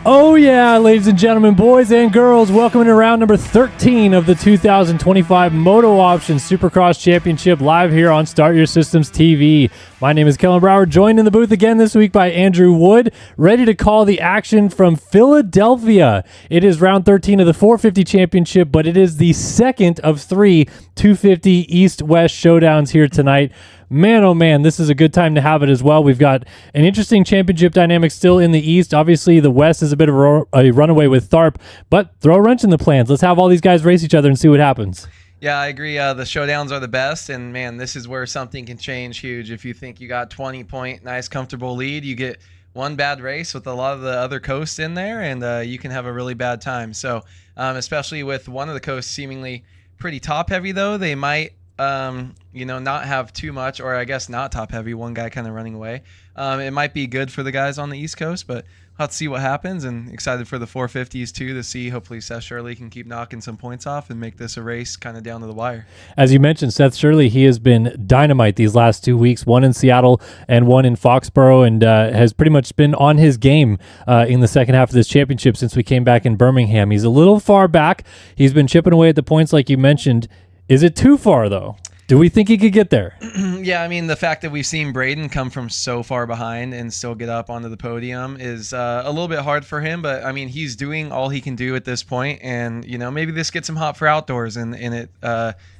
Oh yeah, ladies and gentlemen, boys and girls, welcome to round number 13 of the 2025 MotoOption Supercross Championship live here on Start Your Systems TV. My name is Kellen Brower, joined in the booth again this week by Andrew Wood, ready to call the action from Philadelphia. It is round 13 of the 450 Championship, but it is the second of three 250 East-West showdowns here tonight. Man, oh man, this is a good time to have it as well. We've got an interesting championship dynamic still in the East. Obviously, the West is a bit of a runaway with Tharp, but throw a wrench in the plans. Let's have all these guys race each other and see what happens. Yeah, I agree. The showdowns are the best, and man, this is where something can change huge. If you think you got 20-point, nice, comfortable lead, you get one bad race with a lot of the other coasts in there, and you can have a really bad time. So, especially with one of the coasts seemingly pretty top-heavy, though, they might not have too much, or I guess not top heavy, one guy kind of running away. It might be good for the guys on the East Coast, but we'll have to see what happens, and excited for the 450s too to see hopefully Seth Shirley can keep knocking some points off and make this a race kind of down to the wire. As you mentioned, Seth Shirley, he has been dynamite these last 2 weeks, one in Seattle and one in Foxborough, and has pretty much been on his game in the second half of this championship since we came back in Birmingham. He's a little far back. He's been chipping away at the points like you mentioned. Is it too far, though? Do we think he could get there? Yeah, I mean, the fact that we've seen Braden come from so far behind and still get up onto the podium is a little bit hard for him. But, I mean, he's doing all he can do at this point. And, maybe this gets him hot for outdoors. And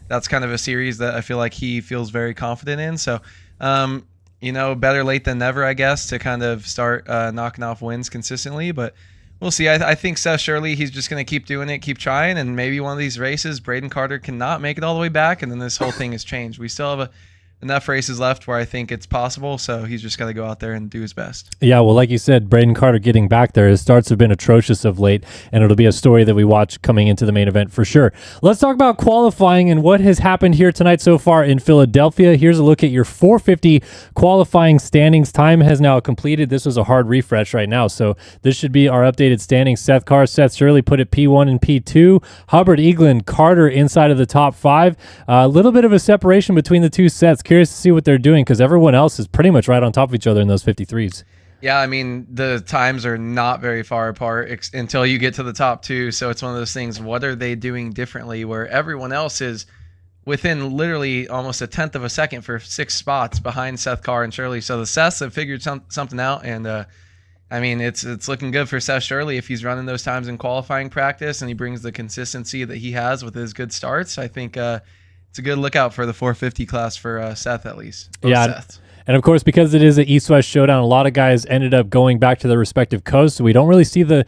that's kind of a series that I feel like he feels very confident in. So, better late than never, I guess, to kind of start knocking off wins consistently. But we'll see. I think Seth Shirley, he's just going to keep doing it, keep trying, and maybe one of these races, Braden Carter cannot make it all the way back, and then this whole thing has changed. We still have enough races left where I think it's possible, so he's just got to go out there and do his best. Yeah, well, like you said, Braden Carter getting back there, his starts have been atrocious of late, and it'll be a story that we watch coming into the main event for sure. Let's talk about qualifying and what has happened here tonight so far in Philadelphia. Here's a look at your 450 qualifying standings. Time has now completed. This was a hard refresh right now, so this should be our updated standings. Seth Shirley put it P1 and P2. Hubbard, Eaglin, Carter inside of the top five. A little bit of a separation between the two sets. Curious to see what they're doing because everyone else is pretty much right on top of each other in those 53s. Yeah, I mean, the times are not very far apart until you get to the top two. So it's one of those things, what are they doing differently where everyone else is within literally almost a tenth of a second for 6 spots behind Seth Carr and Shirley. So the Seths have figured something out. And, it's looking good for Seth Shirley if he's running those times in qualifying practice and he brings the consistency that he has with his good starts. I think it's a good lookout for the 450 class for Seth, at least. Yeah. Seths. And of course, because it is an East-West showdown, a lot of guys ended up going back to their respective coasts. So we don't really see the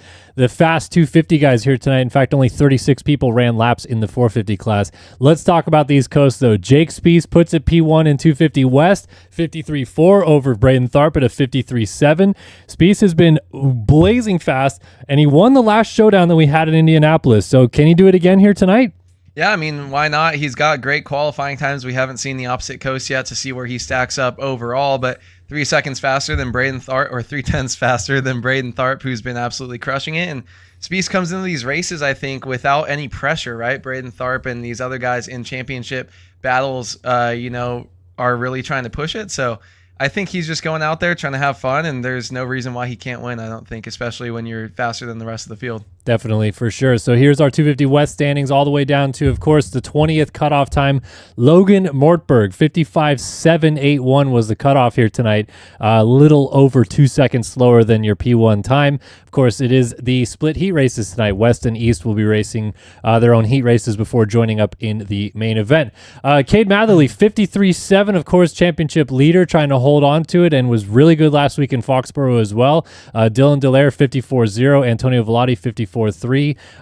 fast 250 guys here tonight. In fact, only 36 people ran laps in the 450 class. Let's talk about these coasts, though. Jake Spieth puts it P1 in 250 West, 53.4 over Braden Tharp at a 53.7. Spieth has been blazing fast, and he won the last showdown that we had in Indianapolis. So can he do it again here tonight? Yeah, I mean, why not? He's got great qualifying times. We haven't seen the opposite coast yet to see where he stacks up overall, but 3 seconds faster than Braden Tharp, or 3/10 faster than Braden Tharp, who's been absolutely crushing it. And Spieth comes into these races, I think, without any pressure, right? Braden Tharp and these other guys in championship battles, are really trying to push it. So I think he's just going out there trying to have fun, and there's no reason why he can't win, I don't think, especially when you're faster than the rest of the field. Definitely, for sure. So here's our 250 West standings all the way down to, of course, the 20th cutoff time. Logan Mortberg, 55.781 was the cutoff here tonight. A little over 2 seconds slower than your P1 time. Of course, it is the split heat races tonight. West and East will be racing their own heat races before joining up in the main event. Cade Matherly, 53.7, of course, championship leader, trying to hold on to it and was really good last week in Foxborough as well. Dylan Delaire, 54.0. Antonio Velati, 54.3.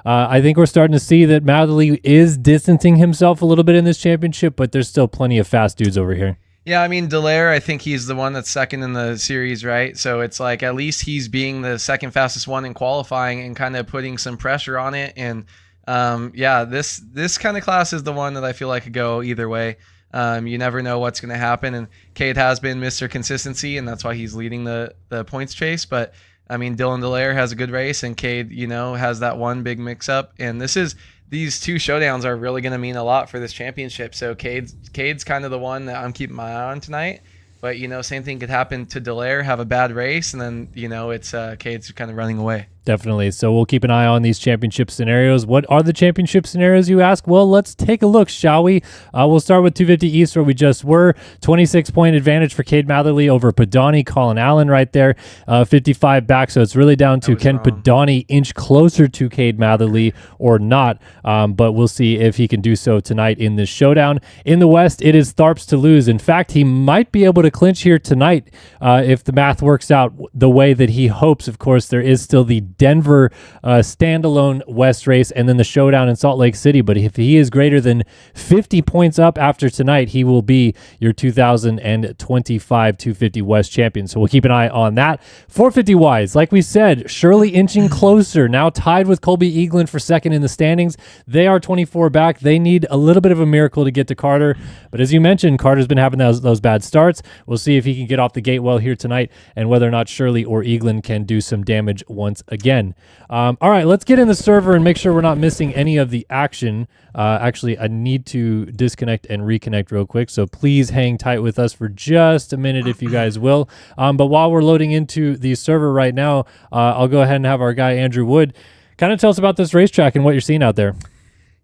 I think we're starting to see that Matherly is distancing himself a little bit in this championship, but there's still plenty of fast dudes over here. Yeah, I mean, Delaire, I think he's the one that's second in the series, right? So it's like at least he's being the second fastest one in qualifying and kind of putting some pressure on it. And this kind of class is the one that I feel like could go either way. You never know what's going to happen. And Cade has been Mr. Consistency, and that's why he's leading the points chase. But I mean, Dylan Delaire has a good race, and Cade, has that one big mix-up. And these two showdowns are really going to mean a lot for this championship. So Cade's kind of the one that I'm keeping my eye on tonight. But, same thing could happen to Delaire, have a bad race, and then, it's Cade's kind of running away. Definitely. So we'll keep an eye on these championship scenarios. What are the championship scenarios, you ask? Well, let's take a look, shall we? We'll start with 250 East, where we just were. 26-point advantage for Cade Matherly over Padani. Colin Allen right there. 55 back, so it's really down to can Padani inch closer to Cade Matherly or not? But we'll see if he can do so tonight in this showdown. In the West, it is Tharps to lose. In fact, he might be able to clinch here tonight if the math works out the way that he hopes. Of course, there is still the Denver standalone West race and then the showdown in Salt Lake City. But if he is greater than 50 points up after tonight, he will be your 2025 250 West champion. So we'll keep an eye on that. 450 wise, like we said, Shirley inching closer, now tied with Colby Eaglin for second in the standings. They are 24 back. They need a little bit of a miracle to get to Carter. But as you mentioned, Carter's been having those bad starts. We'll see if he can get off the gate well here tonight and whether or not Shirley or Eaglin can do some damage once again. All right, let's get in the server and make sure we're not missing any of the action. Actually, I need to disconnect and reconnect real quick, so please hang tight with us for just a minute if you guys will. But while we're loading into the server right now, I'll go ahead and have our guy Andrew Wood kind of tell us about this racetrack and what you're seeing out there.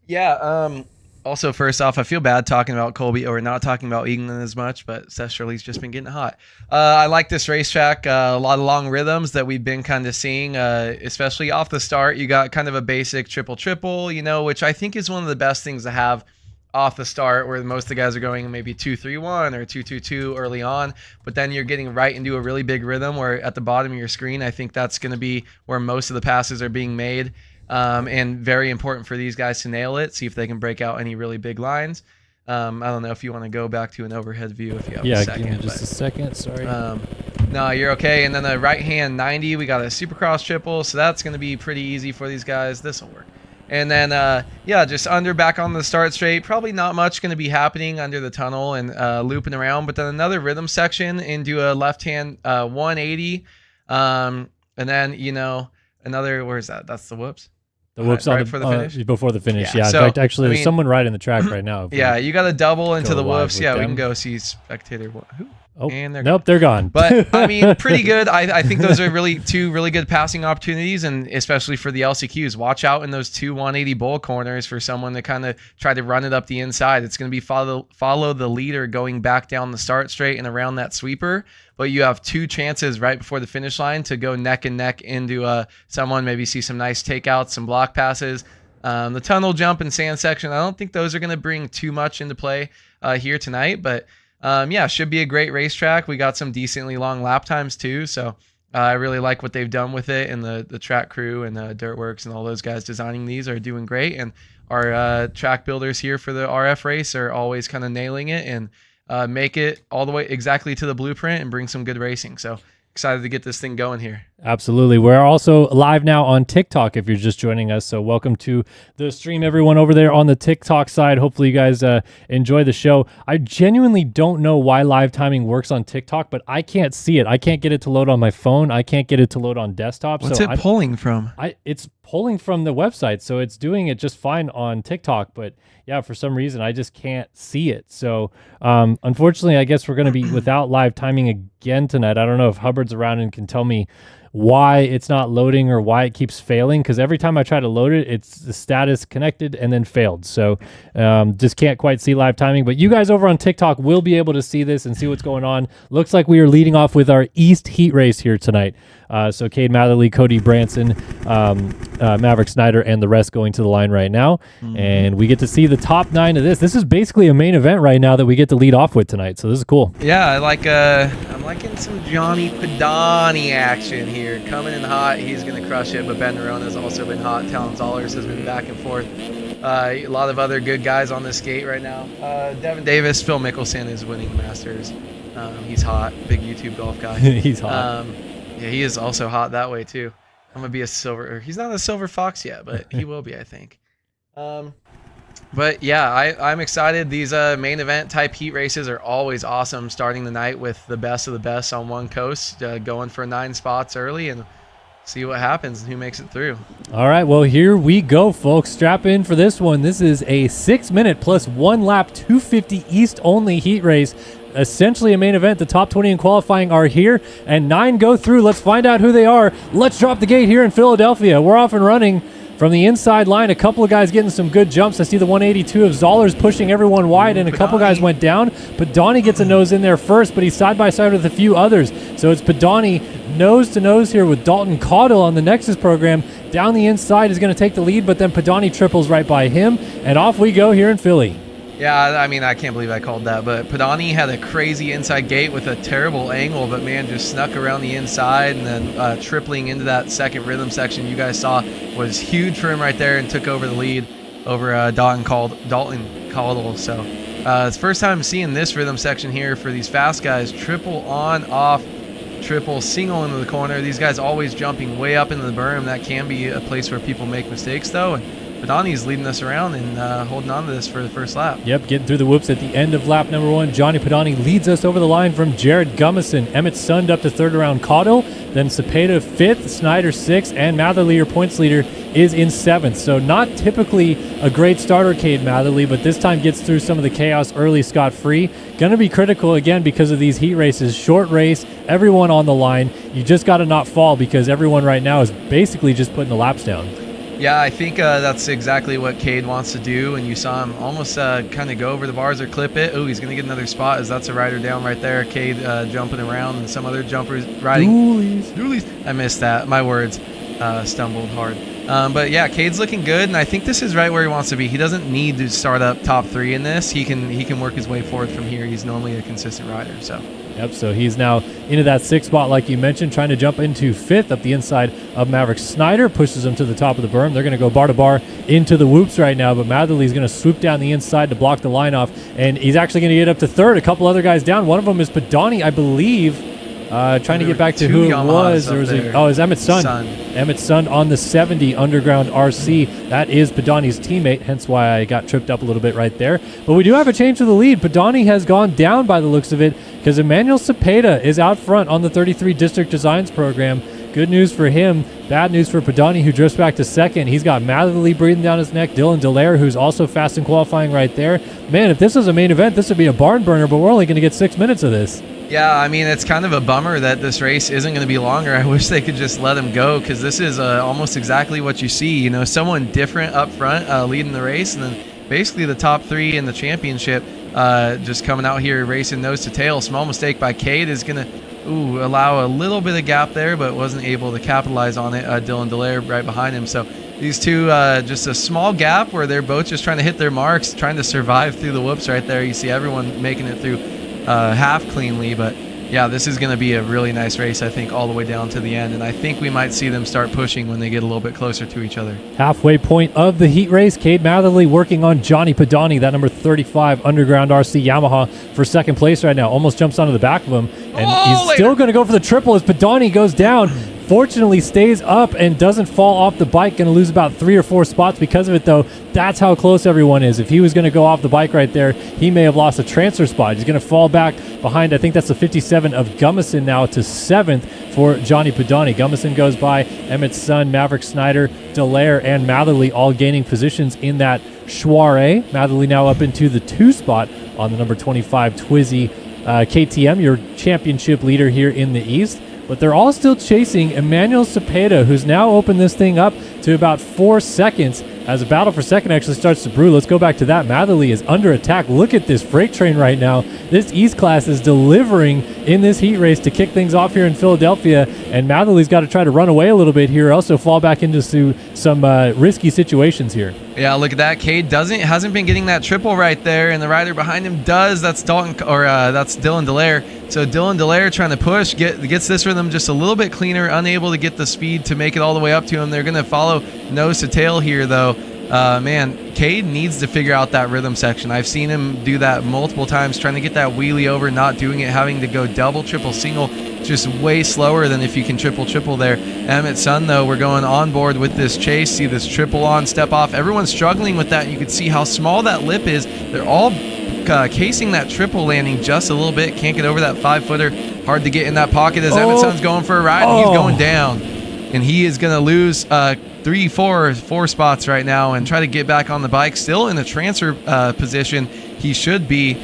Yeah, also, first off, I feel bad talking about Colby or not talking about Eaglin as much, but Seth Shirley's just been getting hot. I like this racetrack. A lot of long rhythms that we've been kind of seeing, especially off the start. You got kind of a basic triple, you know, which I think is one of the best things to have off the start, where most of the guys are going maybe 2-3-1 or 2-2-2 early on, but then you're getting right into a really big rhythm where at the bottom of your screen, I think that's going to be where most of the passes are being made. And very important for these guys to nail it, see if they can break out any really big lines. I don't know if you want to go back to an overhead view if you have a second. Yeah, give me just a second, sorry. No, you're okay. And then the right-hand 90, we got a Supercross triple, so that's going to be pretty easy for these guys. This will work. And then, yeah, just under back on the start straight. Probably not much going to be happening under the tunnel and looping around, but then another rhythm section into a left-hand 180. And then, you know, another, where's that? That's the whoops. The whoops right for the finish? Before the finish, yeah. So, in fact, actually, there's someone riding the track right now. Yeah, you got to double into the whoops. Yeah, we can go see spectator. Who? Oh, and they're gone. But, I mean, pretty good. I think those are two really good passing opportunities, and especially for the LCQs. Watch out in those two 180 bull corners for someone to kind of try to run it up the inside. It's going to be follow the leader going back down the start straight and around that sweeper. But you have two chances right before the finish line to go neck and neck into someone, maybe see some nice takeouts, some block passes. The tunnel jump and sand section, I don't think those are going to bring too much into play here tonight. But, yeah, should be a great racetrack. We got some decently long lap times too. So I really like what they've done with it. And the track crew and Dirtworks and all those guys designing these are doing great. And our track builders here for the RF race are always kind of nailing it and make it all the way exactly to the blueprint and bring some good racing. So excited to get this thing going here. Absolutely. We're also live now on TikTok if you're just joining us. So welcome to the stream, everyone over there on the TikTok side. Hopefully you guys enjoy the show. I genuinely don't know why live timing works on TikTok, but I can't see it. I can't get it to load on my phone. I can't get it to load on desktop. What's it pulling from? It's pulling from the website, so it's doing it just fine on TikTok, but yeah, for some reason I just can't see it. So unfortunately, I guess we're going to be without live timing again tonight. I don't know if Hubbard's around and can tell me why it's not loading or why it keeps failing, because every time I try to load it, it's the status connected and then failed. So just can't quite see live timing, but you guys over on TikTok will be able to see this and see what's going on. Looks like we are leading off with our East Heat race here tonight. So Cade Matherly, Cody Branson, Maverick Snyder, and the rest going to the line right now. And we get to see the top 9 of this. This is basically a main event right now that we get to lead off with tonight. So this is cool. Yeah, I'm liking some Johnny Padani action here. Coming in hot, he's going to crush it, but Ben Nerona's also been hot. Talon Zollers has been back and forth. A lot of other good guys on this gate right now. Devin Davis, Phil Mickelson is winning the Masters. He's hot. Big YouTube golf guy. He's hot. Yeah, he is also hot that way too. I'm gonna be a silver. He's not a silver fox yet, but he will be, I think. But yeah, I'm excited. These main event type heat races are always awesome. Starting the night with the best of the best on one coast, going for 9 spots early, and see what happens and who makes it through. All right, well, here we go, folks. Strap in for this one. This is a 6-minute plus 1 lap 250 East only heat race. essentially a main event. The top 20 in qualifying are here, and 9 go through. Let's find out who they are. Let's drop the gate here in Philadelphia. We're off and running from the inside line. A couple of guys getting some good jumps. I see the 182 of Zollers pushing everyone wide, and a couple guys went down. Padani gets a nose in there first, but he's side by side with a few others. So it's Padani nose to nose here with Dalton Caudle on the Nexus program. Down the inside is going to take the lead, but then Padani triples right by him, and off we go here in Philly. Yeah, I mean, I can't believe I called that, but Padani had a crazy inside gate with a terrible angle, but man, just snuck around the inside, and then tripling into that second rhythm section you guys saw was huge for him right there, and took over the lead over Dalton Caudle. So it's first time seeing this rhythm section here for these fast guys. Triple on, off, triple, single into the corner. These guys always jumping way up into the berm. That can be a place where people make mistakes, though. And Padani's leading us around and holding on to this for the first lap. Yep, getting through the whoops at the end of lap number 1. Johnny Padani leads us over the line from Jared Gummison. Emmett Sund up to third around Caudle. Then Cepeda 5th, Snyder 6th, and Matherly, your points leader, is in 7th. So not typically a great starter, Cade Matherly, but this time gets through some of the chaos early scot-free. Going to be critical again because of these heat races. Short race, everyone on the line. You just got to not fall because everyone right now is basically just putting the laps down. Yeah, I think that's exactly what Cade wants to do, and you saw him almost kind of go over the bars or clip it. Oh, he's going to get another spot as that's a rider down right there. Cade jumping around, and some other jumpers riding. Doolies. I missed that. My words stumbled hard. But yeah, Cade's looking good, and I think this is right where he wants to be. He doesn't need to start up top 3 in this. He can work his way forward from here. He's normally a consistent rider, so. Yep, so he's now into that 6th spot like you mentioned, trying to jump into 5th up the inside of Maverick Snyder, pushes him to the top of the berm. They're going to go bar to bar into the whoops right now, but Matherly's going to swoop down the inside to block the line off, and he's actually going to get up to 3rd. A couple other guys down. One of them is Padani, I believe, trying to get back to who it was. It was Emmett Sund. Emmett Sund on the 70 Underground RC. That is Padani's teammate, hence why I got tripped up a little bit right there. But we do have a change to the lead. Padani has gone down by the looks of it because Emmanuel Cepeda is out front on the 33 District Designs program. Good news for him. Bad news for Padani, who drifts back to 2nd. He's got Matherly breathing down his neck. Dylan Dallaire, who's also fast in qualifying right there. Man, if this was a main event, this would be a barn burner, but we're only going to get 6 minutes of this. Yeah, I mean, it's kind of a bummer that this race isn't going to be longer. I wish they could just let him go because this is almost exactly what you see. You know, someone different up front leading the race, and then basically the top 3 in the championship just coming out here racing nose to tail. Small mistake by Cade is going to allow a little bit of gap there, but wasn't able to capitalize on it. Dylan Dallaire right behind him. So these two, just a small gap where they're both just trying to hit their marks, trying to survive through the whoops right there. You see everyone making it through half cleanly, but yeah, this is going to be a really nice race, I think, all the way down to the end, and I think we might see them start pushing when they get a little bit closer to each other. Halfway point of the heat race, Cade Matherly working on Johnny Padani, that number 35 Underground RC Yamaha, for 2nd place right now. Almost jumps onto the back of him, and he's still going to go for the triple as Padani goes down. Fortunately stays up and doesn't fall off the bike. Going to lose about 3 or 4 spots because of it, though. That's how close everyone is. If he was going to go off the bike right there, he may have lost a transfer spot. He's going to fall back behind, I think that's the 57 of Gummison now, to 7th for Johnny Padani. Gummison goes by Emmett Sund, Maverick Snyder, Dallaire, and Matherly all gaining positions in that soiree. Matherly now up into the 2 spot on the number 25 Twizy KTM, your championship leader here in the East. But they're all still chasing Emmanuel Cepeda, who's now opened this thing up to about 4 seconds as a battle for 2nd actually starts to brew. Let's go back to that. Matherly is under attack. Look at this freight train right now. This East class is delivering in this heat race to kick things off here in Philadelphia, and Matherly's got to try to run away a little bit here, also fall back into some risky situations here. Yeah, look at that. Cade hasn't been getting that triple right there, and the rider behind him does. That's that's Dylan Dallaire. So Dylan Dallaire trying to push, gets this rhythm just a little bit cleaner, unable to get the speed to make it all the way up to him. They're going to follow nose to tail here, though. Man, Cade needs to figure out that rhythm section. I've seen him do that multiple times, trying to get that wheelie over, not doing it, having to go double, triple, single, just way slower than if you can triple there. Emmett Sund, though, we're going on board with this chase. See this triple on, step off. Everyone's struggling with that. You can see how small that lip is. They're all casing that triple landing just a little bit. Can't get over that 5-footer. Hard to get in that pocket as Emmett Sund's going for a ride, and he's going down. and he is going to lose 4 spots right now and try to get back on the bike. Still in the transfer position. He should be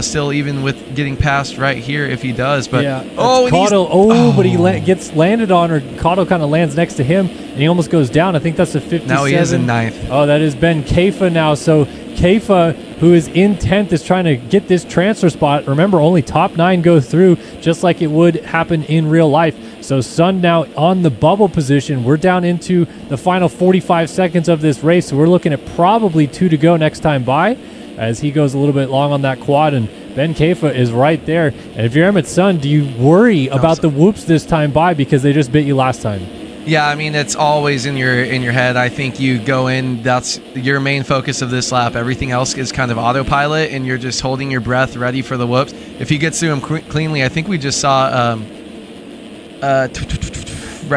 still, even with getting past right here if he does. But but he gets landed on, or Cotto kind of lands next to him, and he almost goes down. I think that's a 57. Now he is in 9th. Oh, that is Ben Kaifa now. So Kaifa, who is in 10th, is trying to get this transfer spot. Remember, only top 9 go through, just like it would happen in real life. So Sun now on the bubble position. We're down into the final 45 seconds of this race. So we're looking at probably 2 to go next time by, as he goes a little bit long on that quad, and Ben Kaifa is right there. And if you're Emmett Sun, do you worry about the whoops this time by because they just bit you last time? Yeah, I mean, it's always in your head. I think you go in, that's your main focus of this lap. Everything else is kind of autopilot, and you're just holding your breath, ready for the whoops. If he gets through him cleanly, I think we just saw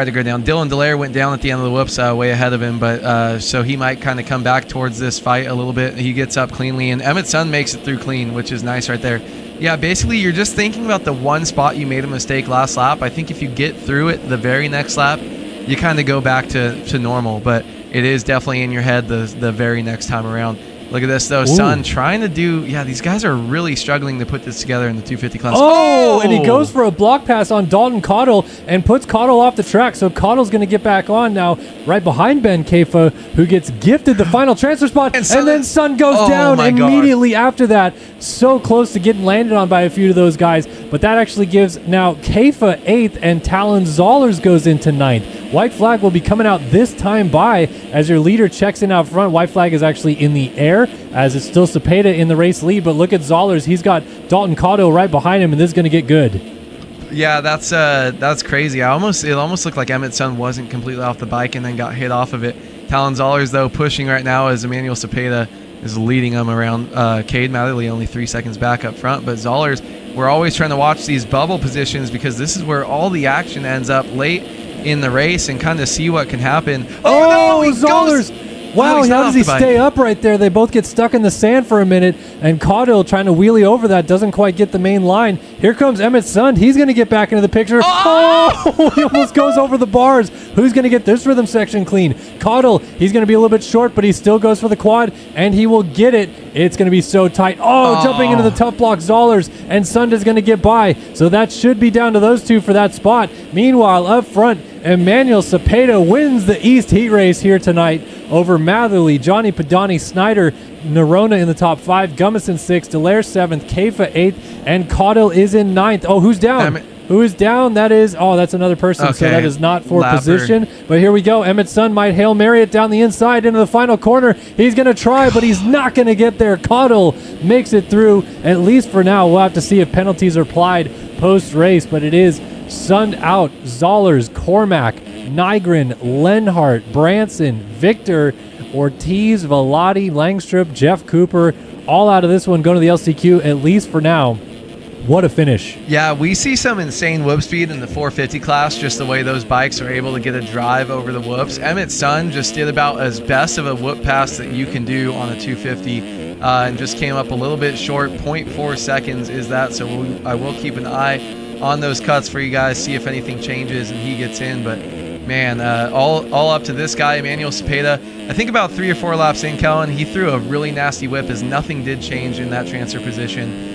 to go down. Dylan Delaire went down at the end of the whoops, way ahead of him, but so he might kind of come back towards this fight a little bit. He gets up cleanly, and Emmett Sun makes it through clean, which is nice right there. Yeah, basically you're just thinking about the one spot you made a mistake last lap. I think if you get through it the very next lap, you kind of go back to normal, but it is definitely in your head the very next time around. Look at this, though. Ooh. Sun trying to do... Yeah, these guys are really struggling to put this together in the 250 class. Oh! And he goes for a block pass on Dalton Cottle and puts Cottle off the track. So Cottle's going to get back on now right behind Ben Kaifa, who gets gifted the final transfer spot. And then Sun goes down immediately after that. So close to getting landed on by a few of those guys. But that actually gives now Kaifa 8th and Talon Zollers goes into 9th. White flag will be coming out this time by as your leader checks in out front. White flag is actually in the air as it's still Cepeda in the race lead. But look at Zollers. He's got Dalton Cotto right behind him, and this is going to get good. Yeah, that's crazy. It almost looked like Emmett Sun wasn't completely off the bike and then got hit off of it. Talon Zollers, though, pushing right now as Emmanuel Cepeda is leading him around. Cade Matherly only 3 seconds back up front. But Zollers, we're always trying to watch these bubble positions because this is where all the action ends up late in the race and kind of see what can happen. Oh, no, Zollers! Wow, how does he stay up right there? They both get stuck in the sand for a minute, and Caudill trying to wheelie over that doesn't quite get the main line. Here comes Emmett Sun. He's going to get back into the picture. Oh! He almost goes over the bars. Who's going to get this rhythm section clean? Caudill, he's going to be a little bit short, but he still goes for the quad, and he will get it. It's going to be so tight. Jumping into the tough block, Zollers, and Sund is going to get by. So that should be down to those two for that spot. Meanwhile, up front, Emmanuel Cepeda wins the East Heat Race here tonight over Matherly, Johnny Padani, Snyder, Nerona in the top 5, Gummison 6th, Delaire 7th, Kaifa 8th, and Caudill is in 9th. Oh, who's down? Who is down? That is, that's another person, so that is not for position. But here we go. Emmett Sun might Hail Mary it down the inside into the final corner. He's going to try, but he's not going to get there. Caudill makes it through, at least for now. We'll have to see if penalties are applied post-race, but it is Sun out. Zollers, Cormac, Nygren, Lenhart, Branson, Victor, Ortiz, Velati, Langstrup, Jeff Cooper, all out of this one going to the LCQ, at least for now. What a finish. Yeah, we see some insane whoop speed in the 450 class, just the way those bikes are able to get a drive over the whoops. Emmett Sun just did about as best of a whoop pass that you can do on a 250 and just came up a little bit short. 0.4 seconds is that, so I will keep an eye on those cuts for you guys, see if anything changes and he gets in. But man, all up to this guy, Emmanuel Cepeda. I think about 3 or 4 laps in, Kellen, he threw a really nasty whip as nothing did change in that transfer position.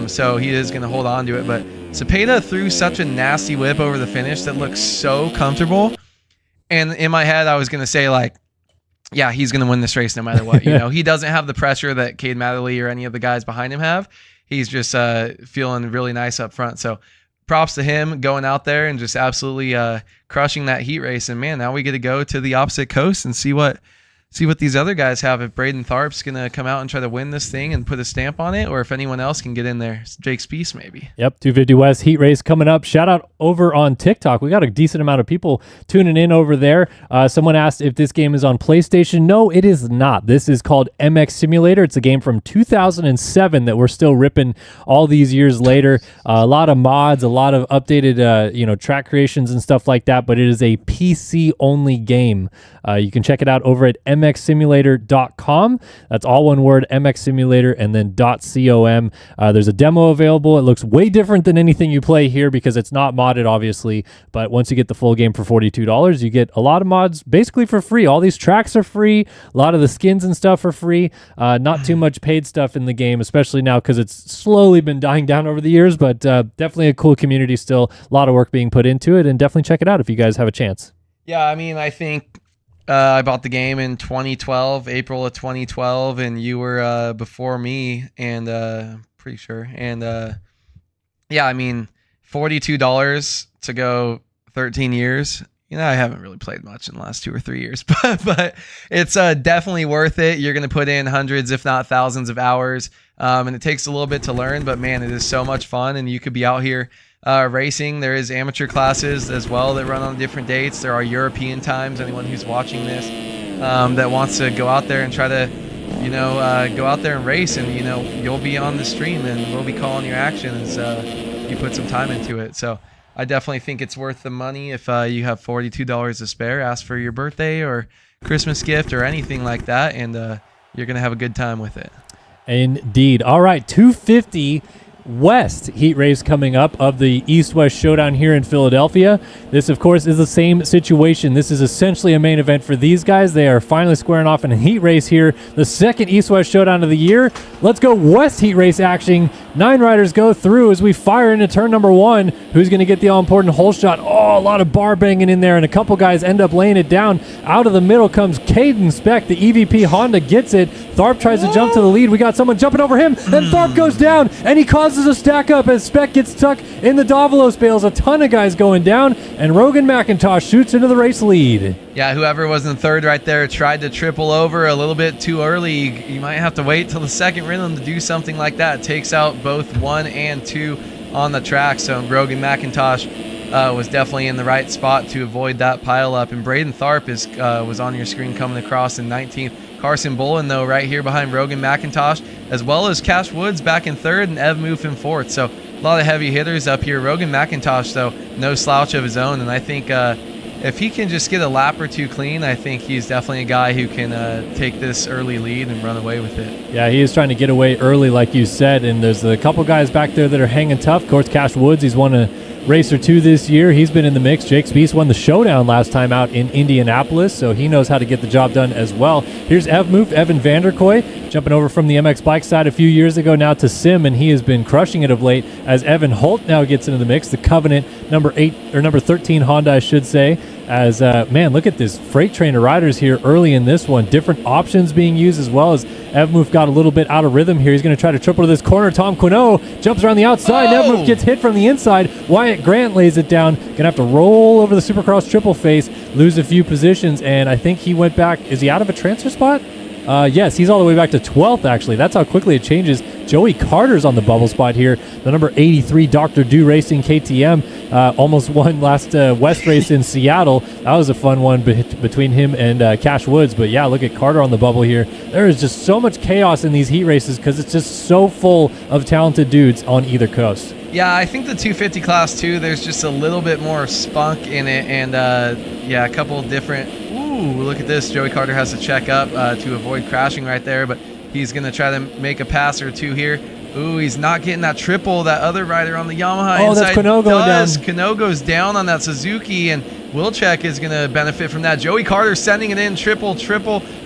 So he is going to hold on to it. But Cepeda threw such a nasty whip over the finish that looks so comfortable. And in my head, I was going to say, like, yeah, he's going to win this race no matter what. You know, he doesn't have the pressure that Cade Matherly or any of the guys behind him have. He's just feeling really nice up front. So props to him going out there and just absolutely crushing that heat race. And man, now we get to go to the opposite coast and see what these other guys have. If Braden Tharp's going to come out and try to win this thing and put a stamp on it, or if anyone else can get in there. Jake Spieth, maybe. Yep, 250 West heat race coming up. Shout out over on TikTok. We got a decent amount of people tuning in over there. Someone asked if this game is on PlayStation. No, it is not. This is called MX Simulator. It's a game from 2007 that we're still ripping all these years later. A lot of mods, a lot of updated track creations and stuff like that, but it is a PC-only game. You can check it out over at MX mxsimulator.com. That's all one word, MX Simulator, and then .com. There's a demo available. It looks way different than anything you play here because it's not modded, obviously. But once you get the full game for $42, you get a lot of mods basically for free. All these tracks are free. A lot of the skins and stuff are free. Not too much paid stuff in the game, especially now because it's slowly been dying down over the years. But definitely a cool community still. A lot of work being put into it, and definitely check it out if you guys have a chance. Yeah, I mean, I think I bought the game in 2012, April of 2012, and you were before me, and pretty sure. And yeah, I mean, $42 to go 13 years. You know, I haven't really played much in the last 2 or 3 years, but it's definitely worth it. You're going to put in hundreds, if not thousands of hours, and it takes a little bit to learn, but man, it is so much fun, and you could be out here racing. There is amateur classes as well that run on different dates. There are European times. Anyone who's watching this that wants to go out there and try to, go out there and race, and you'll be on the stream, and we'll be calling your action as you put some time into it. So I definitely think it's worth the money. If you have $42 to spare, ask for your birthday or Christmas gift or anything like that, and you're gonna have a good time with it. Indeed. All right, 250 West heat race coming up of the East-West Showdown here in Philadelphia. This, of course, is the same situation. This is essentially a main event for these guys. They are finally squaring off in a heat race here. The second East-West Showdown of the year. Let's go West heat race action. 9 riders go through as we fire into turn number 1. Who's going to get the all-important hole shot? Oh, a lot of bar banging in there, and a couple guys end up laying it down. Out of the middle comes Caden Speck. The EVP Honda gets it. Tharp tries to jump to the lead. We got someone jumping over him, and Tharp goes down, and he causes a stack up as Speck gets stuck in the Davalos bales. A ton of guys going down, and Rogan McIntosh shoots into the race lead. Yeah, whoever was in third right there tried to triple over a little bit too early. You might have to wait till the second rhythm to do something like that. It takes out both 1 and 2 on the track. So Rogan McIntosh was definitely in the right spot to avoid that pileup. And Braden Tharp was on your screen coming across in 19th. Carson Bolin, though, right here behind Rogan McIntosh, as well as Cash Woods back in third and Ev Moof in fourth. So a lot of heavy hitters up here. Rogan McIntosh, though, no slouch of his own. And I think if he can just get a lap or two clean, I think he's definitely a guy who can take this early lead and run away with it. Yeah, he is trying to get away early, like you said. And there's a couple guys back there that are hanging tough. Of course, Cash Woods, he's won a race or 2 this year. He's been in the mix. Jake Spees won the showdown last time out in Indianapolis, so he knows how to get the job done as well. Here's Ev Moof, Evan Vanderkoy, jumping over from the MX bike side a few years ago now to Sim, and he has been crushing it of late as Evan Holt now gets into the mix. The Covenant number 13 Honda, I should say. As man, look at this freight train of riders here early in this one. Different options being used, as well as Ev Moof got a little bit out of rhythm here. He's going to try to triple to this corner. Tom Quinault jumps around the outside. Ev Moof gets hit from the inside. Wyatt Grant lays it down. Going to have to roll over the Supercross triple face, lose a few positions, and I think he went back. Is he out of a transfer spot? Yes, he's all the way back to 12th, actually. That's how quickly it changes. Joey Carter's on the bubble spot here. The number 83 Dr. Do Racing KTM almost won last West race in Seattle. That was a fun one between him and Cash Woods. But yeah, look at Carter on the bubble here. There is just so much chaos in these heat races because it's just so full of talented dudes on either coast. Yeah, I think the 250 class too, there's just a little bit more spunk in it, and yeah, a couple different. Ooh, look at this. Joey Carter has to check up to avoid crashing right there, but he's going to try to make a pass or two here. Ooh, he's not getting that triple. That other rider on the Yamaha inside that's Quinault going down. Quinault goes down on that Suzuki, and Wilczek is going to benefit from that. Joey Carter sending it in, triple.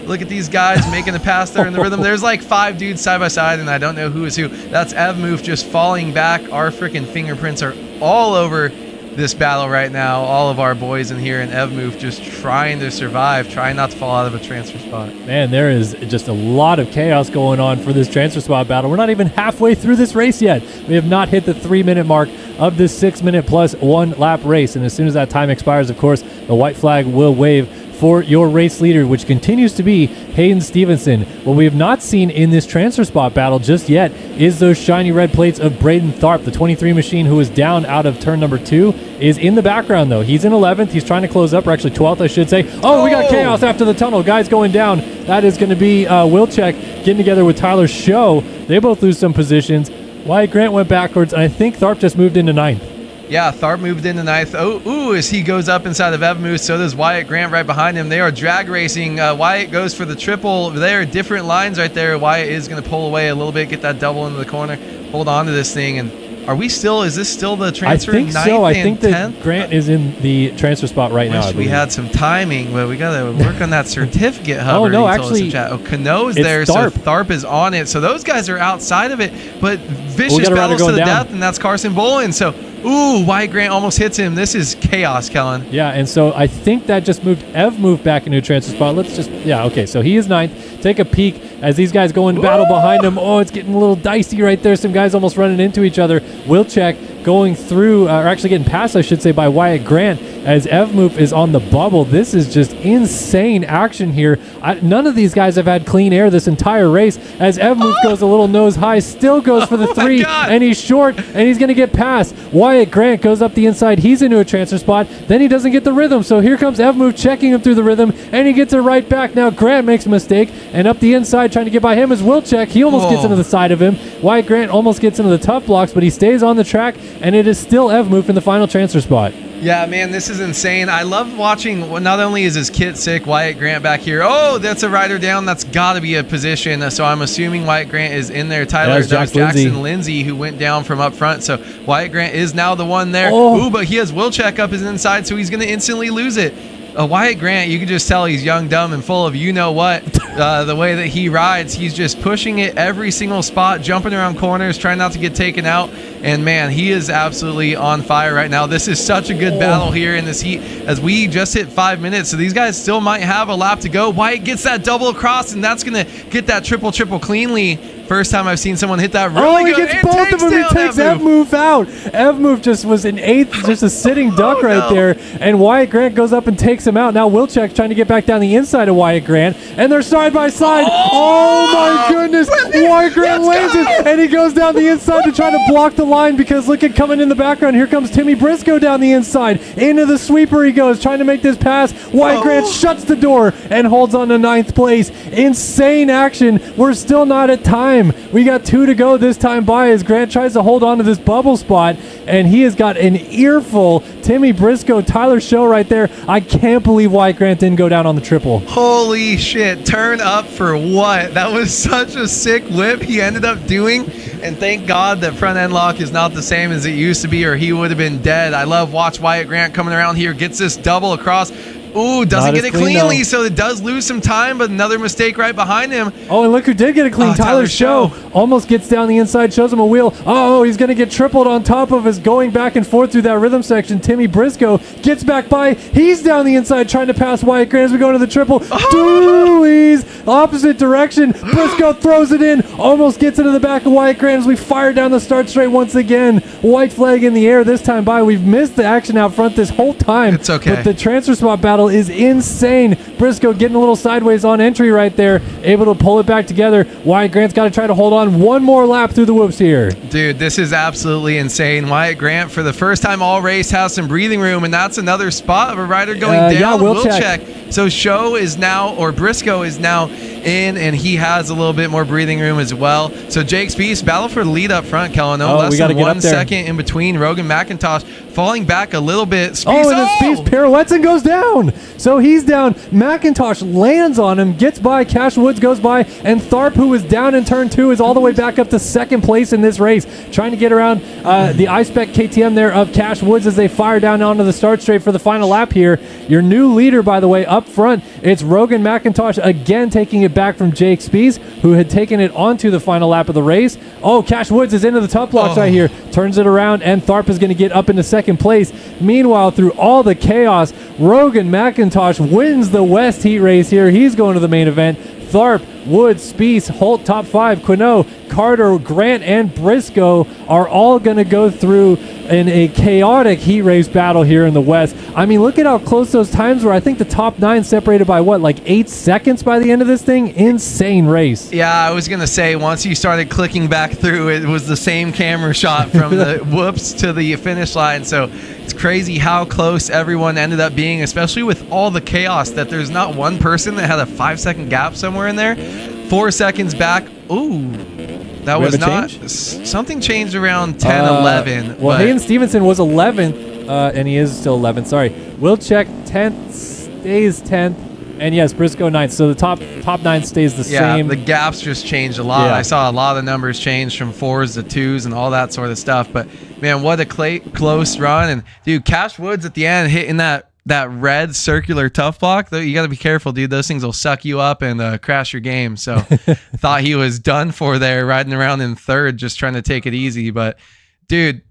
Look at these guys making the pass there in the rhythm. There's like 5 dudes side by side, and I don't know who is who. That's Ev Moof just falling back. Our freaking fingerprints are all over this battle right now. All of our boys in here, and Ev Moof just trying to survive, trying not to fall out of a transfer spot. Man, there is just a lot of chaos going on for this transfer spot battle. We're not even halfway through this race yet. We have not hit the 3-minute mark of this 6-minute plus 1 lap race, and as soon as that time expires, of course, the white flag will wave for your race leader, which continues to be Hayden Stevenson. What we have not seen in this transfer spot battle just yet is those shiny red plates of Braden Tharp. The 23 machine, who is down out of turn number 2, is in the background, though. He's in 11th. He's trying to close up, or actually 12th, I should say. Oh, we got chaos after the tunnel. Guys going down. That is going to be Wilczek getting together with Tyler Show. They both lose some positions. Wyatt Grant went backwards, and I think Tharp just moved into 9th. Yeah, Tharp moved into ninth. As he goes up inside of Evmoose, so does Wyatt Grant right behind him. They are drag racing. Wyatt goes for the triple. There are different lines right there. Wyatt is going to pull away a little bit, get that double into the corner, hold on to this thing. And is this still the transfer? I think so. I think that Grant is in the transfer spot right now. We had some timing, but we got to work on that certificate, Hubbard. Oh, no, actually. Cano's there, Tharp. so Tharp is on it. So those guys are outside of it, but vicious battles to the death, and that's Carson Bolin. So, Wyatt Grant almost hits him. This is chaos, Kellen. Yeah, and so I think that just moved back into a transfer spot. Okay, so he is ninth. Take a peek as these guys go into battle behind him. Oh, it's getting a little dicey right there. Some guys almost running into each other. Wilczek going through, or actually getting passed, I should say, by Wyatt Grant as Evmoop is on the bubble. This is just insane action here. None of these guys have had clean air this entire race as Evmoop goes a little nose high, still goes for the three, and he's short, and he's going to get past. Wyatt Grant goes up the inside. He's into a transfer spot. Then he doesn't get the rhythm, so here comes Evmoop checking him through the rhythm, and he gets it right back. Now Grant makes a mistake, and up the inside trying to get by him is Wilczek. He almost gets into the side of him. Wyatt Grant almost gets into the tough blocks, but he stays on the track, and it is still Evmoop in the final transfer spot. Yeah, man, this is insane. I love watching. Not only is his kit sick, Wyatt Grant back here. Oh, that's a rider down. That's got to be a position. So I'm assuming Wyatt Grant is in there. Tyler, that was Jackson Lindsay who went down from up front. So Wyatt Grant is now the one there. But he has Wilczek up his inside, so he's going to instantly lose it. Wyatt Grant, you can just tell he's young, dumb, and full of you-know-what. The way that he rides, he's just pushing it every single spot, jumping around corners, trying not to get taken out. And, man, he is absolutely on fire right now. This is such a good battle here in this heat as we just hit 5 minutes. So these guys still might have a lap to go. Wyatt gets that double across, and that's going to get that triple cleanly. First time I've seen someone hit that really good. He gets both of them. He takes Evmoop out. Evmoop just was in eighth, just a sitting duck right there. And Wyatt Grant goes up and takes him out. Now Wilczek trying to get back down the inside of Wyatt Grant. And they're side by side. Oh my goodness. Wyatt Grant lands it. And he goes down the inside to try to block the line because look at coming in the background. Here comes Timmy Briscoe down the inside. Into the sweeper he goes, trying to make this pass. Wyatt Grant shuts the door and holds on to ninth place. Insane action. We're still not at time. We got 2 to go this time by as Grant tries to hold on to this bubble spot, and he has got an earful. Timmy Briscoe, Tyler Show right there. I can't believe Wyatt Grant didn't go down on the triple. Holy shit. Turn up for what? That was such a sick whip he ended up doing, and thank God that front end lock is not the same as it used to be or he would have been dead. I love watch Wyatt Grant coming around here, gets this double across. Doesn't get it cleanly, so it does lose some time, but another mistake right behind him. Oh, and look who did get it clean. Tyler Show almost gets down the inside, shows him a wheel. Oh, he's going to get tripled on top of us going back and forth through that rhythm section. Timmy Briscoe gets back by. He's down the inside trying to pass Wyatt Grant as we go into the triple. Doolies! Opposite direction. Briscoe throws it in. Almost gets into the back of Wyatt Grant as we fire down the start straight once again. White flag in the air this time by. We've missed the action out front this whole time. It's okay. But the transfer spot battle is insane. Briscoe getting a little sideways on entry right there, able to pull it back together. Wyatt Grant's got to try to hold on one more lap through the whoops here. Dude, this is absolutely insane. Wyatt Grant, for the first time all race, has some breathing room, and that's another spot of a rider going down. Yeah, Wilczek. So Briscoe is now in, and he has a little bit more breathing room as well. So Jake Spieth, battle for the lead up front, Kellen. Less than 1 second in between. Rogan McIntosh falling back a little bit. Spieth pirouettes and goes down. So he's down. McIntosh lands on him, gets by. Cash Woods goes by, and Tharp, who was down in turn 2, is all the way back up to second place in this race, trying to get around the iSpec KTM there of Cash Woods as they fire down onto the start straight for the final lap here. Your new leader, by the way, up front, it's Rogan McIntosh again taking it back from Jake Spieth, who had taken it onto the final lap of the race. Cash Woods is into the tough blocks right here, turns it around, and Tharp is going to get up into second place. Meanwhile, through all the chaos, Rogan McIntosh wins the West Heat race here. He's going to the main event. Tharp, Woods, Spieth, Holt, top 5, Quinault, Carter, Grant, and Briscoe are all going to go through in a chaotic heat race battle here in the West. I mean, look at how close those times were. I think the top 9 separated by, 8 seconds by the end of this thing? Insane race. Yeah, I was going to say, once you started clicking back through, it was the same camera shot from the whoops to the finish line. So it's crazy how close everyone ended up being, especially with all the chaos, that there's not one person that had a 5-second gap somewhere in there. 4 seconds back. That We was have a not change? something changed around 10, 11. Well, but Hayden Stevenson was 11th, and he is still 11th. Sorry. Wilczek 10th, stays 10th. And yes, Briscoe 9th. So the top 9 stays the same. the gaps just changed a lot. Yeah. I saw a lot of numbers change from 4s to 2s and all that sort of stuff. But man, what a close run! And dude, Cash Woods at the end hitting that red circular tough block. Though you got to be careful, dude. Those things will suck you up and crash your game. So thought he was done for there, riding around in 3rd, just trying to take it easy. But dude,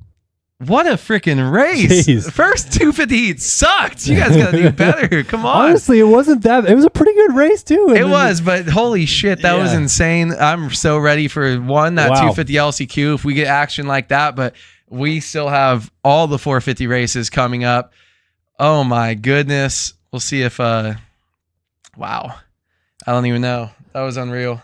what a freaking race! Jeez. The first 250 heats sucked. You guys got to do better. Come on. Honestly, it wasn't that. It was a pretty good race too. It was, but holy shit, that was Yeah. insane. I'm so ready for that Wow. 250 LCQ if we get action like that. But we still have all the 450 races coming up. Oh my goodness. We'll see if wow. I don't even know. That was unreal.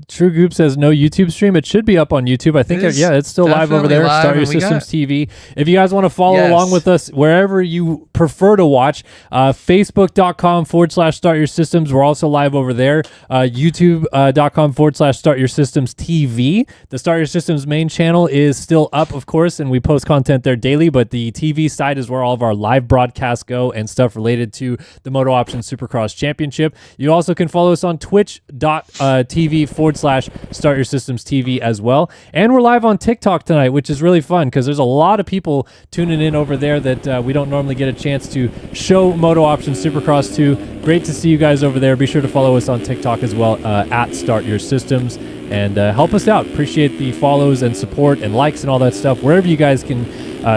True Goop says no YouTube stream. It should be up on YouTube. I think it's still live over definitely there. live, Start Your and we Systems TV. If you guys want to follow Yes. along with us wherever you prefer to watch, Facebook.com/Start Your Systems. We're also live over there. YouTube.com/Start Your Systems TV. The Start Your Systems main channel is still up, of course, and we post content there daily. But the TV side is where all of our live broadcasts go and stuff related to the MotoOption Supercross Championship. You also can follow us on Twitch.tv/Start Your Systems TV as well. And we're live on TikTok tonight, which is really fun because there's a lot of people tuning in over there that we don't normally get a chance to show MotoOption Supercross to. Great to see you guys over there. Be sure to follow us on TikTok as well, at Start Your Systems, and help us out. Appreciate the follows and support and likes and all that stuff. Wherever you guys can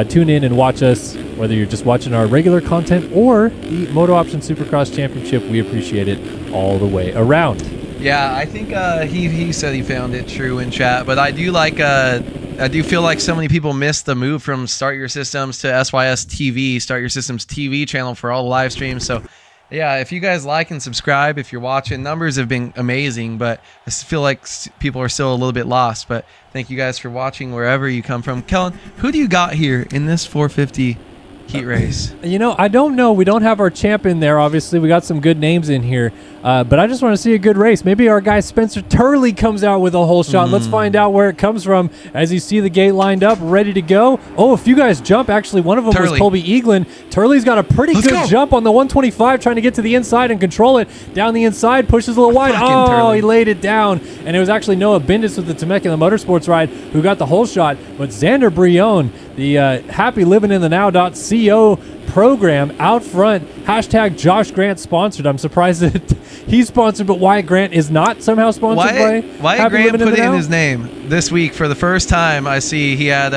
tune in and watch us, whether you're just watching our regular content or the MotoOption Supercross Championship, we appreciate it all the way around. Yeah, I think he said he found it true in chat, but I do feel like so many people missed the move from Start Your Systems to SYS TV, Start Your Systems TV channel for all the live streams. So yeah, if you guys like and subscribe, if you're watching, numbers have been amazing, but I feel like people are still a little bit lost. But thank you guys for watching wherever you come from. Kellen, who do you got here in this 450 heat race? You know, I don't know. We don't have our champ in there, obviously. We got some good names in here. But I just want to see a good race. Maybe our guy Spencer Turley comes out with a whole shot. Let's find out where it comes from as you see the gate lined up, ready to go. Oh, a few guys jump. Actually, one of them was Colby Eaglin. Turley's got a pretty good jump on the 125, trying to get to the inside and control it. Down the inside, pushes a little wide. Oh, he laid it down. And it was actually Noah Bindis with the Temecula Motorsports ride who got the whole shot. But Xander Brion, the Happy Living in the Now.co program out front, hashtag Josh Grant sponsored. I'm surprised that he's sponsored, but Wyatt Grant is not somehow sponsored by Wyatt Grant put it in his name this week for the first time. I see he had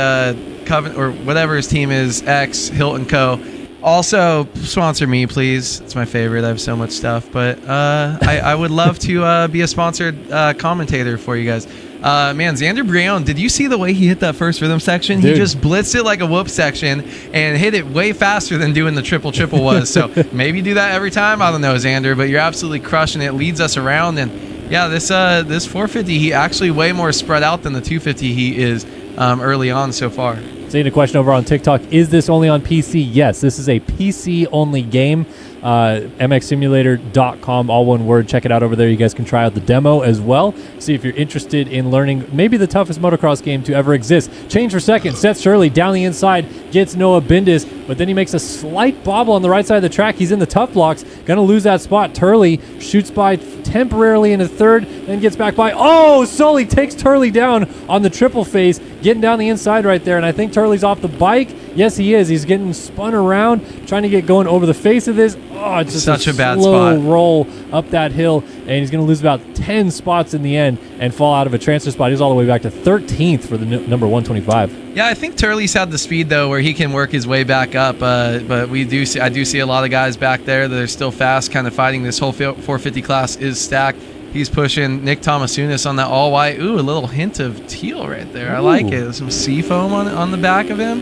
Covenant or whatever his team is, X Hilton Co. Also sponsor me, please. It's my favorite. I have so much stuff, but I would love to be a sponsored commentator for you guys. Man, Xander Brion, did you see the way he hit that first rhythm section? Dude. He just blitzed it like a whoop section and hit it way faster than doing the triple was. So maybe do that every time. I don't know, Xander, but you're absolutely crushing it. Leads us around, and yeah, this 450 he actually way more spread out than the 250 he is early on so far. Seeing a question over on TikTok, is this only on PC? Yes, this is a PC only game. mxsimulator.com, all one word. Check it out over there. You guys can try out the demo as well. See if you're interested in learning maybe the toughest motocross game to ever exist. Change for second. Seth Shirley down the inside, gets Noah Bindis, but then he makes a slight bobble on the right side of the track. He's in the tough blocks. Going to lose that spot. Turley shoots by temporarily into third, then gets back by. Oh, Sully takes Turley down on the triple phase, getting down the inside right there, and I think Turley's off the bike. Yes, he is. He's getting spun around, trying to get going over the face of this. Oh, it's just such a bad slow spot. roll up that hill, and he's going to lose about 10 spots in the end and fall out of a transfer spot. He's all the way back to 13th for the number 125. Yeah, I think Turley's had the speed though, where he can work his way back up. But I do see a lot of guys back there that are still fast, kind of fighting. This whole 450 class is stacked. He's pushing Nick Tomasunis on that all white. Ooh, a little hint of teal right there. Ooh. I like it. Some seafoam on the back of him.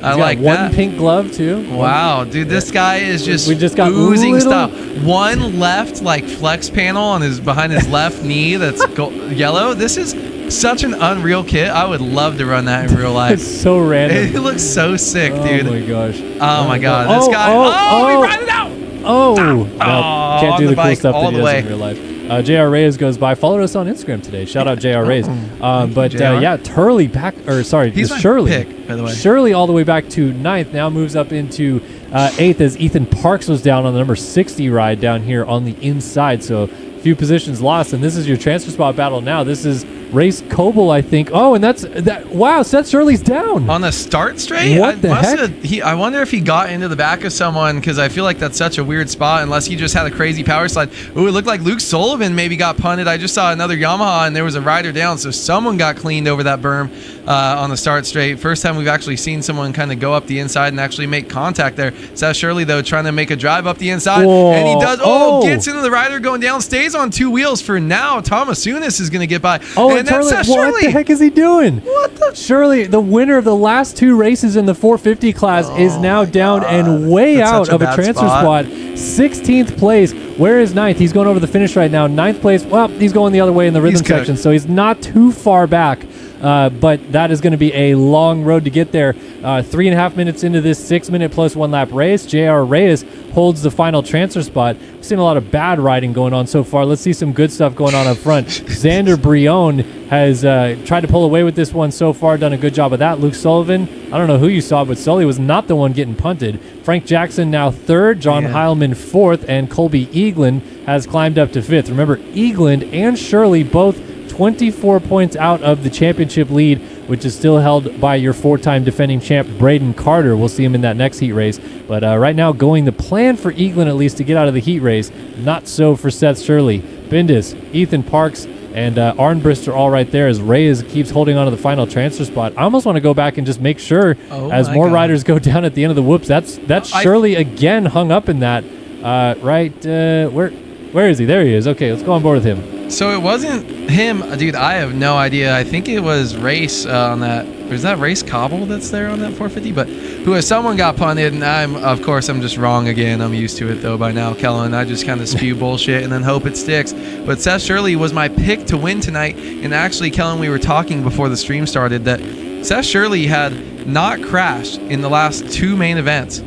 I like one that. pink glove too. Wow, dude, this guy is just We just got oozing little- stuff. One left like flex panel on behind his left knee that's yellow. This is such an unreal kit. I would love to run that in real life. It's so random. It looks so sick, dude. Oh my gosh. Oh my god, Oh, this guy. oh, He ran it out. Oh, no, can't do on the the cool bike stuff all that he the does way. in real life. JR Reyes goes by. Followed us on Instagram today. Shout out JR Reyes. But JR. Yeah, Turley back, or sorry, He's my Shirley. pick, by the way. Shirley all the way back to 9th. Now moves up into 8th as Ethan Parks was down on the number 60 ride down here on the inside. So a few positions lost, and this is your transfer spot battle now. This is Race Coble, I think. Oh, and that's that. Wow, Seth Shirley's down On the start straight? What the heck? I wonder if he got into the back of someone, because I feel like that's such a weird spot unless he just had a crazy power slide. Ooh, it looked like Luke Sullivan maybe got punted. I just saw another Yamaha, and there was a rider down, so someone got cleaned over that berm on the start straight. First time we've actually seen someone kind of go up the inside and actually make contact there. Seth Shirley, though, trying to make a drive up the inside, Whoa. and he does. Oh. Gets into the rider going down, stays on 2 wheels for now. Thomas Unis is going to get by. Oh, and that's Seth what Shirley. the heck is he doing? What the? Shirley, the winner of the last 2 races in the 450 class, is now down and way That's out such a of a bad transfer spot. 16th place. Where is 9th? He's going over the finish right now. 9th place. Well, he's going the other way in the rhythm He's section, cooked. so he's not too far back. But that is going to be a long road to get there. 3.5 minutes into this 6-minute plus 1 lap race, JR Reyes holds the final transfer spot. We've seen a lot of bad riding going on so far. Let's see some good stuff going on up front. Xander Brion has tried to pull away with this one so far, done a good job of that. Luke Sullivan, I don't know who you saw, but Sully was not the one getting punted. Frank Jackson now 3rd, John Heilman 4th, and Colby Eaglin has climbed up to 5th. Remember, Eaglin and Shirley both 24 points out of the championship lead, which is still held by your 4-time defending champ Braden Carter. We'll see him in that next heat race. But right now, going the plan for Eaglin at least to get out of the heat race. Not so for Seth Shirley. Bindis, Ethan Parks, and Arnbrister all right there as Reyes keeps holding on to the final transfer spot. I almost want to go back and just make sure as more riders go down at the end of the whoops. That's Shirley again hung up in that. Where is he? There he is. Okay, let's go on board with him. So it wasn't him, dude. I have no idea. I think it was Race on that. Or is that Race Cobble that's there on that 450? But someone got punted, and I'm just wrong again. I'm used to it though by now, Kellen. I just kind of spew bullshit and then hope it sticks. But Seth Shirley was my pick to win tonight. And actually, Kellen, we were talking before the stream started that Seth Shirley had not crashed in the last 2 main events.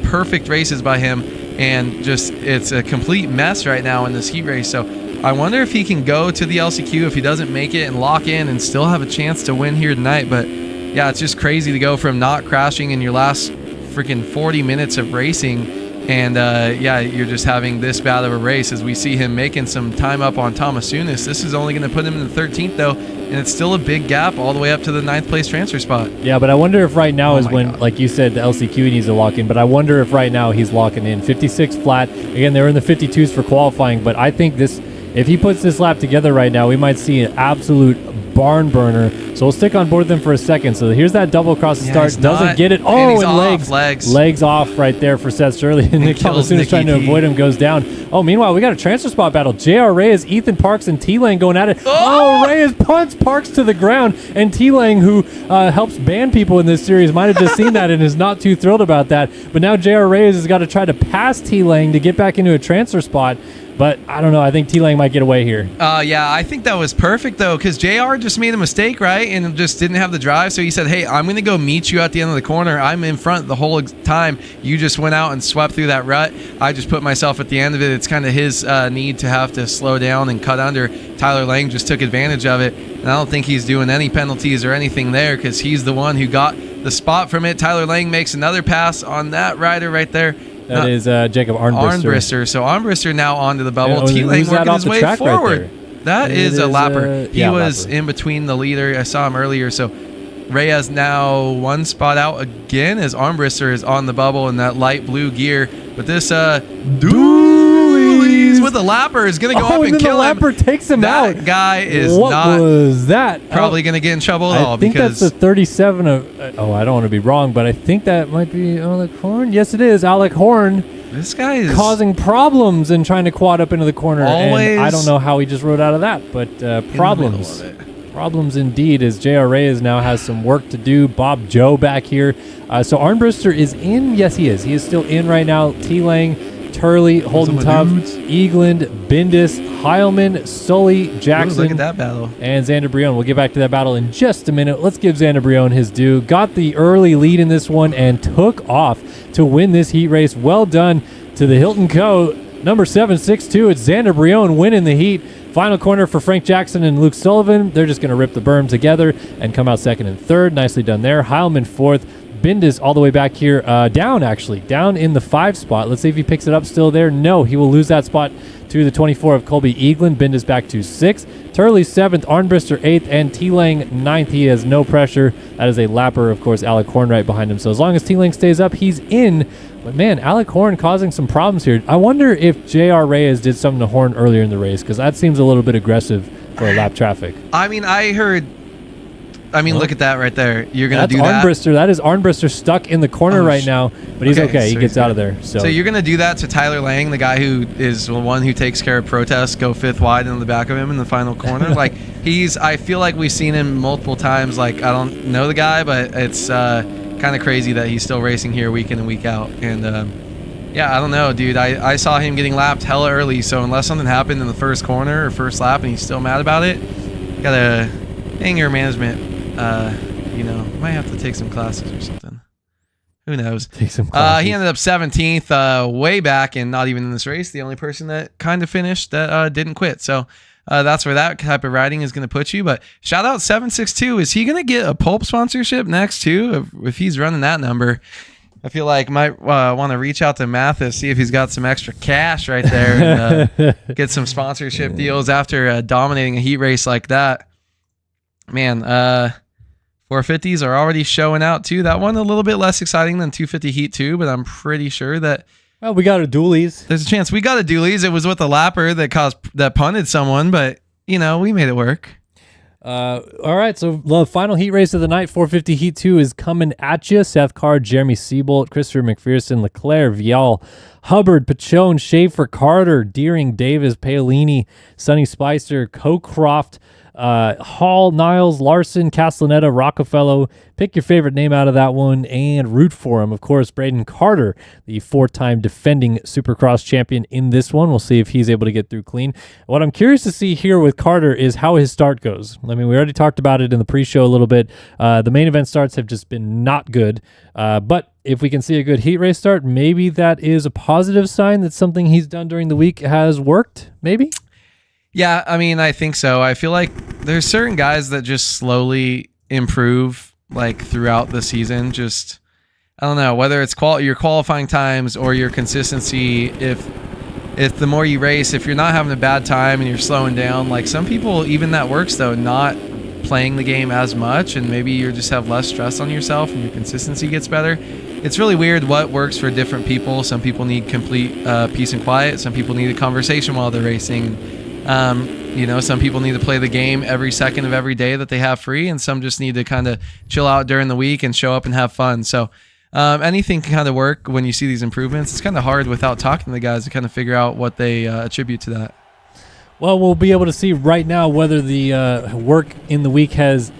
Perfect races by him, and just it's a complete mess right now in this heat race. So I wonder if he can go to the LCQ if he doesn't make it and lock in and still have a chance to win here tonight. But yeah, it's just crazy to go from not crashing in your last freaking 40 minutes of racing, and you're just having this bad of a race as we see him making some time up on Thomas Unis. This is only going to put him in the 13th though, and it's still a big gap all the way up to the 9th place transfer spot. Yeah, but I wonder if right now is when, like you said, the LCQ he needs to lock in, but I wonder if right now he's locking in. 56 flat. Again, they're in the 52s for qualifying, but I think if he puts this lap together right now, we might see an absolute barn burner. So we'll stick on board them for a second. So here's that double across the start. Doesn't get it. Oh, and legs off right there for Seth Shirley. And Nick Thomas is trying to avoid him, goes down. Oh, meanwhile, we got a transfer spot battle. JR Reyes, Ethan Parks, and T-Lane going at it. Oh, Reyes punts Parks to the ground. And T-Lane, who helps ban people in this series, might have just seen that and is not too thrilled about that. But now JR Reyes has got to try to pass T-Lane to get back into a transfer spot. But I don't know. I think T-Lang might get away here. Yeah, I think that was perfect, though, because JR just made a mistake, right? And just didn't have the drive. So he said, hey, I'm going to go meet you at the end of the corner. I'm in front the whole time. You just went out and swept through that rut. I just put myself at the end of it. It's kind of his need to have to slow down and cut under. Tyler Lang just took advantage of it. And I don't think he's doing any penalties or anything there because he's the one who got the spot from it. Tyler Lang makes another pass on that rider right there. That is Jacob Arnbrister. So Arnbrister now onto the bubble. And T-Lane working his way forward. Right that is a lapper. He was in between the leader. I saw him earlier. So Reyes now 1 spot out again as Arnbrister is on the bubble in that light blue gear. But this Dooley's with the lapper is going to go up and kill him. The lapper takes him out. That guy is what was that? Probably going to get in trouble at all. I think that's the 37 of... I don't want to be wrong, but I think that might be Alec Horn. Yes, it is. Alec Horn. This guy is causing problems and trying to quad up into the corner. Always and I don't know how he just rode out of that, but problems. Problems indeed, as JR Reyes now has some work to do. Bob Joe back here. So Arnbrister is in. Yes, he is. He is still in right now. T-Lang, Turley, Holden Tubbs, Eagland, Bindis, Heilman, Sully, Jackson. Look at that battle. And Xander Brion. We'll get back to that battle in just a minute. Let's give Xander Brion his due. Got the early lead in this one and took off to win this heat race. Well done to the Hilton Co. Number 762, it's Xander Brion winning the heat. Final corner for Frank Jackson and Luke Sullivan. They're just going to rip the berm together and come out second and third. Nicely done there. Heilman fourth. Bindis all the way back here, down in the 5 spot. Let's see if he picks it up still there. No, he will lose that spot to the 24 of Colby Eaglin. Bindis back to 6th. Turley 7th, Arnbrister 8th, and T-Lang 9th. He has no pressure. That is a lapper, of course, Alec Horn right behind him. So as long as T-Lang stays up, he's in. But man, Alec Horn causing some problems here. I wonder if J.R. Reyes did something to Horn earlier in the race, because that seems a little bit aggressive for a lap traffic. Look at that right there. You're going to do that. Arnbrister. That is Arnbrister stuck in the corner right now, but he's okay. He gets out of there. So you're going to do that to Tyler Lang, the guy who is the one who takes care of protests, go 5th wide in the back of him in the final corner. I feel like we've seen him multiple times. I don't know the guy, but it's kind of crazy that he's still racing here week in and week out. And I don't know, dude. I saw him getting lapped hella early, so unless something happened in the first corner or first lap and he's still mad about it, gotta anger management. Might have to take some classes or something. Who knows? Take some classes. He ended up 17th, way back, and not even in this race. The only person that kind of finished that didn't quit. So that's where that type of riding is going to put you. But shout out 762. Is he going to get a Pulp sponsorship next too? If he's running that number, I feel like might want to reach out to Mathis, see if he's got some extra cash right there, and get some sponsorship deals after dominating a heat race like that. Man, 450s are already showing out too. That one a little bit less exciting than 250 Heat 2, but I'm pretty sure that we got a dualies. There's a chance we got a dualies. It was with a lapper that punted someone, but we made it work. All right, so the final heat race of the night, 450 Heat 2, is coming at you. Seth Carr, Jeremy Seabolt, Christopher McPherson, Leclerc, Vial, Hubbard, Pachone, Schaefer, Carter, Deering, Davis, Paolini, Sonny Spicer, Cocroft, Hall, Niles, Larson, Castellaneta, Rockefeller. Pick your favorite name out of that one and root for him. Of course, Braden Carter, the 4-time defending Supercross champion in this one. We'll see if he's able to get through clean. What I'm curious to see here with Carter is how his start goes. I mean, we already talked about it in the pre-show a little bit. The main event starts have just been not good. But if we can see a good heat race start, maybe that is a positive sign that something he's done during the week has worked, maybe? Yeah, I think so. I feel like there's certain guys that just slowly improve throughout the season. Just, I don't know, whether it's your qualifying times or your consistency. If the more you race, if you're not having a bad time and you're slowing down, some people, even that works though, not playing the game as much, and maybe you just have less stress on yourself and your consistency gets better. It's really weird what works for different people. Some people need complete peace and quiet. Some people need a conversation while they're racing. Some people need to play the game every second of every day that they have free, and some just need to kind of chill out during the week and show up and have fun. So anything can kind of work when you see these improvements. It's kind of hard without talking to the guys to kind of figure out what they attribute to that. Well, we'll be able to see right now whether the work in the week has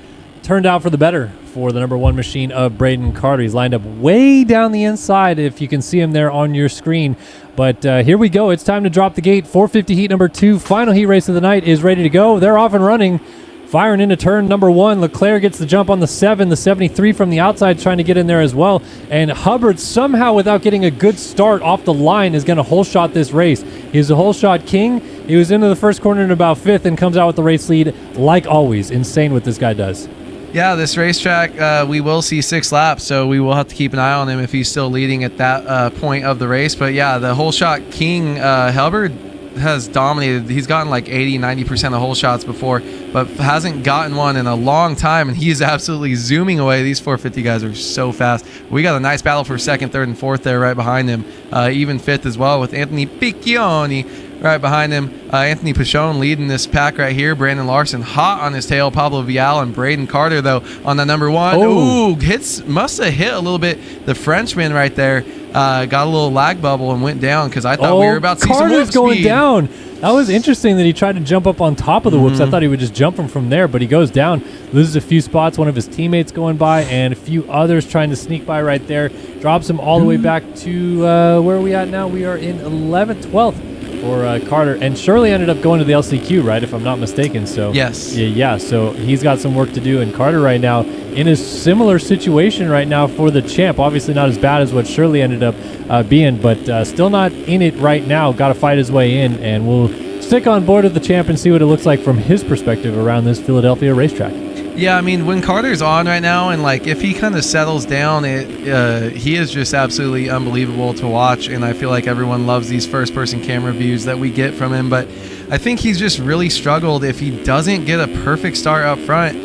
turned out for the better for the number 1 machine of Braden Carter. He's lined up way down the inside, if you can see him there on your screen. But here we go. It's time to drop the gate. 450 heat number 2, final heat race of the night is ready to go. They're off and running, firing into turn number 1. Leclerc gets the jump on the 7, the 73 from the outside trying to get in there as well. And Hubbard somehow, without getting a good start off the line, is going to hole shot this race. He's the hole shot king. He was into the first corner in about 5th and comes out with the race lead like always. Insane what this guy does. Yeah, this racetrack, we will see 6 laps, so we will have to keep an eye on him if he's still leading at that point of the race. But yeah, the hole shot king, Hubbard, has dominated. He's gotten 80-90% of hole shots before, but hasn't gotten one in a long time, and he's absolutely zooming away. These 450 guys are so fast. We got a nice battle for 2nd, 3rd, and 4th there right behind him. Even 5th as well with Anthony Piccioni right behind him. Anthony Pachone leading this pack right here. Brandon Larson hot on his tail. Pablo Vial and Braden Carter, though, on the number 1. Oh. Ooh, must have hit a little bit. The Frenchman right there got a little lag bubble and went down, because I thought we were about to see some Carter's going speed. down. That was interesting that he tried to jump up on top of the whoops. I thought he would just jump him from there, but he goes down, loses a few spots, one of his teammates going by, and a few others trying to sneak by right there. Drops him all the way back to, where are we at now? We are in 11th, 12th. for Carter. And Shirley ended up going to the LCQ, right, if I'm not mistaken. So yes. Yeah, so he's got some work to do. And Carter right now in a similar situation right now for the champ. Obviously not as bad as what Shirley ended up being, but still not in it right now. Got to fight his way in, and we'll stick on board with the champ and see what it looks like from his perspective around this Philadelphia racetrack. Yeah, I mean, when Carter's on right now, and like if he kind of settles down, he is just absolutely unbelievable to watch. And I feel like everyone loves these first-person camera views that we get from him. But I think he's just really struggled if he doesn't get a perfect start up front.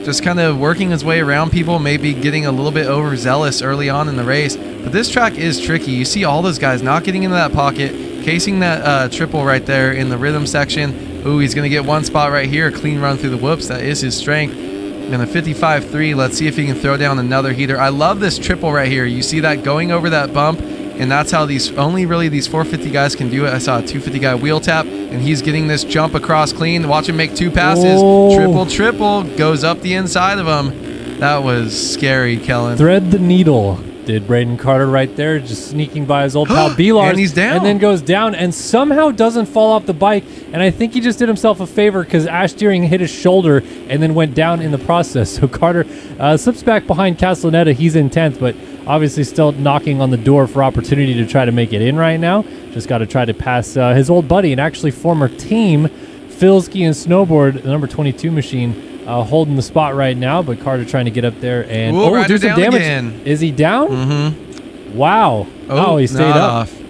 Just kind of working his way around people, maybe getting a little bit overzealous early on in the race. But this track is tricky. You see all those guys not getting into that pocket, casing that triple right there in the rhythm section. Ooh, he's going to get one spot right here, a clean run through the whoops. That is his strength. And a 55.3, let's see if he can throw down another heater. I love this triple right here. You see that going over that bump, and that's how these 450 guys can do it. I saw a 250 guy wheel tap, and he's getting this jump across clean. Watch him make two passes. Oh. Triple, goes up the inside of him. That was scary, Kellen. Thread the needle. Did Braden Carter right there, just sneaking by his old pal Belars. And he's down. And then goes down and somehow doesn't fall off the bike. And I think he just did himself a favor because Ash Deering hit his shoulder and then went down in the process. So Carter slips back behind Castellaneta. He's in 10th, but obviously still knocking on the door for opportunity to try to make it in right now. Just got to try to pass his old buddy and actually former team, Phil Ski and Snowboard, the number 22 machine, holding the spot right now, but Carter trying to get up there and do some damage. Again. Is he down? Mm-hmm. Wow. Oh, he stayed up. Off.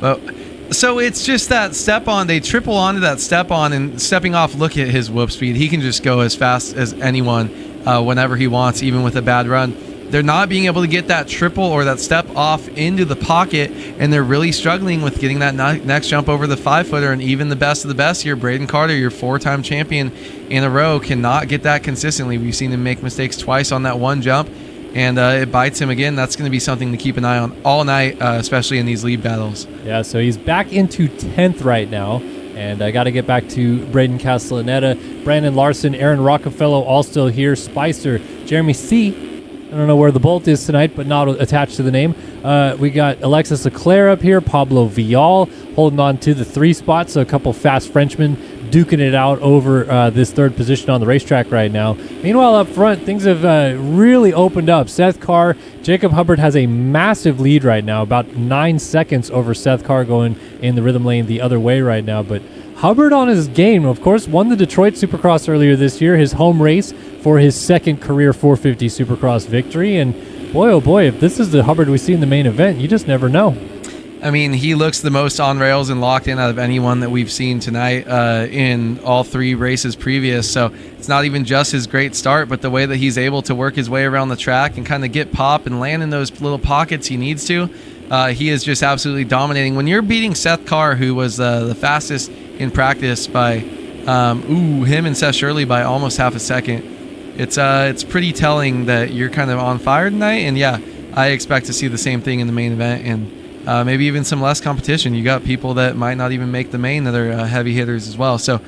Oh. So it's just that step on. They triple onto that step on, and stepping off, look at his whoop speed. He can just go as fast as anyone whenever he wants, even with a bad run. They're not being able to get that triple or that step off into the pocket, and they're really struggling with getting that next jump over the 5-footer. And even the best of the best here, Braden Carter, your 4-time champion in a row, cannot get that consistently. We've seen him make mistakes twice on that one jump, and it bites him again. That's going to be something to keep an eye on all night, especially in these lead battles. Yeah, so he's back into 10th right now. And I got to get back to Braden Castellaneta, Brandon Larson, Aaron Rockefeller, all still here. Spicer, Jeremy C. I don't know where the bolt is tonight, but not attached to the name. We got Alexis Leclerc up here, Pablo Vial holding on to the 3 spot, so a couple fast Frenchmen duking it out over this 3rd position on the racetrack right now. Meanwhile, up front, things have really opened up. Seth Carr, Jacob Hubbard has a massive lead right now, about 9 seconds over Seth Carr going in the rhythm lane the other way right now, but Hubbard on his game, of course, won the Detroit Supercross earlier this year, his home race for his 2nd career 450 Supercross victory. And boy, oh boy, if this is the Hubbard we see in the main event, you just never know. I mean, he looks the most on rails and locked in out of anyone that we've seen tonight in all 3 races previous. So it's not even just his great start, but the way that he's able to work his way around the track and kind of get pop and land in those little pockets he needs to. He is just absolutely dominating. When you're beating Seth Carr, who was the fastest in practice by him and Seth Shirley by almost half a second, it's pretty telling that you're kind of on fire tonight. And yeah, I expect to see the same thing in the main event, and maybe even some less competition. You got people that might not even make the main that are heavy hitters as well. So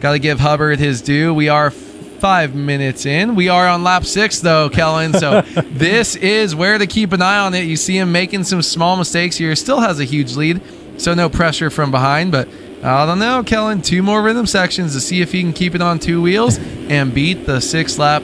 got to give Hubbard his due. We are 5 minutes in. We are on lap 6 though, Kellen. So this is where to keep an eye on it. You see him making some small mistakes here. Still has a huge lead, so no pressure from behind, but I don't know, Kellen. 2 more rhythm sections to see if he can keep it on 2 wheels and beat the 6-lap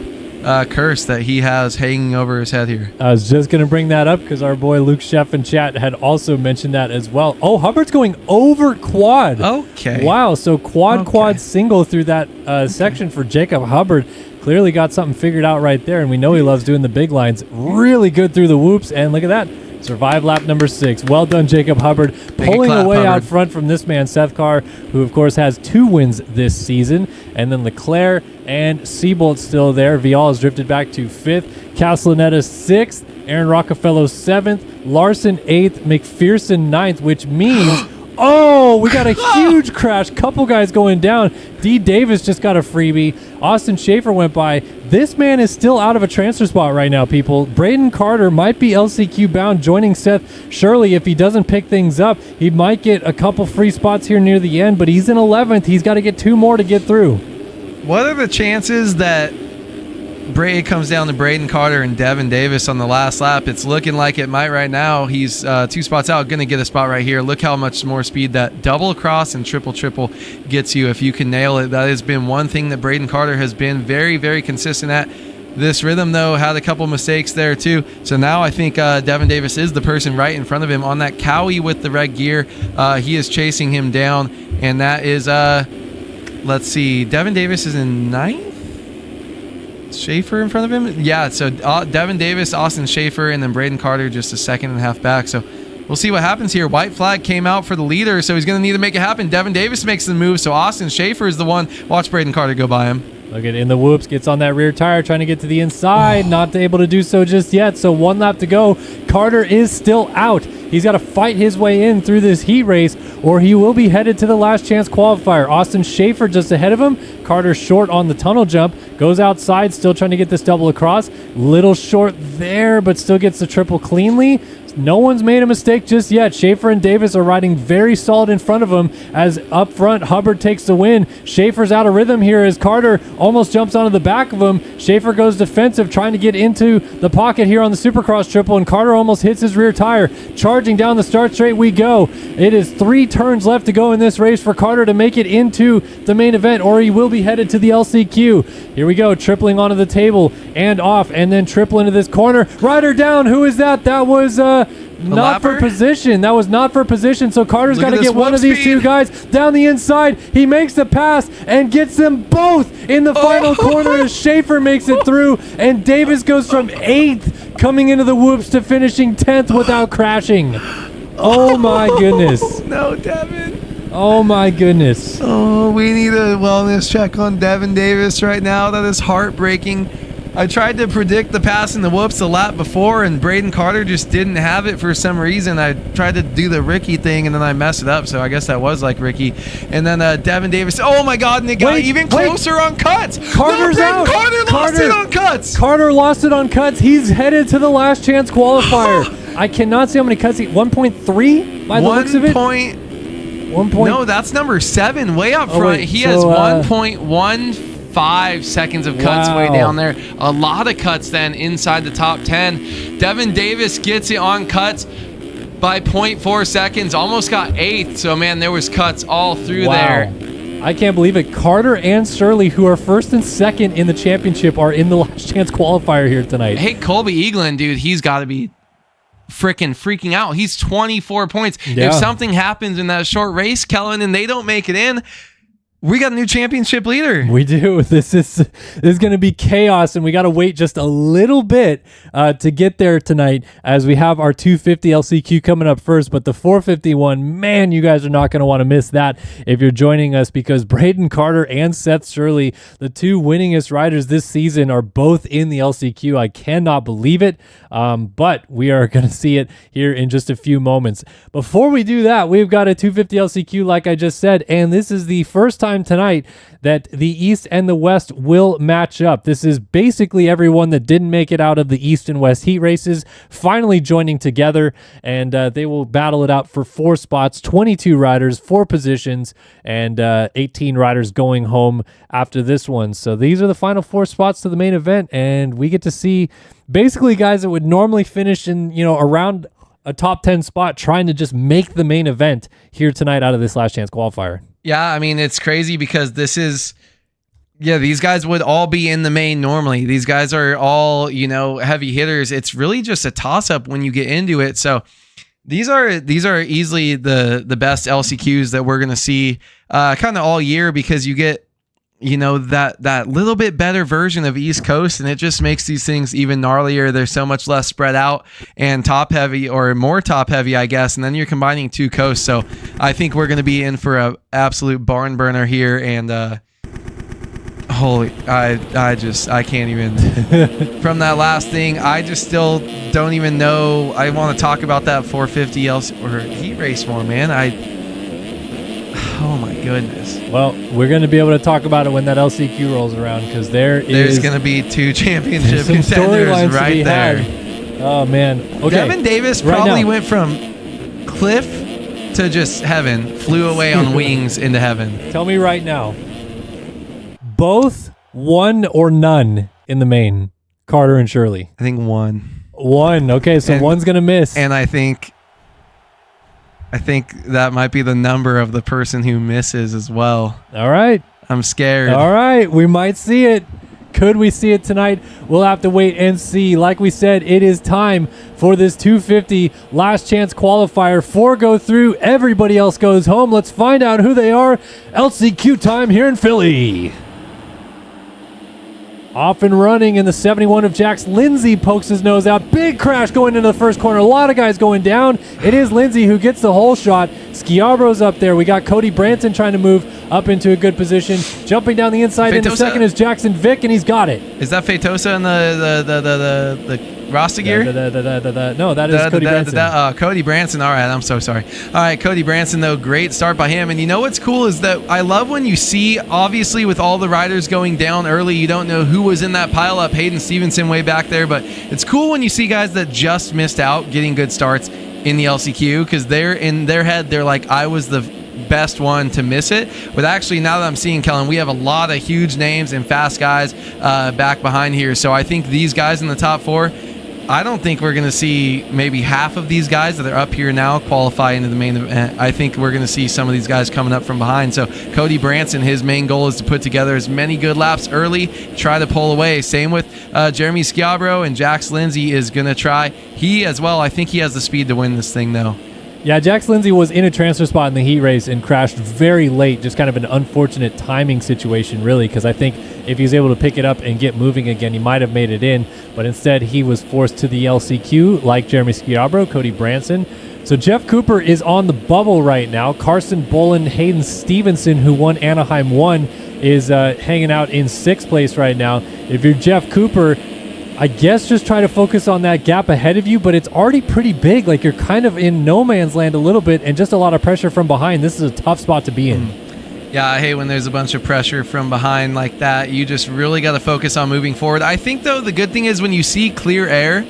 curse that he has hanging over his head here. I was just going to bring that up because our boy Luke Sheff in chat had also mentioned that as well. Oh, Hubbard's going over quad. Okay. Wow, so quad single through that section for Jacob Hubbard. Clearly got something figured out right there, and we know he loves doing the big lines. Really good through the whoops, and look at that. Survive lap number 6. Well done, Jacob Hubbard. Pulling away out front from this man, Seth Carr, who, of course, has 2 wins this season. And then Leclerc and Seabolt still there. Vial has drifted back to 5th. Castellaneta 6th. Aaron Rockefeller 7th. Larson 8th. McPherson 9th, which means... Oh, we got a huge crash. Couple guys going down. D. Davis just got a freebie. Austin Schaefer went by. This man is still out of a transfer spot right now, people. Braden Carter might be LCQ bound, joining Seth Shirley. If he doesn't pick things up, he might get a couple free spots here near the end, but he's in 11th. He's got to get 2 more to get through. What are the chances that It comes down to Braden Carter and Devin Davis on the last lap. It's looking like it might right now. He's 2 spots out, going to get a spot right here. Look how much more speed that double cross and triple gets you if you can nail it. That has been one thing that Braden Carter has been very, very consistent at. This rhythm, though, had a couple mistakes there, too. So now I think Devin Davis is the person right in front of him on that Cowie with the red gear. He is chasing him down, and that is, let's see, Devin Davis is in 9th? Schaefer in front of him? Yeah, so Devin Davis, Austin Schaefer, and then Braden Carter just a 2.5 back. So we'll see what happens here. White flag came out for the leader, so he's going to need to make it happen. Devin Davis makes the move, so Austin Schaefer is the one. Watch Braden Carter go by him. Look at in the whoops, gets on that rear tire, trying to get to the inside, not able to do so just yet. So 1 lap to go. Carter is still out. He's got to fight his way in through this heat race, or he will be headed to the last chance qualifier. Austin Schaefer just ahead of him. Carter short on the tunnel jump, goes outside, still trying to get this double across. Little short there, but still gets the triple cleanly. No one's made a mistake just yet. Schaefer and Davis are riding very solid in front of him as up front Hubbard takes the win. Schaefer's out of rhythm here as Carter almost jumps onto the back of him. Schaefer goes defensive, trying to get into the pocket here on the Supercross triple, and Carter almost hits his rear tire. Charging down the start straight we go. It is 3 turns left to go in this race for Carter to make it into the main event, or he will be headed to the LCQ. Here we go, tripling onto the table and off, and then triple into this corner. Rider down. Who is that? That was not for position. That was not for position. So Carter's got to get one of these two guys down the inside. He makes the pass and gets them both in the final corner as Schaefer makes it through, and Davis goes from 8th coming into the whoops to finishing 10th without crashing. Oh my goodness. No, Devin. Oh my goodness. Oh, we need a wellness check on Devin Davis right now. That is heartbreaking. I tried to predict the pass in the whoops the lap before, and Braden Carter just didn't have it for some reason. I tried to do the Ricky thing, and then I messed it up, so I guess that was like Ricky. And then Devin Davis, oh my God, and it got even closer on cuts. Carter's out. Carter lost it on cuts. Carter lost it on cuts. He's headed to the last chance qualifier. I cannot see how many cuts 1.3 by the looks of it. 1 point. No, that's number 7, way up front. He has 1.15 seconds of cuts way down there. A lot of cuts then inside the top 10. Devin Davis gets it on cuts by 0.4 seconds. Almost got 8th. So, man, there was cuts all through there. I can't believe it. Carter and Shirley, who are 1st and 2nd in the championship, are in the last chance qualifier here tonight. Hey, Colby Eaglin, dude, he's got to be freaking out. He's 24 points. Yeah. If something happens in that short race, Kellen, and they don't make it in, we got a new championship leader. We do. This is going to be chaos, and we got to wait just a little bit to get there tonight as we have our 250 LCQ coming up first. But the 451, man, you guys are not going to want to miss that if you're joining us, because Braden Carter and Seth Shirley, the 2 winningest riders this season, are both in the LCQ. I cannot believe it, but we are going to see it here in just a few moments. Before we do that, we've got a 250 LCQ, like I just said, and this is the first time tonight that the East and the West will match up. This is basically everyone that didn't make it out of the East and West heat races finally joining together, and they will battle it out for 4 spots, 22 riders, 4 positions, and 18 riders going home after this one. So these are the final 4 spots to the main event, and we get to see basically guys that would normally finish in, around a top 10 spot trying to just make the main event here tonight out of this last chance qualifier. Yeah, I mean, it's crazy because these guys would all be in the main normally. These guys are all, heavy hitters. It's really just a toss-up when you get into it. So these are easily the best LCQs that we're going to see kind of all year, because you get, that little bit better version of East Coast, and it just makes these things even gnarlier. They're so much less spread out and top heavy, or more top heavy, I guess. And then you're combining 2 coasts. So I think we're going to be in for a absolute barn burner here. And I can't even from that last thing. I just still don't even know. I want to talk about that 450 or heat race more, man. Oh my goodness. Well, we're going to be able to talk about it when that LCQ rolls around, because there's going to be 2 championship contenders right there. Oh man. Okay. Devin Davis probably went from cliff to just heaven, flew away on wings into heaven. Tell me right now, both, one or none, in the main? Carter and Shirley. I think 1. 1. Okay, so one's going to miss. And I think that might be the number of the person who misses as well. All right. I'm scared. All right. We might see it. Could we see it tonight? We'll have to wait and see. Like we said, it is time for this 250 last chance qualifier. 4 go through. Everybody else goes home. Let's find out who they are. LCQ time here in Philly. Off and running in the 71 of Jax. Lindsay pokes his nose out. Big crash going into the first corner. A lot of guys going down. It is Lindsay who gets the whole shot. Schiabro's up there. We got Cody Branson trying to move up into a good position. Jumping down the inside into second is Jackson Vick, and he's got it. Is that Feitosa in the Rasta gear? No, that is Cody Branson. Cody Branson. All right, I'm so sorry. All right, Cody Branson, though, great start by him. And you know what's cool is that I love when you see, obviously, with all the riders going down early, you don't know who was in that pile up. Hayden Stevenson way back there. But it's cool when you see guys that just missed out getting good starts in the LCQ, because they're in their head, they're like, I was the best one to miss it. But actually, now that I'm seeing, Kellen, we have a lot of huge names and fast guys back behind here. So I think these guys in the top 4, I don't think we're going to see maybe half of these guys that are up here now qualify into the main event. I think we're going to see some of these guys coming up from behind. So Cody Branson, his main goal is to put together as many good laps early, try to pull away. Same with Jeremy Schiabro, and Jax Lindsay is going to try. He as well, I think he has the speed to win this thing, though. Yeah, Jax Lindsay was in a transfer spot in the heat race and crashed very late. Just kind of an unfortunate timing situation, really, because I think if he was able to pick it up and get moving again, he might have made it in. But instead, he was forced to the LCQ, like Jeremy Schiabro, Cody Branson. So Jeff Cooper is on the bubble right now. Carson Bolin, Hayden Stevenson, who won Anaheim 1, is hanging out in 6th place right now. If you're Jeff Cooper, I guess just try to focus on that gap ahead of you, but it's already pretty big. Like, you're kind of in no man's land a little bit, and just a lot of pressure from behind. This is a tough spot to be in. Yeah, I hate when there's a bunch of pressure from behind like that. You just really got to focus on moving forward. I think, though, the good thing is when you see clear air,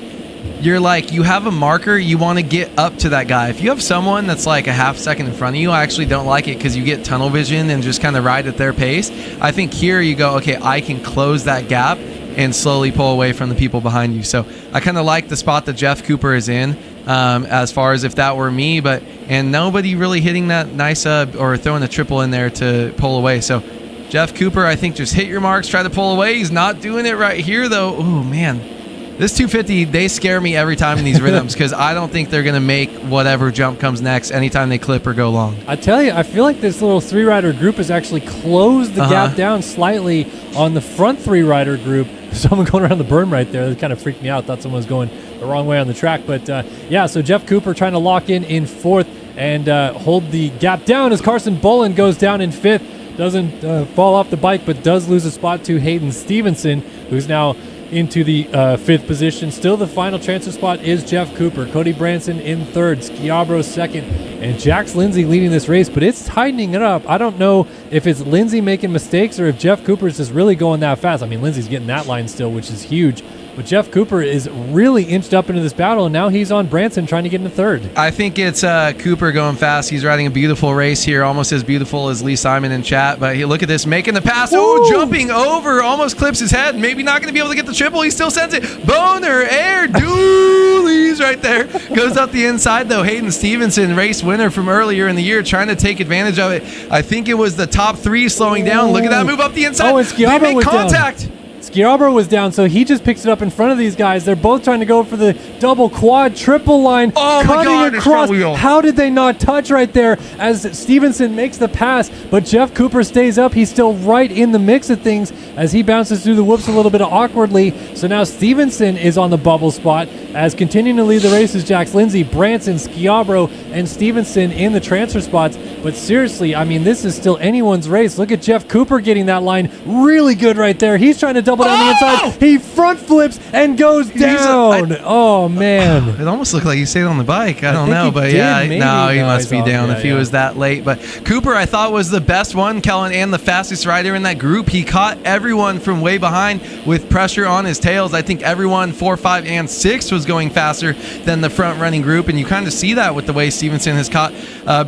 you're like, you have a marker, you want to get up to that guy. If you have someone that's like a half second in front of you, I actually don't like it, because you get tunnel vision and just kind of ride at their pace. I think here you go, okay, I can close that gap and slowly pull away from the people behind you. So I kind of like the spot that Jeff Cooper is in, as far as if that were me, and nobody really hitting that nice or throwing a triple in there to pull away. So Jeff Cooper, I think, just hit your marks, try to pull away. He's not doing it right here, though. Oh, man. This 250, they scare me every time in these rhythms, because I don't think they're going to make whatever jump comes next anytime they clip or go long. I tell you, I feel like this little 3-rider group has actually closed the gap down slightly on the front 3-rider group. Someone going around the berm right there. That kind of freaked me out. Thought someone was going the wrong way on the track. But, yeah, so Jeff Cooper trying to lock in 4th and hold the gap down as Carson Bolin goes down in 5th. Doesn't fall off the bike, but does lose a spot to Hayden Stevenson, who's now into the 5th position. Still the final transfer spot is Jeff Cooper. Cody Branson in 3rd, Schiabro 2nd, and Jax Lindsay leading this race, but it's tightening it up. I don't know if it's Lindsay making mistakes or if Jeff Cooper is just really going that fast. I mean, Lindsay's getting that line still, which is huge. But Jeff Cooper is really inched up into this battle, and now he's on Branson trying to get into 3rd. I think it's Cooper going fast. He's riding a beautiful race here, almost as beautiful as Lee Simon in chat. But look at this, making the pass. Woo! Oh, jumping over, almost clips his head. Maybe not going to be able to get the triple. He still sends it. Boner, air, doolies right there. Goes up the inside, though. Hayden Stevenson, race winner from earlier in the year, trying to take advantage of it. I think it was the top 3 slowing down. Look at that move up the inside. Oh, and Schiabro they make was contact. Down. Schiabro was down, so he just picks it up in front of these guys. They're both trying to go for the double, quad, triple line, cutting across. How did they not touch right there as Stevenson makes the pass? But Jeff Cooper stays up. He's still right in the mix of things as he bounces through the whoops a little bit awkwardly. So now Stevenson is on the bubble spot as continuing to lead the race is Jax Lindsay, Branson, Schiabro, and Stevenson in the transfer spots. But seriously, I mean, this is still anyone's race. Look at Jeff Cooper getting that line really good right there. He's trying to double down the inside. He front flips and goes down. Oh, man. It almost looked like he stayed on the bike. I don't know, but yeah, no, he must be down if he was that late. But Cooper, I thought, was the best one, Kellen, and the fastest rider in that group. He caught everyone from way behind with pressure on his tails. I think everyone 4, 5, and 6 was going faster than the front running group, and you kind of see that with the way Stevenson has caught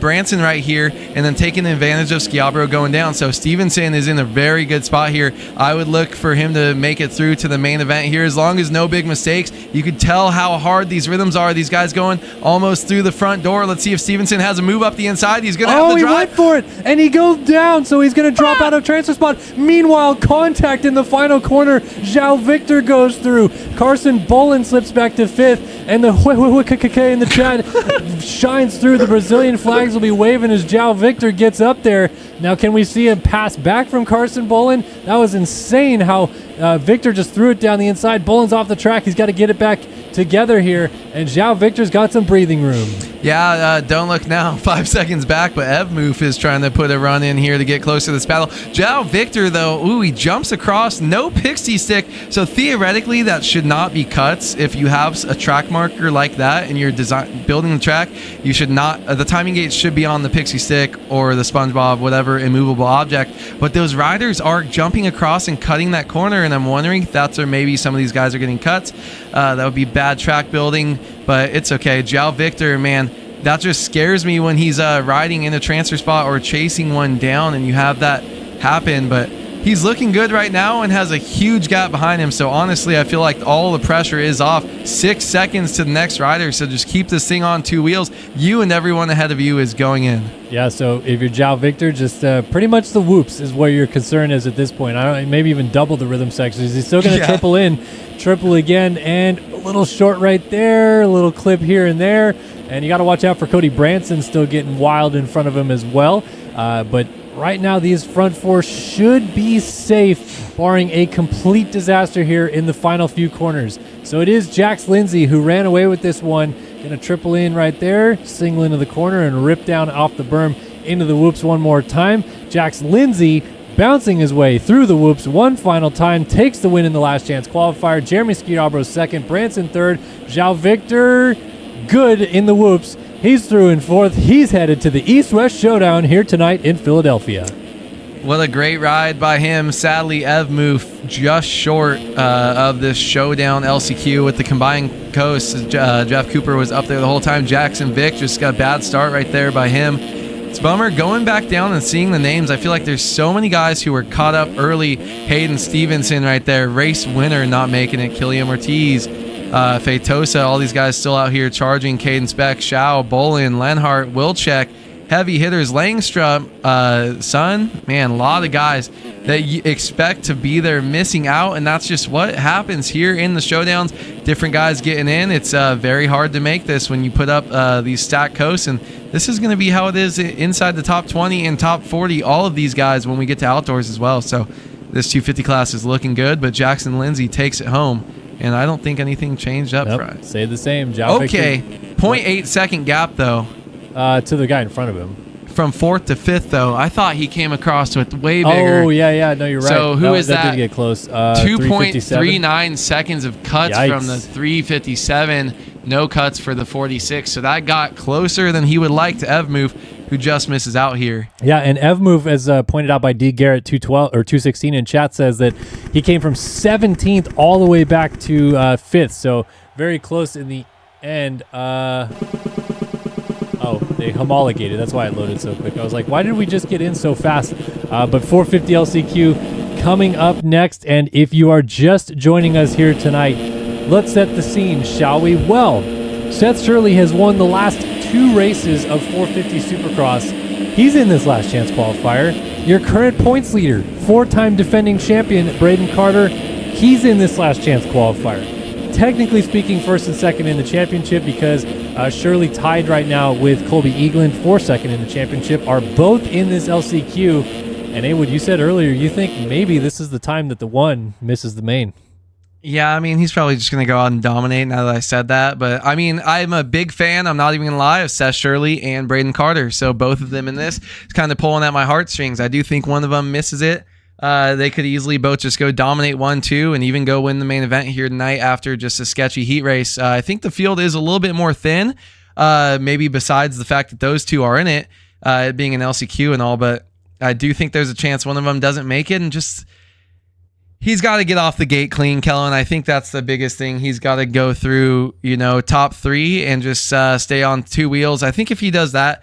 Branson right here and then taking advantage of Schiabro going down. So Stevenson is in a very good spot here. I would look for him to to make it through to the main event here. As long as no big mistakes, you could tell how hard these rhythms are. These guys going almost through the front door. Let's see if Stevenson has a move up the inside. He's going to have the drive. He went for it, and he goes down, so he's going to drop out of transfer spot. Meanwhile, contact in the final corner. João Victor goes through. Carson Bolin slips back to 5th, and the in the chat shines through. The Brazilian flags will be waving as João Victor gets up there. Now, can we see a pass back from Carson Bolin? That was insane how Victor just threw it down the inside. Bolin's off the track. He's got to get it back together here, and João Victor's got some breathing room. Yeah, don't look now. 5 seconds back, but Evmoof is trying to put a run in here to get close to this battle. João Victor, though, he jumps across. No pixie stick, so theoretically that should not be cuts. If you have a track marker like that and you're building the track, you should not, the timing gate should be on the pixie stick or the SpongeBob, whatever immovable object. But those riders are jumping across and cutting that corner, and I'm wondering if that's where maybe some of these guys are getting cuts. That would be bad track building, but it's okay. João Victor, man, that just scares me when he's riding in a transfer spot or chasing one down and you have that happen. But he's looking good right now and has a huge gap behind him. So honestly, I feel like all the pressure is off. 6 seconds to the next rider, so just keep this thing on 2 wheels. You and everyone ahead of you is going in. Yeah, so if you're João Victor, just pretty much the whoops is where your concern is at this point. I don't maybe even double the rhythm sections. He's still going to triple in, triple again, and a little short right there, a little clip here and there. And you got to watch out for Cody Branson still getting wild in front of him as well. But right now, these front four should be safe, barring a complete disaster here in the final few corners. So it is Jax Lindsay who ran away with this one. Going to triple in right there, single into the corner, and rip down off the berm into the whoops one more time. Jax Lindsay bouncing his way through the whoops one final time, takes the win in the last chance qualifier. Jeremy Schiavaro second, Branson third, João Victor good in the whoops. He's through in 4th. He's headed to the East-West Showdown here tonight in Philadelphia. What a great ride by him. Sadly, Evmoof just short of this Showdown LCQ with the combined coasts. Jeff Cooper was up there the whole time. Jackson Vick just got a bad start right there by him. It's a bummer going back down and seeing the names. I feel like there's so many guys who were caught up early. Hayden Stevenson right there, race winner, not making it. Killian Ortiz, Feitosa, all these guys still out here charging. Caden Speck, Shao, Bolin, Lenhart, Wilczek, heavy hitters, Langstrom, Sun, man, a lot of guys that you expect to be there missing out, and that's just what happens here in the showdowns. Different guys getting in. It's very hard to make this when you put up these stacked coasts, and this is going to be how it is inside the top 20 and top 40, all of these guys when we get to outdoors as well. So this 250 class is looking good, but Jackson Lindsay takes it home. And I don't think anything changed up front. Say the same. João okay, Victor. 0.8 second gap, though. To the guy in front of him. From 4th to 5th, though. I thought he came across with way bigger. Oh, yeah. No, you're right. So who is that? That did get close. 2.39 seconds of cuts Yikes. from the 357. No cuts for the 46. So that got closer than he would like to Evmoof, who just misses out here. Yeah, and Evmoof, as pointed out by D. Garrett, 212 or 216 in chat, says that he came from 17th all the way back to 5th. So very close in the end. Oh, they homologated. That's why it loaded so quick. I was like, why did we just get in so fast? But 450 LCQ coming up next. And if you are just joining us here tonight, let's set the scene, shall we? Well, Seth Shirley has won the last 2 races of 450 Supercross. He's in this last chance qualifier. Your current points leader, 4-time defending champion Braden Carter, he's in this last chance qualifier. Technically speaking, 1st and 2nd in the championship because Shirley tied right now with Colby Eaglin for 2nd in the championship, are both in this LCQ. And Haywood, you said earlier you think maybe this is the time that the 1 misses the main. Yeah, I mean, he's probably just going to go out and dominate now that I said that. But, I mean, I'm a big fan, I'm not even going to lie, of Seth Shirley and Braden Carter. So both of them in this is kind of pulling at my heartstrings. I do think one of them misses it. They could easily both just go dominate 1-2 and even go win the main event here tonight after just a sketchy heat race. I think the field is a little bit more thin, maybe besides the fact that those two are in it, it being an LCQ and all. But I do think there's a chance one of them doesn't make it, and just... he's got to get off the gate clean, Kellen. I think that's the biggest thing. He's got to go through, top 3 and just stay on 2 wheels. I think if he does that,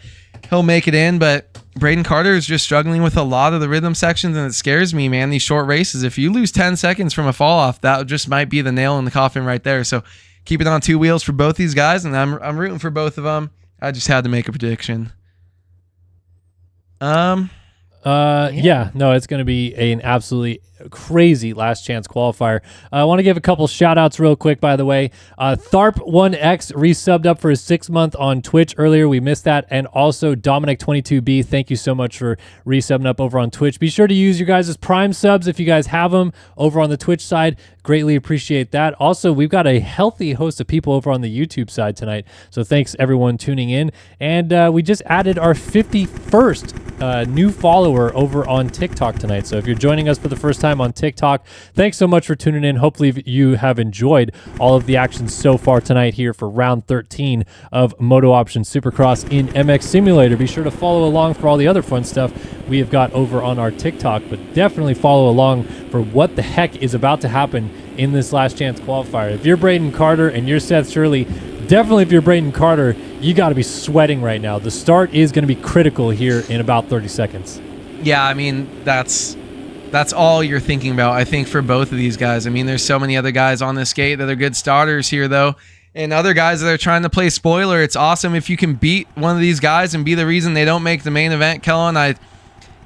he'll make it in, but Braden Carter is just struggling with a lot of the rhythm sections, and it scares me, man, these short races. If you lose 10 seconds from a fall off, that just might be the nail in the coffin right there. So keep it on two wheels for both these guys, and I'm rooting for both of them. I just had to make a prediction. Yeah, no, it's going to be an absolutely crazy last chance qualifier. I want to give a couple shout outs real quick, by the way. Tharp1X resubbed up for his 6 month on Twitch earlier. We missed that. And also Dominic22B, thank you so much for resubbing up over on Twitch. Be sure to use your guys' Prime subs if you guys have them over on the Twitch side. Greatly appreciate that. Also, we've got a healthy host of people over on the YouTube side tonight. So thanks everyone tuning in. And we just added our 51st new follower over on TikTok tonight. So if you're joining us for the first time on TikTok, thanks so much for tuning in. Hopefully you have enjoyed all of the action so far tonight here for round 13 of MotoOption Supercross in MX Simulator. Be sure to follow along for all the other fun stuff we have got over on our TikTok, but definitely follow along for what the heck is about to happen in this last chance qualifier. If you're Braden Carter and you're Seth Shirley, definitely if you're Braden Carter, you got to be sweating right now. The start is going to be critical here in about 30 seconds. Yeah, I mean, that's all you're thinking about, I think, for both of these guys. I mean, there's so many other guys on this gate that are good starters here, though, and other guys that are trying to play spoiler. It's awesome if you can beat one of these guys and be the reason they don't make the main event, Kellen.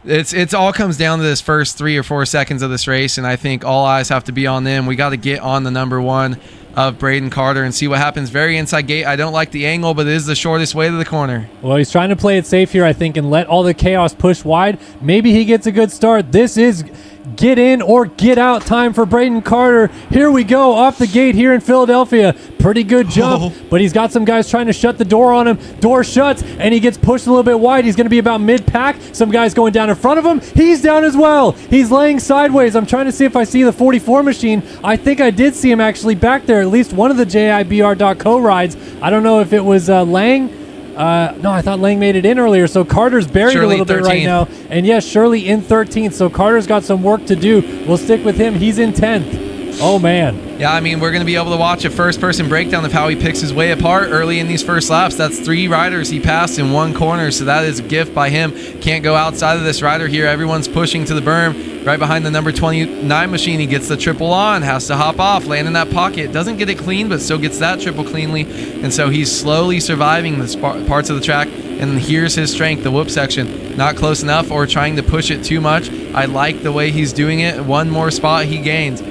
It's all comes down to this first 3 or 4 seconds of this race, and I think all eyes have to be on them. We got to get on the number one of Braden Carter and see what happens. Very inside gate. I don't like the angle, but it is the shortest way to the corner. Well, he's trying to play it safe here, I think, and let all the chaos push wide. Maybe he gets a good start. This is get in or get out time for Braden Carter. Here we go, off the gate here in Philadelphia. Pretty good jump, but he's got some guys trying to shut the door on him. Door shuts, and he gets pushed a little bit wide. He's going to be about mid-pack. Some guys going down in front of him. He's down as well. He's laying sideways. I'm trying to see if I see the 44 machine. I think I did see him actually back there, at least one of the JIBR.co rides. I don't know if it was Lang. No, I thought Lang made it in earlier, so Carter's buried Shirley a little 13th. bit right now. And yes, Shirley in 13th, so Carter's got some work to do. We'll stick with him. He's in 10th. Oh, man. Yeah, I mean, we're going to be able to watch a first-person breakdown of how he picks his way apart early in these first laps. That's 3 riders he passed in one corner, so that is a gift by him. Can't go outside of this rider here. Everyone's pushing to the berm. Right behind the number 29 machine, he gets the triple on, has to hop off, land in that pocket. Doesn't get it clean, but still gets that triple cleanly. And so he's slowly surviving the parts of the track. And here's his strength, the whoop section. Not close enough or trying to push it too much. I like the way he's doing it. One more spot he gains.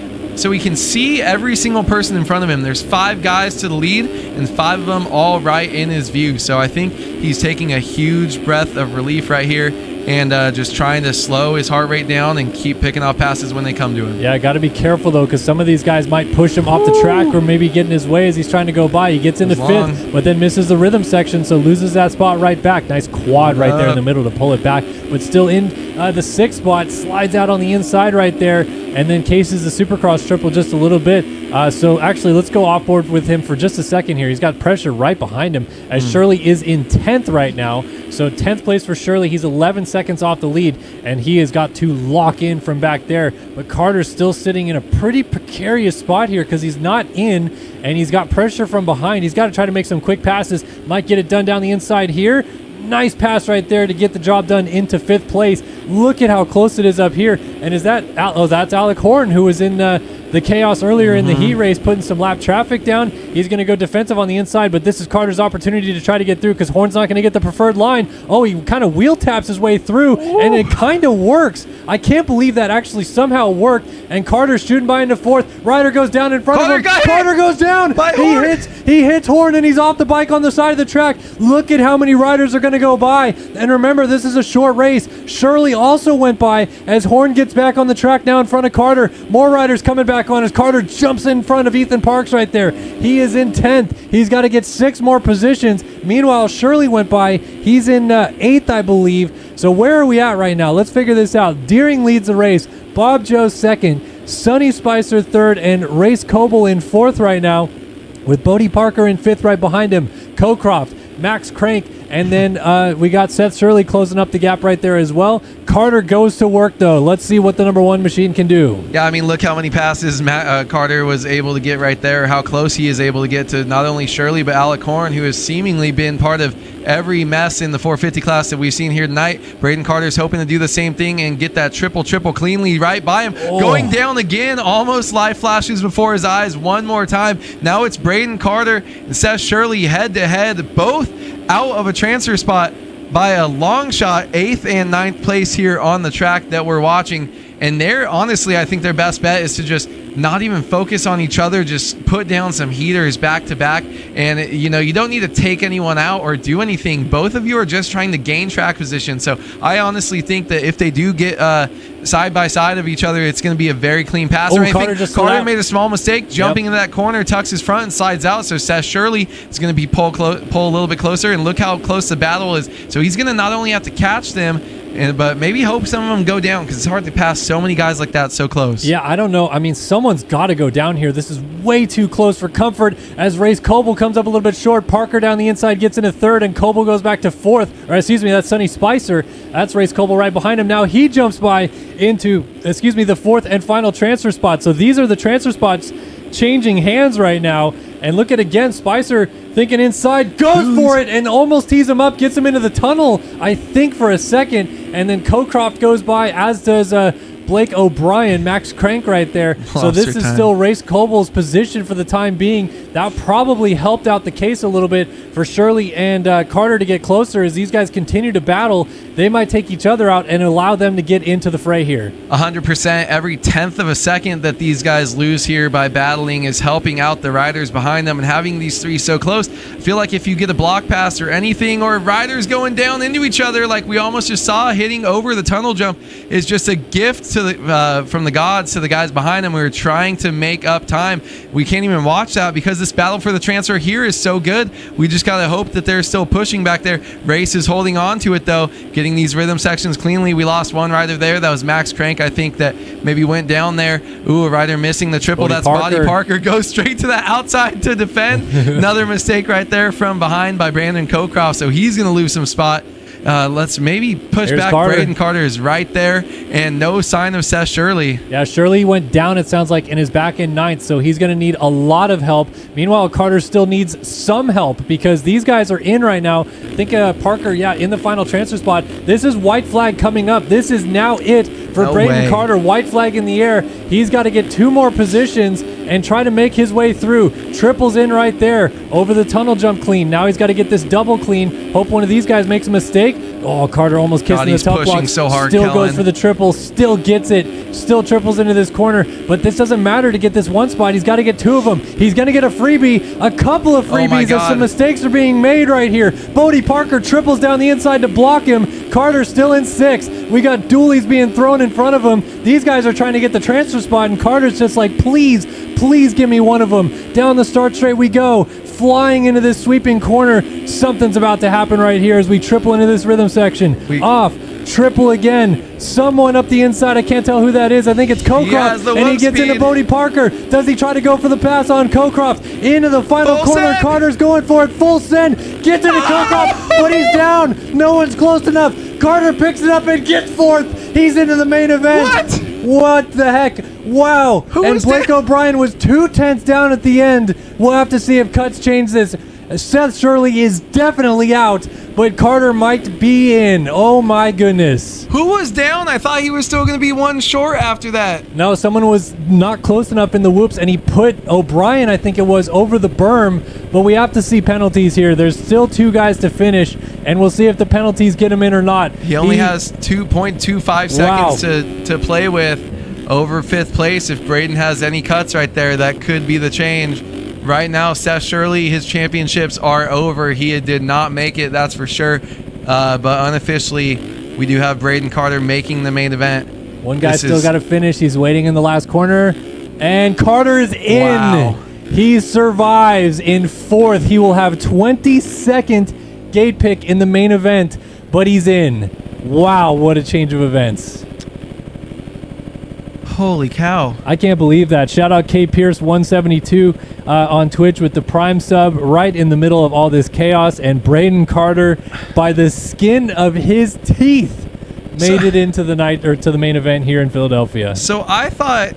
So he can see every single person in front of him. There's 5 guys to the lead and 5 of them all right in his view. So I think he's taking a huge breath of relief right here and just trying to slow his heart rate down and keep picking off passes when they come to him. Yeah, got to be careful, though, because some of these guys might push him off the track or maybe get in his way as he's trying to go by. He gets into 5th, but then misses the rhythm section, so loses that spot right back. Nice quad right there in the middle to pull it back, but still in the 6th spot, slides out on the inside right there, and then cases the Supercross triple just a little bit. So actually, let's go off board with him for just a second here. He's got pressure right behind him as Shirley is in 10th right now. So 10th place for Shirley. He's 11 seconds off the lead, and he has got to lock in from back there. But Carter's still sitting in a pretty precarious spot here because he's not in, and he's got pressure from behind. He's got to try to make some quick passes. Might get it done down the inside here. Nice pass right there to get the job done into 5th place. Look at how close it is up here. And is that... Oh, that's Alec Horn, who was in the chaos earlier in the heat race, putting some lap traffic down. He's going to go defensive on the inside, but this is Carter's opportunity to try to get through because Horn's not going to get the preferred line. Oh, he kind of wheel taps his way through, and it kind of works. I can't believe that actually somehow worked, and Carter's shooting by into 4th. Ryder goes down in front of him. Carter goes down. He hits Horn, and he's off the bike on the side of the track. Look at how many riders are going to go by. And remember, this is a short race. Shirley also went by as Horn gets back on the track now in front of Carter. More riders coming back on as Carter jumps in front of Ethan Parks right there. He is in 10th. He's got to get 6 more positions. Meanwhile, Shirley went by. He's in 8th, I believe. So where are we at right now? Let's figure this out. Deering leads the race. Bob Joe 2nd. Sonny Spicer 3rd. And Race Coble in 4th right now, with Bodie Parker in 5th right behind him. Cocroft, Max Crank, And then we got Seth Shirley closing up the gap right there as well. Carter goes to work, though. Let's see what the number 1 machine can do. Yeah, I mean, look how many passes Carter was able to get right there, how close he is able to get to not only Shirley, but Alec Horn, who has seemingly been part of every mess in the 450 class that we've seen here tonight. Braden Carter's hoping to do the same thing and get that triple cleanly right by him. Going down again, almost live flashes before his eyes one more time. Now it's Braden Carter and Seth Shirley head-to-head, both out of a transfer spot by a long shot, 8th and 9th place here on the track that we're watching. And they're honestly, I think their best bet is to just not even focus on each other, just put down some heaters back to back. And you don't need to take anyone out or do anything. Both of you are just trying to gain track position. So I honestly think that if they do get side by side of each other, it's going to be a very clean pass. Carter made a small mistake, jumping into that corner, tucks his front and slides out. So Seth Shirley is going to be pull a little bit closer, and look how close the battle is. So he's going to not only have to catch them, but maybe hope some of them go down, because it's hard to pass so many guys like that so close. Yeah, I don't know. I mean, someone's got to go down here. This is way too close for comfort as Race Coble comes up a little bit short. Parker down the inside gets into 3rd, and Coble goes back to 4th. Or excuse me, that's Sonny Spicer. That's Race Coble right behind him. Now he jumps by into, the 4th and final transfer spot. So these are the transfer spots changing hands right now. And look at again, Spicer thinking inside, goes for it, and almost tees him up, gets him into the tunnel, I think, for a second. And then Cocroft goes by, as does Blake O'Brien, Max Crank right there. So this is still Race Coble's position for the time being. That probably helped out the case a little bit for Shirley and Carter to get closer. As these guys continue to battle, they might take each other out and allow them to get into the fray here. 100%. Every 10th of a second that these guys lose here by battling is helping out the riders behind them, and having these three so close. I feel like if you get a block pass or anything, or riders going down into each other like we almost just saw hitting over the tunnel jump, is just a gift to the from the gods to the guys behind them. We were trying to make up time. We can't even watch that because this battle for the transfer here is so good. We just gotta hope that they're still pushing back there. Race is holding on to it though, getting these rhythm sections cleanly. We lost one rider there. That was Max Crank, I think, that maybe went down there. Ooh, a rider missing the triple. That's Body Parker. Goes straight to the outside to defend. Another mistake right there from behind by Brandon Cocroft, so he's gonna lose some spot. Let's maybe push back. Braden Carter is right there, and no sign of Seth Shirley. Yeah, Shirley went down, it sounds like, and is back in 9th, so he's going to need a lot of help. Meanwhile, Carter still needs some help because these guys are in right now. I think Parker, in the final transfer spot. This is white flag coming up. This is now it for Braden Carter. White flag in the air. He's got to get 2 more positions and try to make his way through. Triples in right there over the tunnel jump clean. Now he's got to get this double clean. Hope one of these guys makes a mistake. Oh, Carter almost kissing the top block. So hard, still goes for the triple, still gets it, still triples into this corner. But this doesn't matter to get this one spot. He's got to get 2 of them. He's going to get a freebie, a couple of freebies as some mistakes are being made right here. Bodie Parker triples down the inside to block him. Carter still in 6th. We got dualies being thrown in front of him. These guys are trying to get the transfer spot, and Carter's just like, please give me one of them. Down the start straight we go. Flying into this sweeping corner. Something's about to happen right here as we triple into this rhythm section. Off. Triple again. Someone up the inside. I can't tell who that is. I think it's Cocroft. And he gets into Bodie Parker. Does he try to go for the pass on Cocroft? Into the final corner. Send. Carter's going for it. Full send. Gets into Cocroft, but he's down. No one's close enough. Carter picks it up and gets 4th. He's into the main event. What the heck? Wow. And Blake O'Brien was 2 tenths down at the end. We'll have to see if cuts change this. Seth Shirley is definitely out, but Carter might be in. Oh my goodness. Who was down? I thought he was still going to be 1 short after that. No, someone was not close enough in the whoops, and he put O'Brien, I think it was, over the berm. But we have to see penalties here. There's still 2 guys to finish, and we'll see if the penalties get him in or not. He only has 2.25 seconds to play with over 5th place. If Braden has any cuts right there, that could be the change. Right now, Seth Shirley, his championships are over. He did not make it, that's for sure. But unofficially, we do have Braden Carter making the main event. One guy still got to finish. He's waiting in the last corner. And Carter is in. Wow. He survives in 4th. He will have 22nd gate pick in the main event, but he's in. Wow, what a change of events. Holy cow. I can't believe that. Shout out K Pierce 172 on Twitch with the Prime sub right in the middle of all this chaos. And Braden Carter, by the skin of his teeth, made it into the night or to the main event here in Philadelphia. So I thought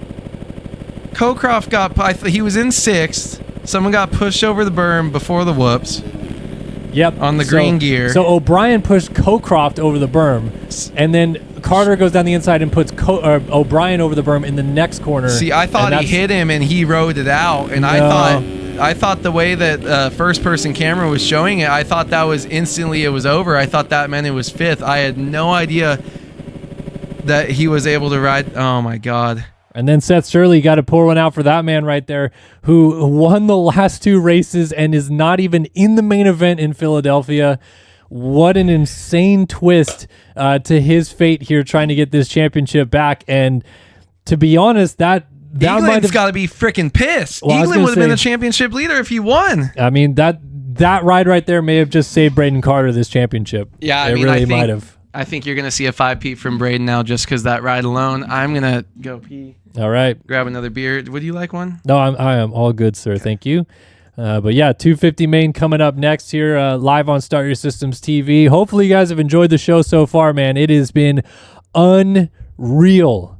Cocroft he was in 6th. Someone got pushed over the berm before the whoops. Yep. On the green gear. So O'Brien pushed Cocroft over the berm, and then Carter goes down the inside and puts O'Brien over the berm in the next corner. See, I thought he hit him and he rode it out, and I thought the way that first-person camera was showing it, I thought that was instantly it was over. I thought that meant it was 5th. I had no idea that he was able to ride. Oh my God. And then Seth Shirley got to pour one out for that man right there who won the last 2 races and is not even in the main event in Philadelphia. What an insane twist to his fate here trying to get this championship back. And to be honest, that Eagland's got to be freaking pissed. Well, Eagland would have been the championship leader if he won. I mean, that ride right there may have just saved Braden Carter this championship. Yeah, it really might have. I think you're going to see a 5-peat from Braden now just because that ride alone. I'm going to go pee. All right. Grab another beer. Would you like one? No, I am all good, sir. Thank you. But yeah, 250 main coming up next here, live on Start Your Systems TV. Hopefully you guys have enjoyed the show so far, man. It has been unreal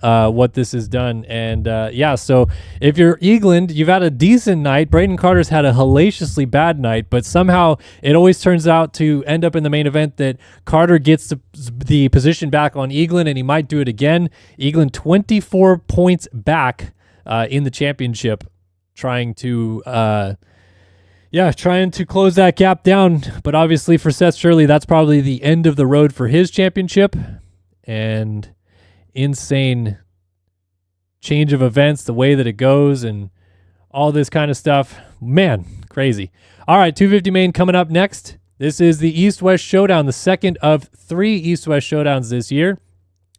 what this has done. And yeah, so if you're Eagland, you've had a decent night. Braden Carter's had a hellaciously bad night, but somehow it always turns out to end up in the main event that Carter gets the position back on Eagland, and he might do it again. Eagland 24 points back in the championship, trying to close that gap down. But obviously for Seth Shirley, that's probably the end of the road for his championship. And insane change of events, the way that it goes and all this kind of stuff. Man, crazy. All right, 250 main coming up next. This is the East-West Showdown, the second of 3 East-West Showdowns this year.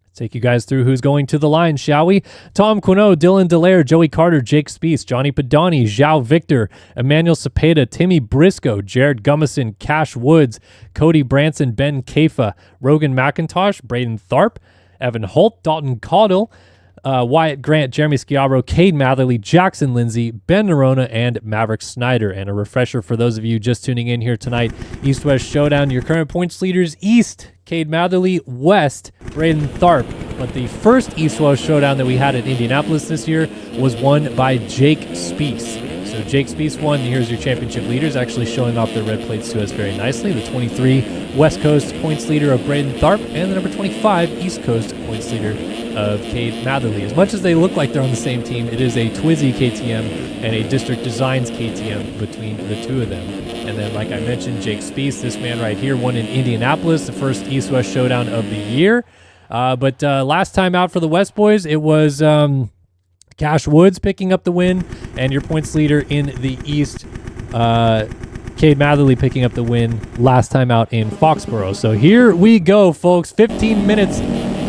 Let's take you guys through who's going to the line, shall we? Tom Quinault, Dylan Delaire, Joey Carter, Jake Spieth, Johnny Padani, Zhao Victor, Emmanuel Cepeda, Timmy Briscoe, Jared Gummison, Cash Woods, Cody Branson, Ben Kafa, Rogan McIntosh, Braden Tharp, Evan Holt, Dalton Caudill, Wyatt Grant, Jeremy Schiavro, Cade Matherly, Jackson Lindsay, Ben Nerona, and Maverick Snyder. And a refresher for those of you just tuning in here tonight, East-West Showdown, your current points leaders, East, Cade Matherly, West, Braden Tharp. But the first East-West Showdown that we had at Indianapolis this year was won by Jake Spieth. So Jake Spieth won. Here's your championship leaders, actually showing off their red plates to us very nicely. The 23 West Coast points leader of Braden Tharp, and the number 25 East Coast points leader of Cade Matherly. As much as they look like they're on the same team, it is a Twizy KTM and a District Designs KTM between the two of them. And then, like I mentioned, Jake Spieth, this man right here, won in Indianapolis, the first East-West Showdown of the year. But last time out for the West boys, it was Cash Woods picking up the win, and your points leader in the East, Cade Matherly, picking up the win last time out in Foxborough. So here we go, folks. 15 minutes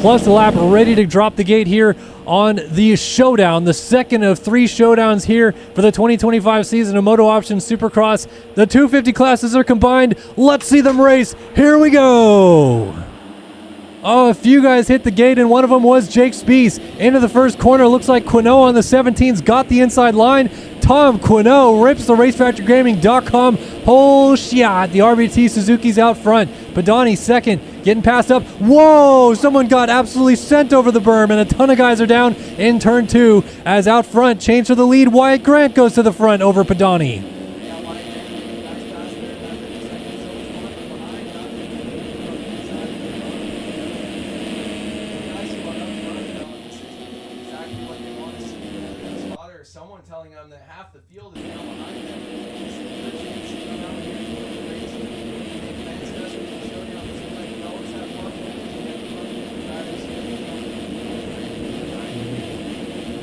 plus a lap, ready to drop the gate here on the Showdown, the second of 3 showdowns here for the 2025 season of MotoOption Supercross. The 250 classes are combined. Let's see them race. Here we go. Oh, a few guys hit the gate, and one of them was Jake Spieth. Into the first corner. Looks like Quinault on the 17's got the inside line. Tom Quinault rips the RaceFactoryGaming.com whole shot. The RBT Suzuki's out front. Padani second, getting passed up. Whoa, someone got absolutely sent over the berm, and a ton of guys are down in turn 2 as out front, change for the lead. Wyatt Grant goes to the front over Padani.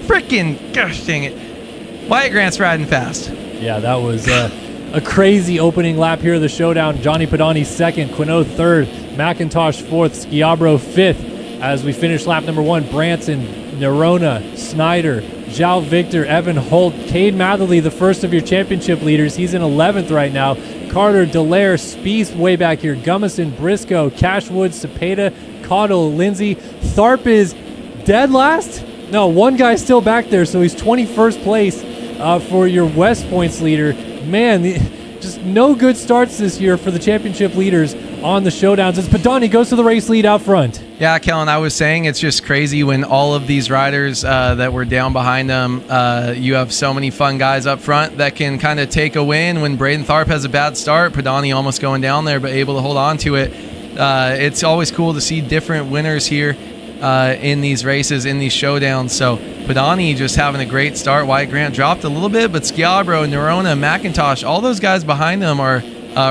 Freaking gosh dang it. Wyatt Grant's riding fast. Yeah, that was a crazy opening lap here of the Showdown. Johnny Padani second, Quinault third, McIntosh fourth, Schiavro fifth. As we finish lap number 1, Branson, Nerona, Snyder, Zhao Victor, Evan Holt, Cade Matherly, the first of your championship leaders. He's in 11th right now. Carter, Delaire, Spieth way back here. Gummison, Briscoe, Cashwood, Cepeda, Caudill, Lindsay. Tharp is dead last? No, one guy's still back there, so he's 21st place for your West points leader. Man, just no good starts this year for the championship leaders on the showdowns. It's Padani goes to the race lead out front. Yeah, Kellen, I was saying it's just crazy when all of these riders that were down behind them, you have so many fun guys up front that can kind of take a win. When Braden Tharp has a bad start, Padani almost going down there, but able to hold on to it. It's always cool to see different winners here in these races, in these showdowns. So Padani just having a great start. Wyatt Grant dropped a little bit, but Schiabro, Nerona, McIntosh, all those guys behind them are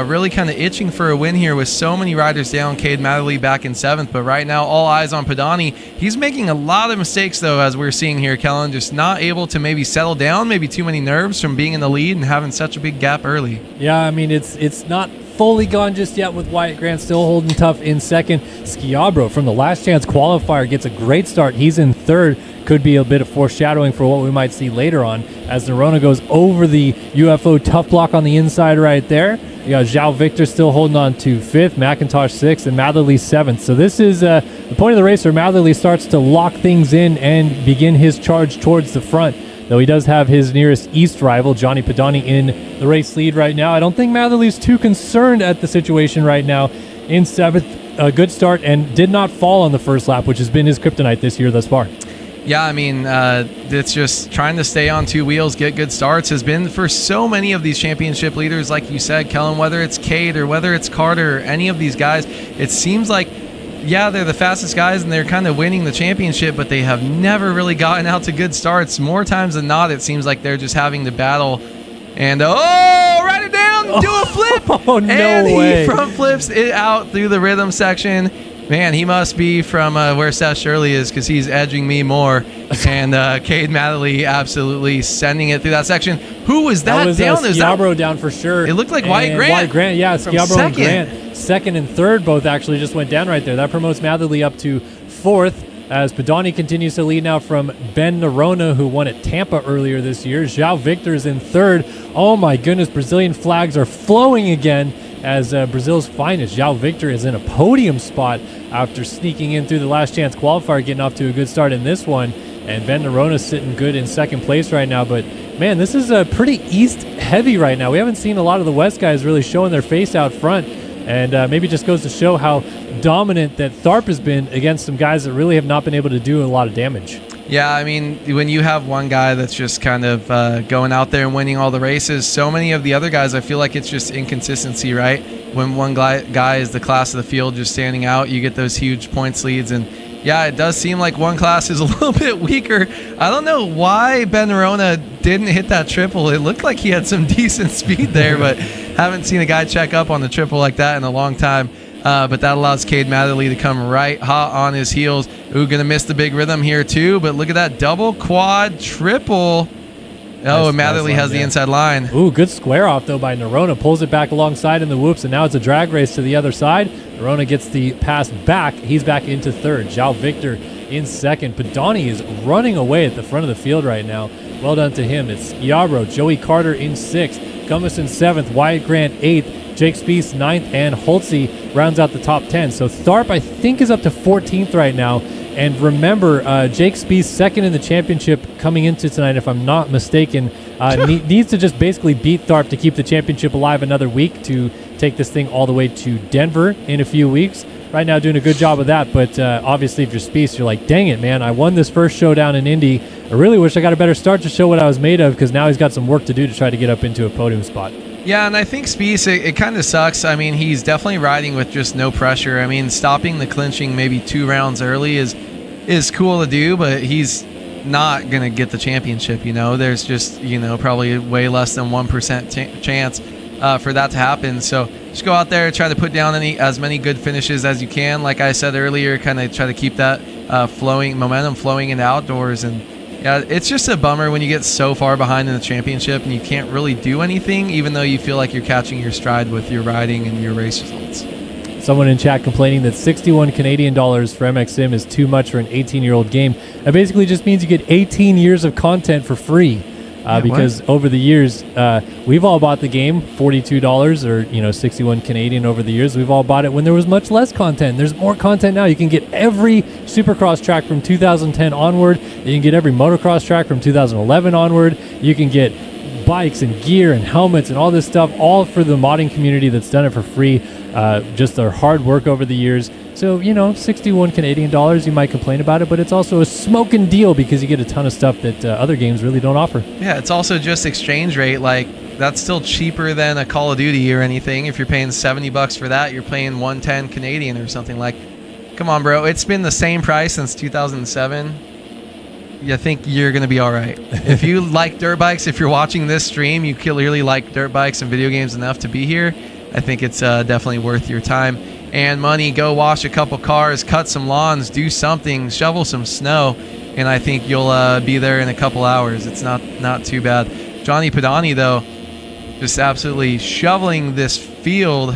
really kind of itching for a win here with so many riders down. Cade Matherly back in 7th, but right now all eyes on Padani. He's making a lot of mistakes though, as we're seeing here, Kellen, just not able to maybe settle down, maybe too many nerves from being in the lead and having such a big gap early. Yeah, I mean, it's not fully gone just yet with Wyatt Grant still holding tough in 2nd. Schiabro from the last chance qualifier gets a great start. He's in 3rd. Could be a bit of foreshadowing for what we might see later on as Nerona goes over the UFO tough block on the inside right there. You got João Victor still holding on to 5th, McIntosh 6th, and Matherly 7th. So this is the point of the race where Matherly starts to lock things in and begin his charge towards the front. Though he does have his nearest east rival, Johnny Padani, in the race lead right now. I don't think Matherly's too concerned at the situation right now. In 7th, a good start, and did not fall on the first lap, which has been his kryptonite this year thus far. Yeah, I mean, it's just trying to stay on two wheels, get good starts, has been for so many of these championship leaders, like you said, Kellen, whether it's Cade or whether it's Carter or any of these guys, it seems like, yeah, they're the fastest guys and they're kind of winning the championship, but they have never really gotten out to good starts. More times than not, it seems like they're just having to battle. And, write it down, do a flip. Oh, no and way. He front flips it out through the rhythm section. Man, he must be from where Seth Shirley is, because he's edging me more. And Cade Matherly absolutely sending it through that section. Who was that, down? Schiabro down for sure. It looked like Wyatt Grant. Wyatt Grant, yeah. Schiabro and Grant. 2nd and 3rd both actually just went down right there. That promotes Matherly up to 4th as Padani continues to lead now from Ben Nerona, who won at Tampa earlier this year. João Victor is in 3rd. Oh my goodness, Brazilian flags are flowing again as Brazil's finest. João Victor is in a podium spot after sneaking in through the last chance qualifier, getting off to a good start in this one. And Ben Nerona sitting good in 2nd place right now. But man, this is pretty east heavy right now. We haven't seen a lot of the West guys really showing their face out front. And maybe just goes to show how dominant that Tharp has been against some guys that really have not been able to do a lot of damage. Yeah, I mean, when you have one guy that's just kind of going out there and winning all the races, so many of the other guys, I feel like it's just inconsistency, right? When one guy is the class of the field just standing out, you get those huge points leads. And yeah, it does seem like one class is a little bit weaker. I don't know why Ben Nerona didn't hit that triple. It looked like he had some decent speed there, but haven't seen a guy check up on the triple like that in a long time. But that allows Cade Matherly to come right hot on his heels. Ooh, gonna miss the big rhythm here too, but look at that double, quad, triple. Oh, and Matherly has the inside line. Ooh, good square off though by Nerona. Pulls it back alongside in the whoops, and now it's a drag race to the other side. Nerona gets the pass back. He's back into 3rd. João Victor in 2nd. Padani is running away at the front of the field right now. Well done to him. It's Schiabro, Joey Carter in 6th. Gummas in 7th. Wyatt Grant 8th. Jake Spieth 9th. And Holtze rounds out the top 10. So Tharp, I think, is up to 14th right now. And remember, Jake Spieth, 2nd in the championship coming into tonight, if I'm not mistaken, needs to just basically beat Tharp to keep the championship alive another week to take this thing all the way to Denver in a few weeks. Right now doing a good job of that, but obviously if you're Spieth, you're like, dang it, man, I won this first showdown in Indy. I really wish I got a better start to show what I was made of, because now he's got some work to do to try to get up into a podium spot. Yeah, and I think Spieth, it kind of sucks. I mean, he's definitely riding with just no pressure. I mean, stopping the clinching maybe 2 rounds early is cool to do, but he's not going to get the championship, you know. There's just, probably way less than 1% chance for that to happen. So just go out there, try to put down as many good finishes as you can. Like I said earlier, kind of try to keep that momentum flowing in the outdoors. And yeah, it's just a bummer when you get so far behind in the championship and you can't really do anything, even though you feel like you're catching your stride with your riding and your race results. Someone in chat complaining that 61 Canadian dollars for MX Sim is too much for an 18-year-old game. That basically just means you get 18 years of content for free. because over the years, we've all bought the game, $42 or 61 Canadian over the years. We've all bought it when there was much less content. There's more content now. You can get every Supercross track from 2010 onward. You can get every motocross track from 2011 onward. You can get bikes and gear and helmets and all this stuff, all for the modding community that's done it for free. Just their hard work over the years. So, 61 Canadian dollars, you might complain about it, but it's also a smoking deal because you get a ton of stuff that other games really don't offer. Yeah, it's also just exchange rate. Like, that's still cheaper than a Call of Duty or anything. If you're paying $70 for that, you're paying 110 Canadian or something. Like, come on, bro. It's been the same price since 2007. I think you're going to be all right. If you like dirt bikes, if you're watching this stream, you clearly like dirt bikes and video games enough to be here. I think it's definitely worth your time and money. Go wash a couple cars, cut some lawns, do something, shovel some snow, and I think you'll be there in a couple hours. It's not too bad. Johnny Pedani, though, just absolutely shoveling this field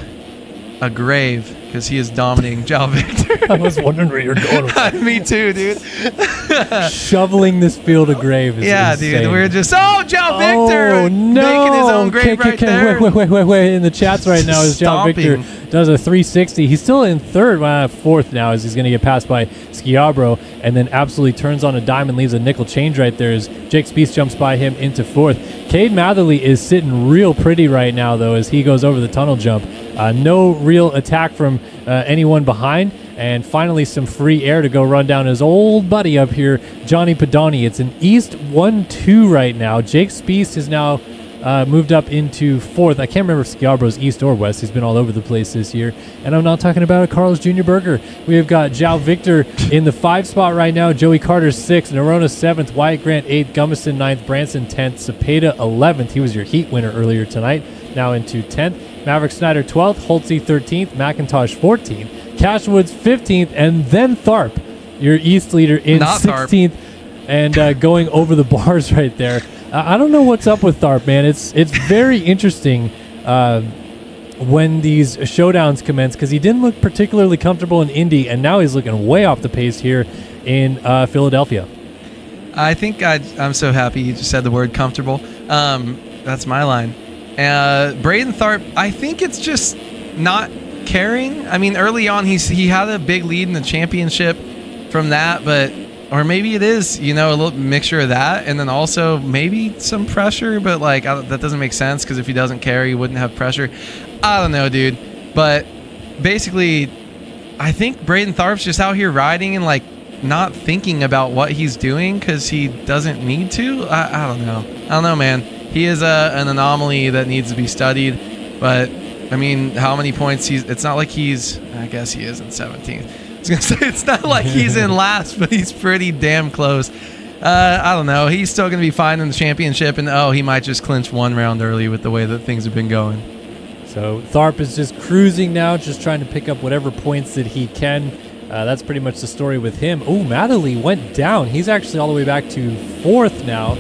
a grave because he is dominating João Victor. I was wondering where you're going with that. Me too, dude. Shoveling this field a grave is insane. Dude, we're just João Victor making his own grave right there. Wait. In the chats right now is João Victor does a 360. He's still in fourth now as he's going to get passed by Schiabro, and then absolutely turns on a dime and leaves a nickel change right there as Jake Spieth jumps by him into fourth. Cade Matherly is sitting real pretty right now, though, as he goes over the tunnel jump. No real attack from anyone behind. And finally, some free air to go run down his old buddy up here, Johnny Pedani. It's an East 1-2 right now. Jake Spieth is now moved up into fourth. I can't remember if Schiabro's East or West. He's been all over the place this year. And I'm not talking about Carlos Jr. Berger. We have got João Victor in the 5 spot right now. Joey Carter 6th. Nerona 7th. Wyatt Grant 8th. Gummison 9th. Branson 10th. Cepeda 11th. He was your heat winner earlier tonight. Now into 10th. Maverick Snyder 12th. Holtze 13th. McIntosh 14th. Cashwoods 15th, and then Tharp, your East leader, in 16th, and going over the bars right there. I don't know what's up with Tharp, man. It's very interesting when these showdowns commence because he didn't look particularly comfortable in Indy, and now he's looking way off the pace here in Philadelphia. I think I'm so happy you just said the word comfortable. That's my line. Braden Tharp, I think it's just not caring. I mean, early on he had a big lead in the championship from that, or maybe it is a little mixture of that and then also maybe some pressure, but like that doesn't make sense because if he doesn't care he wouldn't have pressure. I don't know, dude, but basically I think Braden Tharp's just out here riding and like not thinking about what he's doing because he doesn't need to. I don't know, man. He is an anomaly that needs to be studied, but I mean, how many points it's not like I guess he is in 17th. I was going to say, it's not like he's in last, but he's pretty damn close. I don't know. He's still going to be fine in the championship, and he might just clinch one round early with the way that things have been going. So Tharp is just cruising now, just trying to pick up whatever points that he can. That's pretty much the story with him. Oh, Matherly went down. He's actually all the way back to fourth now,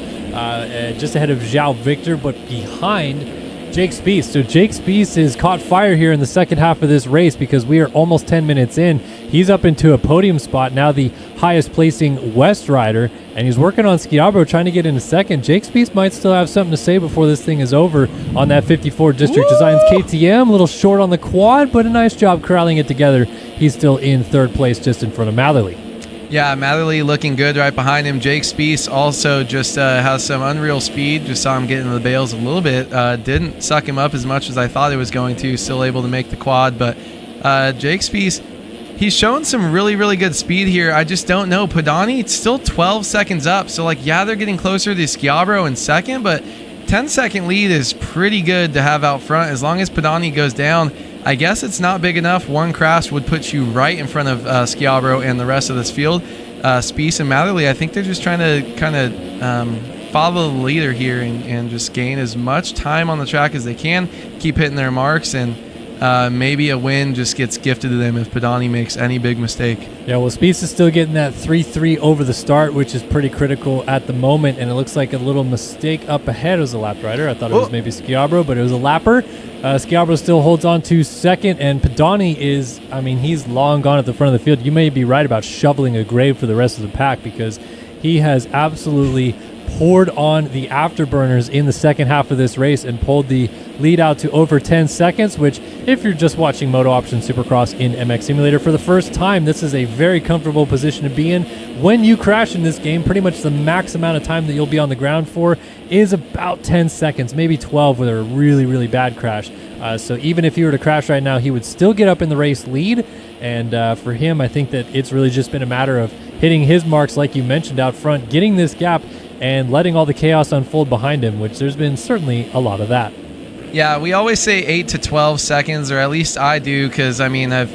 just ahead of João Victor, but behind Jake Spieth. So Jake Spieth has caught fire here in the second half of this race because we are almost 10 minutes in. He's up into a podium spot, now the highest placing West rider, and he's working on Schiabro trying to get in a second. Jake Spieth might still have something to say before this thing is over on that 54 District Designs KTM. A little short on the quad, but a nice job corralling it together. He's still in third place just in front of Matherly. Yeah, Matherly looking good right behind him. Jake Spieth also just has some unreal speed. Just saw him get into the bales a little bit. Didn't suck him up as much as I thought it was going to. Still able to make the quad. But Jake Spieth, he's showing some really, really good speed here. I just don't know. Pedani, it's still 12 seconds up. So, like, yeah, they're getting closer to Schiabro in second. But 10-second lead is pretty good to have out front. As long as Pedani goes down, I guess it's not big enough. One crash would put you right in front of Schiabro and the rest of this field. Spieth and Matherly, I think they're just trying to kind of follow the leader here and just gain as much time on the track as they can, keep hitting their marks, and maybe a win just gets gifted to them if Pedani makes any big mistake. Yeah, well, Spieth is still getting that 3-3 over the start, which is pretty critical at the moment, and it looks like a little mistake up ahead was a lap rider. I thought it was maybe Schiabro, but it was a lapper. Schiabro still holds on to second, and Pedani is, I mean, he's long gone at the front of the field. You may be right about shoveling a grave for the rest of the pack because he has absolutely poured on the afterburners in the second half of this race and pulled the lead out to over 10 seconds, which if you're just watching MotoOption Supercross in MX Simulator for the first time, this is a very comfortable position to be in. When you crash in this game, pretty much the max amount of time that you'll be on the ground for is about 10 seconds, maybe 12 with a really, really bad crash. So even if he were to crash right now, he would still get up in the race lead. And for him, I think that it's really just been a matter of hitting his marks, like you mentioned, out front, getting this gap, and letting all the chaos unfold behind him, which there's been certainly a lot of that. Yeah, we always say 8 to 12 seconds, or at least I do, because, I mean, I've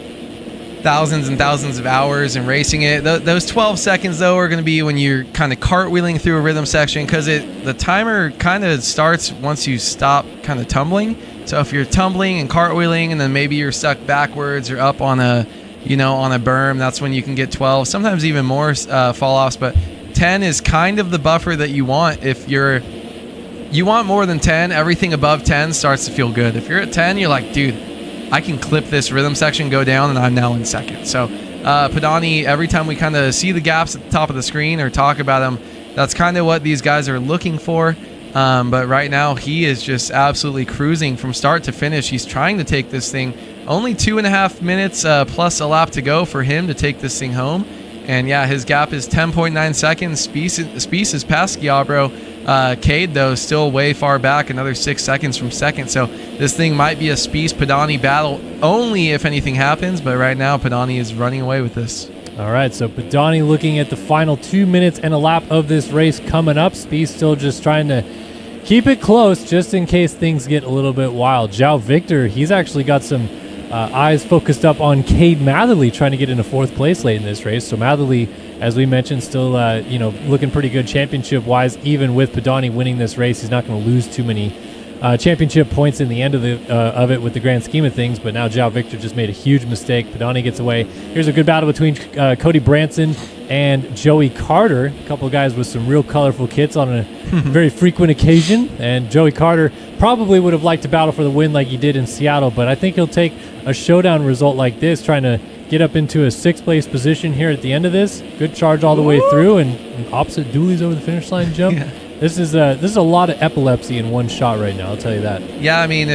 thousands and thousands of hours in racing it. Those 12 seconds, though, are going to be when you're kind of cartwheeling through a rhythm section, because the timer kind of starts once you stop kind of tumbling. So if you're tumbling and cartwheeling, and then maybe you're stuck backwards or up on a berm, that's when you can get 12, sometimes even more fall-offs, but 10 is kind of the buffer that you want. If you want more than 10, everything above 10 starts to feel good. If you're at 10, you're like, dude, I can clip this rhythm section, go down, and I'm now in second. So Padani, every time we kind of see the gaps at the top of the screen or talk about them, that's kind of what these guys are looking for. But right now, he is just absolutely cruising from start to finish. He's trying to take this thing. Only 2.5 minutes plus a lap to go for him to take this thing home. And yeah, his gap is 10.9 seconds. Spieth is past Giabro. Cade, though, still way far back, another 6 seconds from second. So this thing might be a Spieth-Padani battle only if anything happens. But right now, Padani is running away with this. All right, so Padani looking at the final 2 minutes and a lap of this race coming up. Spieth still just trying to keep it close just in case things get a little bit wild. João Victor, he's actually got some eyes focused up on Cade Matherly trying to get into fourth place late in this race. So Matherly, as we mentioned, still looking pretty good championship-wise. Even with Padani winning this race, he's not going to lose too many championship points in the end of it with the grand scheme of things. But now João Victor just made a huge mistake. Padani gets away. Here's a good battle between Cody Branson and Joey Carter. A couple of guys with some real colorful kits on a very frequent occasion. And Joey Carter probably would have liked to battle for the win like he did in Seattle, but I think he'll take a showdown result like this, trying to get up into a sixth place position here at the end of this. Good charge all the way through, and opposite dualies over the finish line jump. Yeah. This is a lot of epilepsy in one shot right now, I'll tell you that. Yeah, I mean,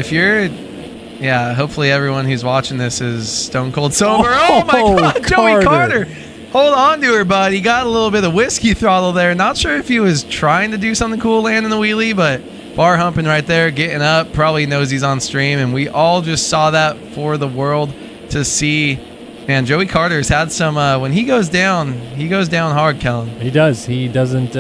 hopefully everyone who's watching this is stone cold sober. Oh my God, Joey Carter. Hold on to her, bud. He got a little bit of whiskey throttle there. Not sure if he was trying to do something cool, landing the wheelie, but bar humping right there, getting up. Probably knows he's on stream, and we all just saw that for the world to see. Man, Joey Carter's had some. When he goes down hard, Kellen. He does. He doesn't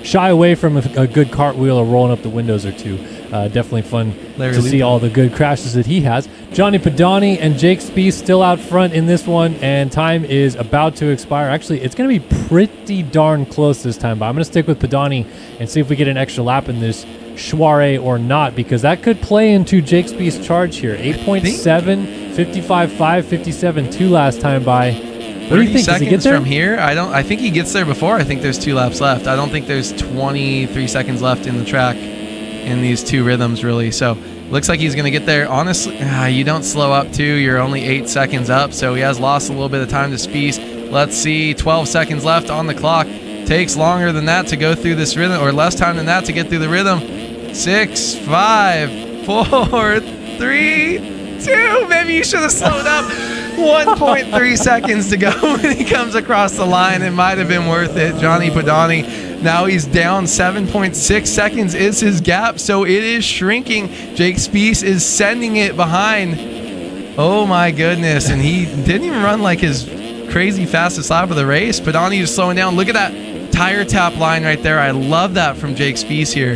shy away from a good cartwheel or rolling up the windows or two. Definitely fun to see all the good crashes that he has. Johnny Padani and Jake Spieth still out front in this one, and time is about to expire. Actually, it's going to be pretty darn close this time, but I'm going to stick with Padani and see if we get an extra lap in this soiree or not, because that could play into Jake Spieth's charge here. 8.7, 55.5, 57.2 last time by. What do you think? Does he get there from here? I think he gets there before. I think there's 2 laps left. I don't think there's 23 seconds left in the track in these two rhythms, really. So looks like he's going to get there. Honestly, you don't slow up too. You're only 8 seconds up, so he has lost a little bit of time to Spieth. Let's see, 12 seconds left on the clock. Takes longer than that to go through this rhythm, or less time than that to get through the rhythm. 6, 5, 4, 3, 2. Maybe you should have slowed up. 1.3 seconds to go when he comes across the line. It might have been worth it. Johnny Padani, now he's down 7.6 seconds is his gap, so it is shrinking. Jake Spieth is sending it behind. Oh my goodness, and he didn't even run like his crazy fastest lap of the race. Padani is slowing down. Look at that tire tap line right there. I love that from Jake Spieth here.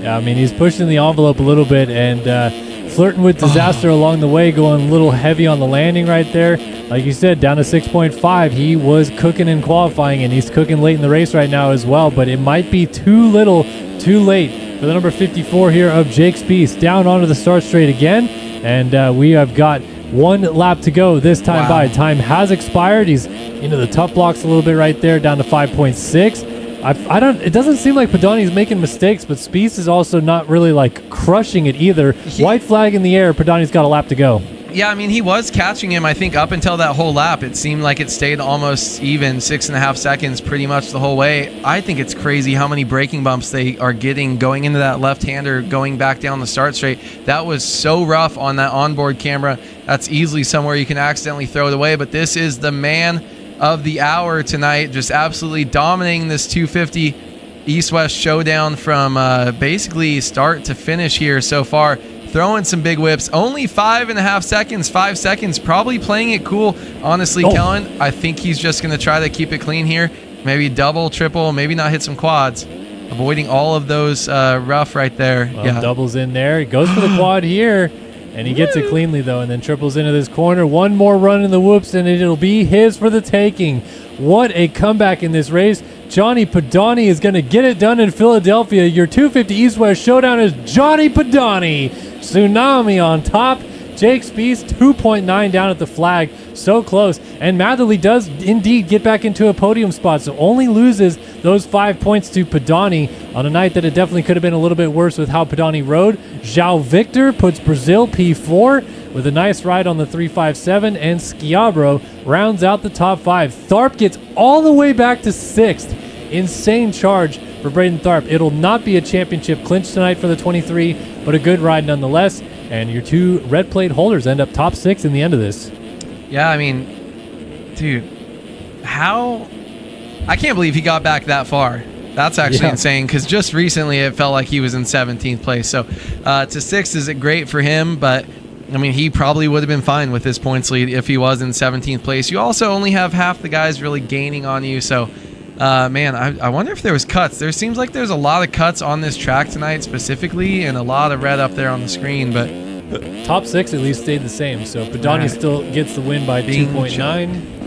Yeah, I mean, he's pushing the envelope a little bit and flirting with disaster along the way, going a little heavy on the landing right there. Like you said, down to 6.5. He was cooking in qualifying, and he's cooking late in the race right now as well, but it might be too little, too late for the number 54 here of Jake Spieth. Down onto the start straight again, and we have got 1 lap to go this time by. Time has expired. He's into the tough blocks a little bit right there, down to 5.6. It doesn't seem like Padani's making mistakes, but Spieth is also not really like crushing it either. White flag in the air. Padani's got a lap to go. Yeah, I mean, he was catching him, I think, up until that whole lap. It seemed like it stayed almost even, 6.5 seconds pretty much the whole way. I think it's crazy how many braking bumps they are getting going into that left-hander, going back down the start straight. That was so rough on that onboard camera. That's easily somewhere you can accidentally throw it away. But this is the man of the hour tonight, just absolutely dominating this 250 East-West showdown from basically start to finish here so far. Throwing some big whips. Only 5.5 seconds, 5 seconds. Probably playing it cool. Honestly, Kellen, I think he's just going to try to keep it clean here. Maybe double, triple, maybe not hit some quads. Avoiding all of those rough right there. Well, doubles in there. He goes for the quad here, and he gets it cleanly, though, and then triples into this corner. One more run in the whoops, and it'll be his for the taking. What a comeback in this race. Johnny Padani is going to get it done in Philadelphia. Your 250 East-West showdown is Johnny Padani. Tsunami on top. Jake Spieth 2.9 down at the flag. So close. And Matherly does indeed get back into a podium spot, so only loses those 5 points to Padani on a night that it definitely could have been a little bit worse with how Padani rode. João Victor puts Brazil P4 with a nice ride on the 357, and Schiabro rounds out the top 5. Tharp gets all the way back to 6th. Insane charge for Braden Tharp. It'll not be a championship clinch tonight for the 23, but a good ride nonetheless. And your 2 red plate holders end up top 6 in the end of this. Yeah, I mean, dude, how? I can't believe he got back that far. That's actually insane, because just recently it felt like he was in 17th place. So to 6th is it great for him, but I mean, he probably would have been fine with this points lead if he was in 17th place. You also only have half the guys really gaining on you, so man, I wonder if there was cuts. There seems like there's a lot of cuts on this track tonight specifically, and a lot of red up there on the screen, but top 6 at least stayed the same, so Padani still gets the win by 2.9,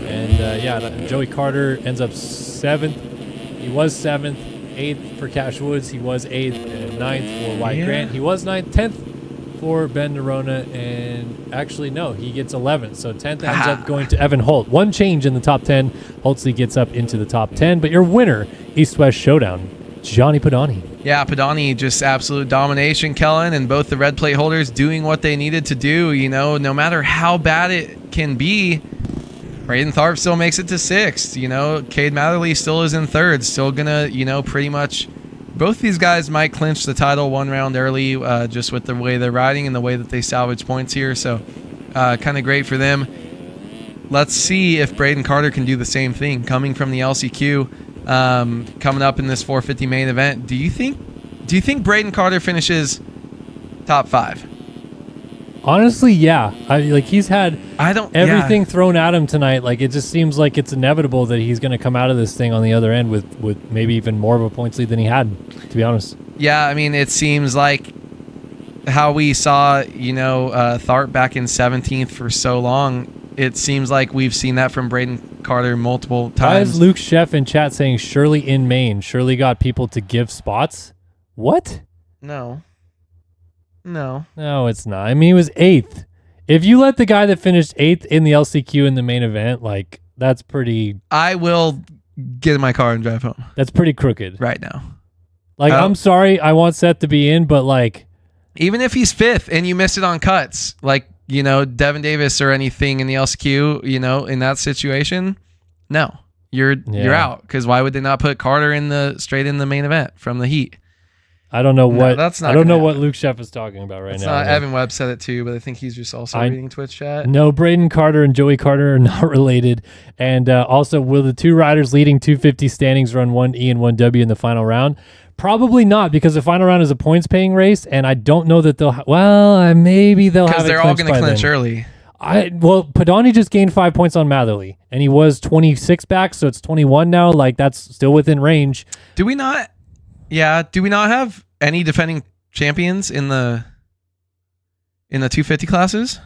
and Joey Carter ends up 7th. He was 7th, 8th for Cash Woods. He was 8th, and 9th for Wyatt Grant. He was 9th, 10th for Ben Nerona, and actually no, he gets 11th, so 10th ends up going to Evan Holt. One change in the top 10. Holtzley gets up into the top 10, but your winner, East-West Showdown, Johnny Padani. Yeah, Padani, just absolute domination, Kellen, and both the red plate holders doing what they needed to do. You know, no matter how bad it can be, Braden Tharp still makes it to 6th. You know, Cade Matherly still is in 3rd, still gonna, you know, pretty much both these guys might clinch the title 1 round early, just with the way they're riding and the way that they salvage points here. So kind of great for them. Let's see if Braden Carter can do the same thing coming from the LCQ, coming up in this 450 main event. Do you think Braden Carter finishes top 5? Honestly, yeah. He's had everything thrown at him tonight. Like, it just seems like it's inevitable that he's going to come out of this thing on the other end with maybe even more of a points lead than he had, to be honest. Yeah, I mean, it seems like how we saw, you know, Tharp back in 17th for so long. It seems like we've seen that from Braden Carter multiple times. Why is Luke Sheff in chat saying Shirley in Maine? Shirley got people to give spots? What? No, it's not. I mean, he was 8th. If you let the guy that finished 8th in the LCQ in the main event, like, that's pretty... I will get in my car and drive home. That's pretty crooked. Right now. Like, I'm sorry, I want Seth to be in, but, like... Even if he's 5th and you miss it on cuts, like, you know, Devin Davis or anything in the LCQ, you know, in that situation, no. You're out. Because why would they not put Carter straight in the main event from the heat? I don't know what that's not I don't know what Luke Sheff is talking about right now. Evan Webb said it too, but I think he's just also reading Twitch chat. No, Braden Carter and Joey Carter are not related. And also, will the 2 riders leading 250 standings run 1E and 1W in the final round? Probably not, because the final round is a points-paying race, and I don't know that they'll... maybe they'll have it clinched. Because they're all going to clinch early. Padani just gained 5 points on Matherly, and he was 26 back, so it's 21 now. Like, that's still within range. Do we not have any defending champions in the 250 classes?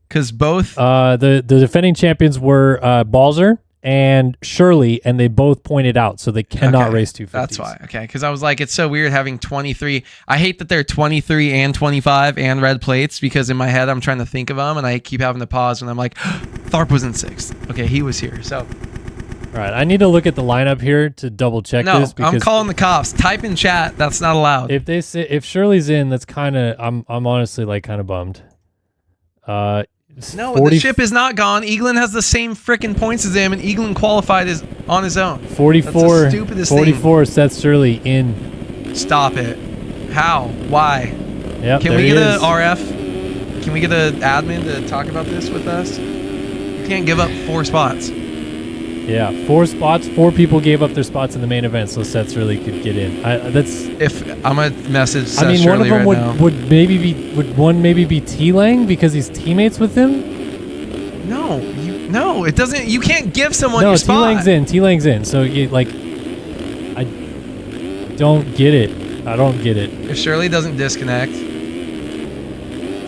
Because both the defending champions were Balzer and Shirley, and they both pointed out, so they cannot race 250s. That's why. Okay, because I was like, it's so weird having 23. I hate that they're 23 and 25 and red plates, because in my head I'm trying to think of them, and I keep having to pause, and I'm like, Tharp was in 6th. Okay, he was here. So, all right, I need to look at the lineup here to double check this. No, I'm calling the cops. Type in chat. That's not allowed. If Shirley's in, that's kind of. I'm honestly like kind of bummed. No, the ship is not gone. Eaglin has the same freaking points as him, and Eaglin qualified on his own. 44. That's the stupidest 44. Seth Shirley in. Stop it. How? Why? Yep, Can we get a RF? Can we get an admin to talk about this with us? You can't give up 4 spots. Yeah, 4 spots. 4 people gave up their spots in the main event, so Seth Shirley could get in. If I'm gonna message Seth I mean, Shirley one of them right would maybe be T Lang because he's teammates with him. No, it doesn't. You can't give someone your spot. No, T Lang's in. So I don't get it. I don't get it. If Shirley doesn't disconnect.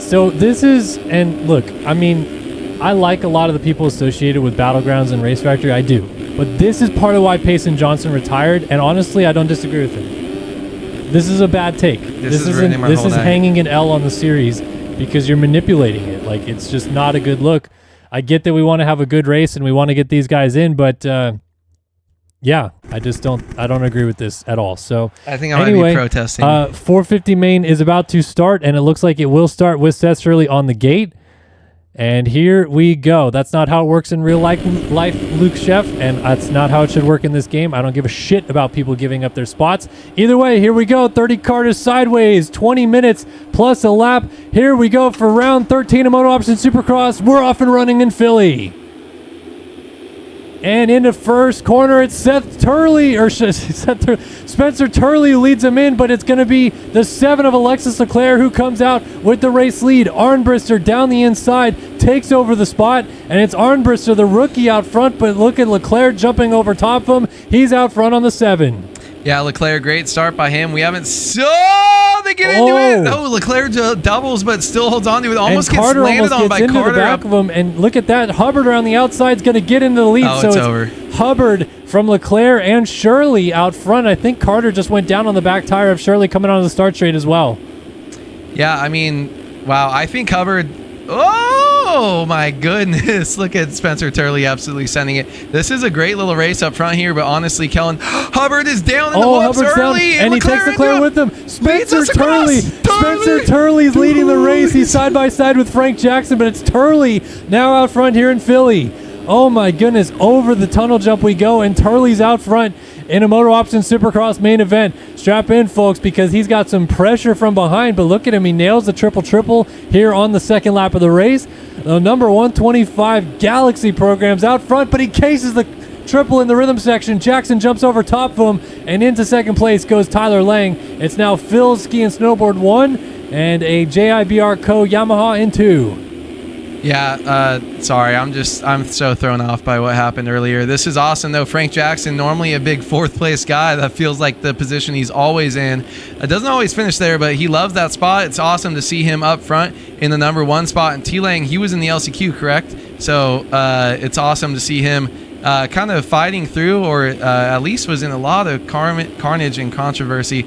So this is, and look, I mean, I like a lot of the people associated with Battlegrounds and Race Factory. I do. But this is part of why Payson Johnson retired, and honestly, I don't disagree with him. This is a bad take. This is hanging an L on the series because you're manipulating it. Like, it's just not a good look. I get that we want to have a good race and we want to get these guys in, but yeah, I don't agree with this at all. So I think I might be protesting. 450 main is about to start, and it looks like it will start with Seth Shirley on the gate. And here we go. That's not how it works in real life, Luke Chef, and that's not how it should work in this game. I don't give a shit about people giving up their spots. Either way, here we go. 30 Carters sideways, 20 minutes plus a lap. Here we go for round 13 of MotoOption Supercross. We're off and running in Philly. And into first corner, it's Spencer Turley who leads him in, but it's going to be the 7 of Alexis Leclerc who comes out with the race lead. Arnbrister down the inside, takes over the spot, and it's Arnbrister, the rookie, out front, but look at Leclerc jumping over top of him. He's out front on the 7. Yeah, Leclerc, great start by him. We haven't... they get into it. Oh, Leclerc doubles, but still holds on to it. Almost gets landed on by Carter. The back of him, and look at that. Hubbard around the outside is going to get into the lead. Oh, so it's over. Hubbard from Leclerc and Shirley out front. I think Carter just went down on the back tire of Shirley coming onto the start straight as well. Yeah, I mean, wow. I think Hubbard... Oh, my goodness. Look at Spencer Turley absolutely sending it. This is a great little race up front here, but honestly, Kellen, Hubbard is down in the whoops early. And he takes Leclerc with him. Spencer Turley's leading the race. He's side by side with Frank Jackson, but it's Turley now out front here in Philly. Oh, my goodness. Over the tunnel jump we go, and Turley's out front in a MotoOption Supercross main event. Strap in, folks, because he's got some pressure from behind, but look at him. He nails the triple here on the second lap of the race. The number 125 Galaxy program's out front, but he cases the triple in the rhythm section. Jackson jumps over top of him, and into second place goes Tyler Lang. It's now Phil's Ski and Snowboard 1 and a JIBR Co. Yamaha in 2. Yeah, sorry, I'm so thrown off by what happened earlier. This is awesome, though. Frank Jackson, normally a big 4th place guy, that feels like the position he's always in. Doesn't always finish there, but he loves that spot. It's awesome to see him up front in the number 1 spot. And T-Lang, he was in the LCQ, correct? So it's awesome to see him kind of fighting through, or at least was in a lot of carnage and controversy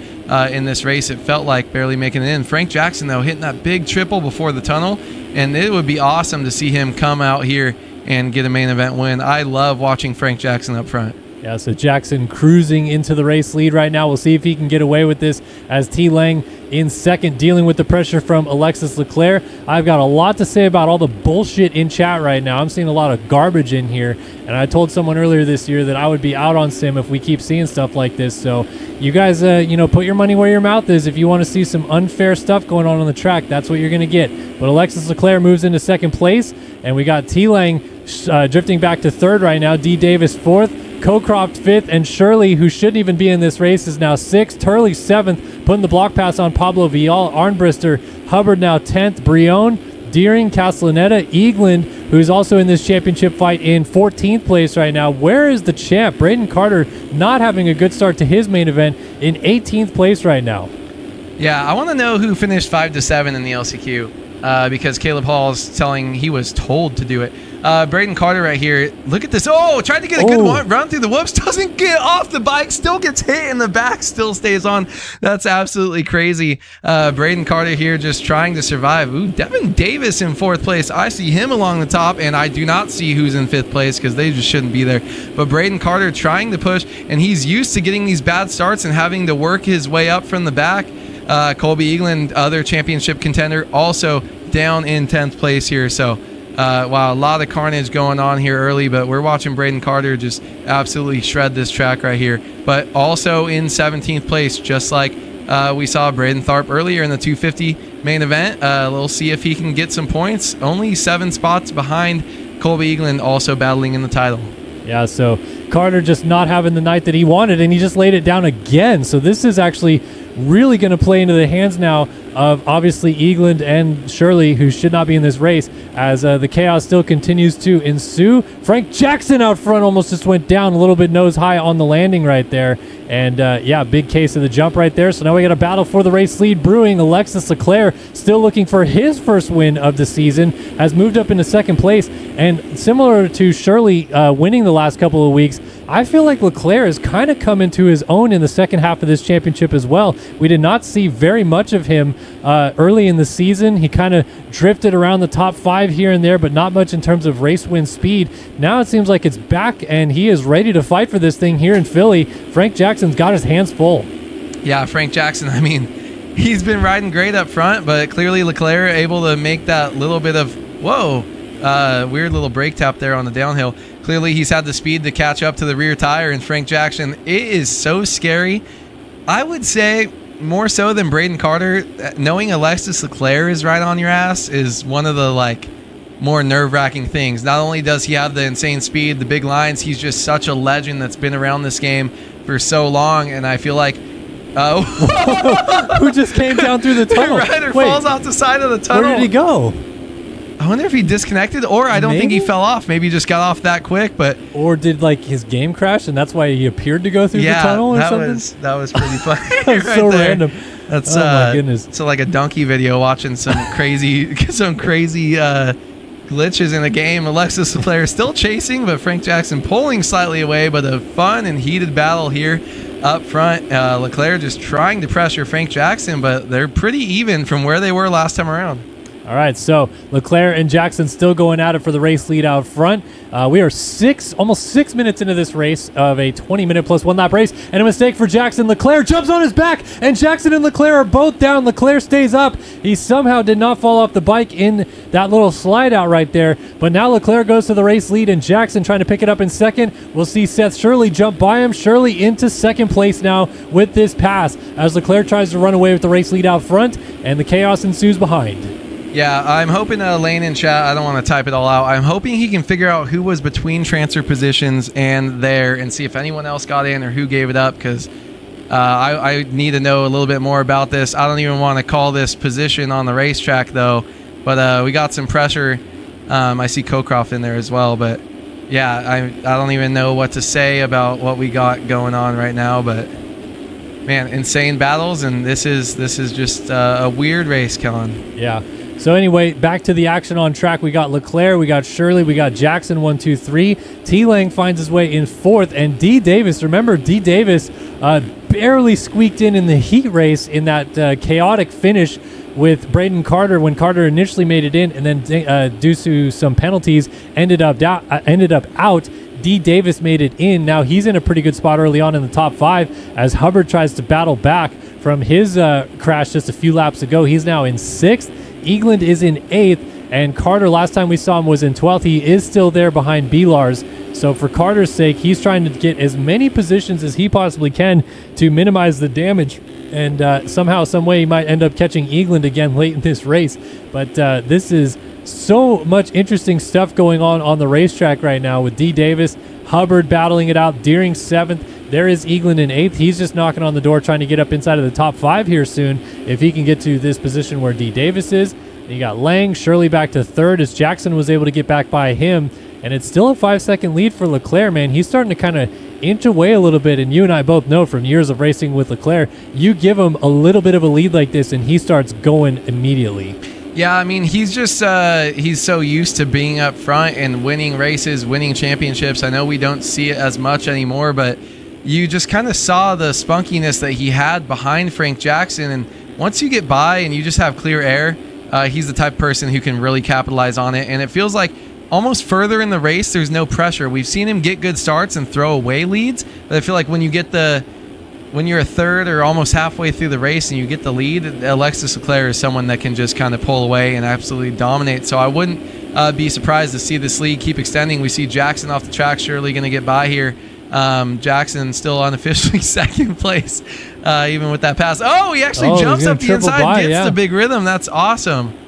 in this race. It felt like barely making it in. Frank Jackson, though, hitting that big triple before the tunnel. And it would be awesome to see him come out here and get a main event win. I love watching Frank Jackson up front. Yeah, so Jackson cruising into the race lead right now. We'll see if he can get away with this as T. Lang in second, dealing with the pressure from Alexis Leclerc. I've got a lot to say about all the bullshit in chat right now. I'm seeing a lot of garbage in here, and I told someone earlier this year that I would be out on Sim if we keep seeing stuff like this. So you guys, put your money where your mouth is. If you want to see some unfair stuff going on the track, that's what you're going to get. But Alexis Leclerc moves into second place, and we got T. Lang drifting back to third right now. D. Davis 4th. Cocroft 5th, and Shirley, who shouldn't even be in this race, is now 6th. Turley 7th, putting the block pass on Pablo Vial. Arnbrister, Hubbard now 10th. Brion, Deering, Castellaneta, Eagland, who's also in this championship fight, in 14th place right now. Where is the champ? Braden Carter not having a good start to his main event, in 18th place right now. Yeah, I want to know who finished 5 to 7 in the LCQ, because Caleb Hall's telling he was told to do it. Braden Carter right here. Look at this. Oh, tried to get a good run through the whoops. Doesn't get off the bike. Still gets hit in the back. Still stays on. That's absolutely crazy. Braden Carter here just trying to survive. Ooh, Devin Davis in 4th place. I see him along the top, and I do not see who's in 5th place because they just shouldn't be there. But Braden Carter trying to push, and he's used to getting these bad starts and having to work his way up from the back. Colby Eagland, other championship contender, also down in 10th place here. So wow, a lot of carnage going on here early, but we're watching Braden Carter just absolutely shred this track right here. But also in 17th place, just like we saw Braden Tharp earlier in the 250 main event. We'll see if he can get some points. Only 7 spots behind Colby Eagland, also battling in the title. Yeah, so Carter just not having the night that he wanted, and he just laid it down again. So this is actually really going to play into the hands now of obviously Eagland and Shirley, who should not be in this race, as the chaos still continues to ensue. Frank Jackson out front almost just went down a little bit nose high on the landing right there. And yeah, big case of the jump right there. So now we got a battle for the race lead brewing. Alexis Leclerc, still looking for his first win of the season, has moved up into second place. And similar to Shirley winning the last couple of weeks, I feel like Leclerc has kind of come into his own in the second half of this championship as well. We did not see very much of him early in the season. He kind of drifted around the top 5 here and there, but not much in terms of race win speed. Now it seems like it's back, and he is ready to fight for this thing here in Philly. Frank Jackson's got his hands full. Yeah, Frank Jackson, I mean, he's been riding great up front, but clearly Leclerc able to make that little bit of, weird little brake tap there on the downhill. Clearly he's had the speed to catch up to the rear tire, and Frank Jackson, it is so scary. I would say more so than Braden Carter, knowing Alexis Leclerc is right on your ass is one of the more nerve-wracking things. Not only does he have the insane speed, the big lines, he's just such a legend that's been around this game for so long, and I feel like who just came down through the tunnel? Ryder falls off the side of the tunnel. Where did he go? I wonder if he disconnected, or I don't think he fell off. Maybe he just got off that quick, but or did his game crash, and that's why he appered to go through the tunnel or something? That was pretty funny. That's right so there. random. That's my goodness. It's like a donkey video watching some crazy glitches in a game. Alexis Leclerc still chasing, but Frank Jackson pulling slightly away. But a fun and heated battle here up front. Leclerc just trying to pressure Frank Jackson, but they're pretty even from where they were last time around. All right, so Leclerc and Jackson still going at it for the race lead out front. We are almost 6 minutes into this race of a 20-minute plus 1 lap race, and a mistake for Jackson. Leclerc jumps on his back, and Jackson and Leclerc are both down. Leclerc stays up. He somehow did not fall off the bike in that little slide out right there, but now Leclerc goes to the race lead, and Jackson trying to pick it up in second. We'll see Seth Shirley jump by him. Shirley into second place now with this pass as Leclerc tries to run away with the race lead out front, and the chaos ensues behind. Yeah, I'm hoping Lane in chat, I don't want to type it all out. I'm hoping he can figure out who was between transfer positions and there and see if anyone else got in or who gave it up, because I need to know a little bit more about this. I don't even want to call this position on the racetrack, though. But we got some pressure. I see Cocroft in there as well. But, yeah, I don't even know what to say about what we got going on right now. But, man, insane battles, and this is just a weird race, Kellen. Yeah. So anyway, back to the action on track. We got Leclerc, we got Shirley, we got Jackson 1, 2, 3. T-Lang finds his way in 4th, and D. Davis, remember D. Davis barely squeaked in the heat race in that chaotic finish with Braden Carter when Carter initially made it in, and then due to some penalties ended up out. D. Davis made it in. Now he's in a pretty good spot early on in the top 5 as Hubbard tries to battle back from his crash just a few laps ago. He's now in 6th. Eagland is in 8th, and Carter, last time we saw him, was in 12th. He is still there behind B-Lars. So for Carter's sake, he's trying to get as many positions as he possibly can to minimize the damage. And somehow, some way, he might end up catching Eagland again late in this race. But this is so much interesting stuff going on the racetrack right now with D. Davis, Hubbard battling it out, Deering 7th. There is Eagland in 8th. He's just knocking on the door trying to get up inside of the top 5 here soon if he can get to this position where D. Davis is. You got Lang, Shirley back to 3rd as Jackson was able to get back by him. And it's still a 5-second lead for Leclerc, man. He's starting to kind of inch away a little bit. And you and I both know from years of racing with Leclerc, you give him a little bit of a lead like this and he starts going immediately. Yeah, I mean, he's just he's so used to being up front and winning races, winning championships. I know we don't see it as much anymore, but you just kind of saw the spunkiness that he had behind Frank Jackson. And once you get by and you just have clear air, he's the type of person who can really capitalize on it. And it feels like almost further in the race, there's no pressure. We've seen him get good starts and throw away leads, but I feel like when you get the when you're a third or almost halfway through the race and you get the lead, Alexis Leclerc is someone that can just kind of pull away and absolutely dominate. So I wouldn't be surprised to see this lead keep extending. We see Jackson off the track, surely going to get by here. Jackson still unofficially second place, even with that pass. Oh, he actually jumps up the inside, gets the big rhythm. That's awesome.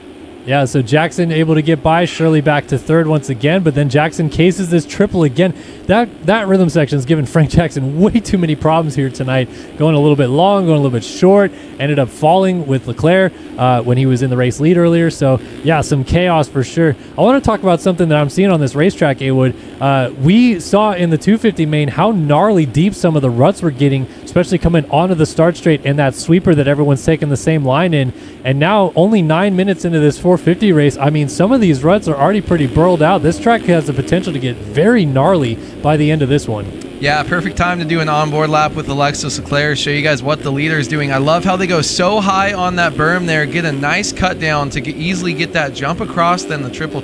Yeah, so Jackson able to get by, Shirley back to third once again, but then Jackson cases this triple again. That rhythm section is giving Frank Jackson way too many problems here tonight, going a little bit long, going a little bit short, ended up falling with Leclerc when he was in the race lead earlier. So, yeah, some chaos for sure. I want to talk about something that I'm seeing on this racetrack, A-Wood. We saw in the 250 main how gnarly deep some of the ruts were getting, especially coming onto the start straight and that sweeper that everyone's taking the same line in. And now, only 9 minutes into this 450 race, I mean, some of these ruts are already pretty burled out. This track has the potential to get very gnarly by the end of this one. Yeah, perfect time to do an onboard lap with Alexis Leclerc, show you guys what the leader is doing. I love how they go so high on that berm there, get a nice cut down to easily get that jump across, then the triple.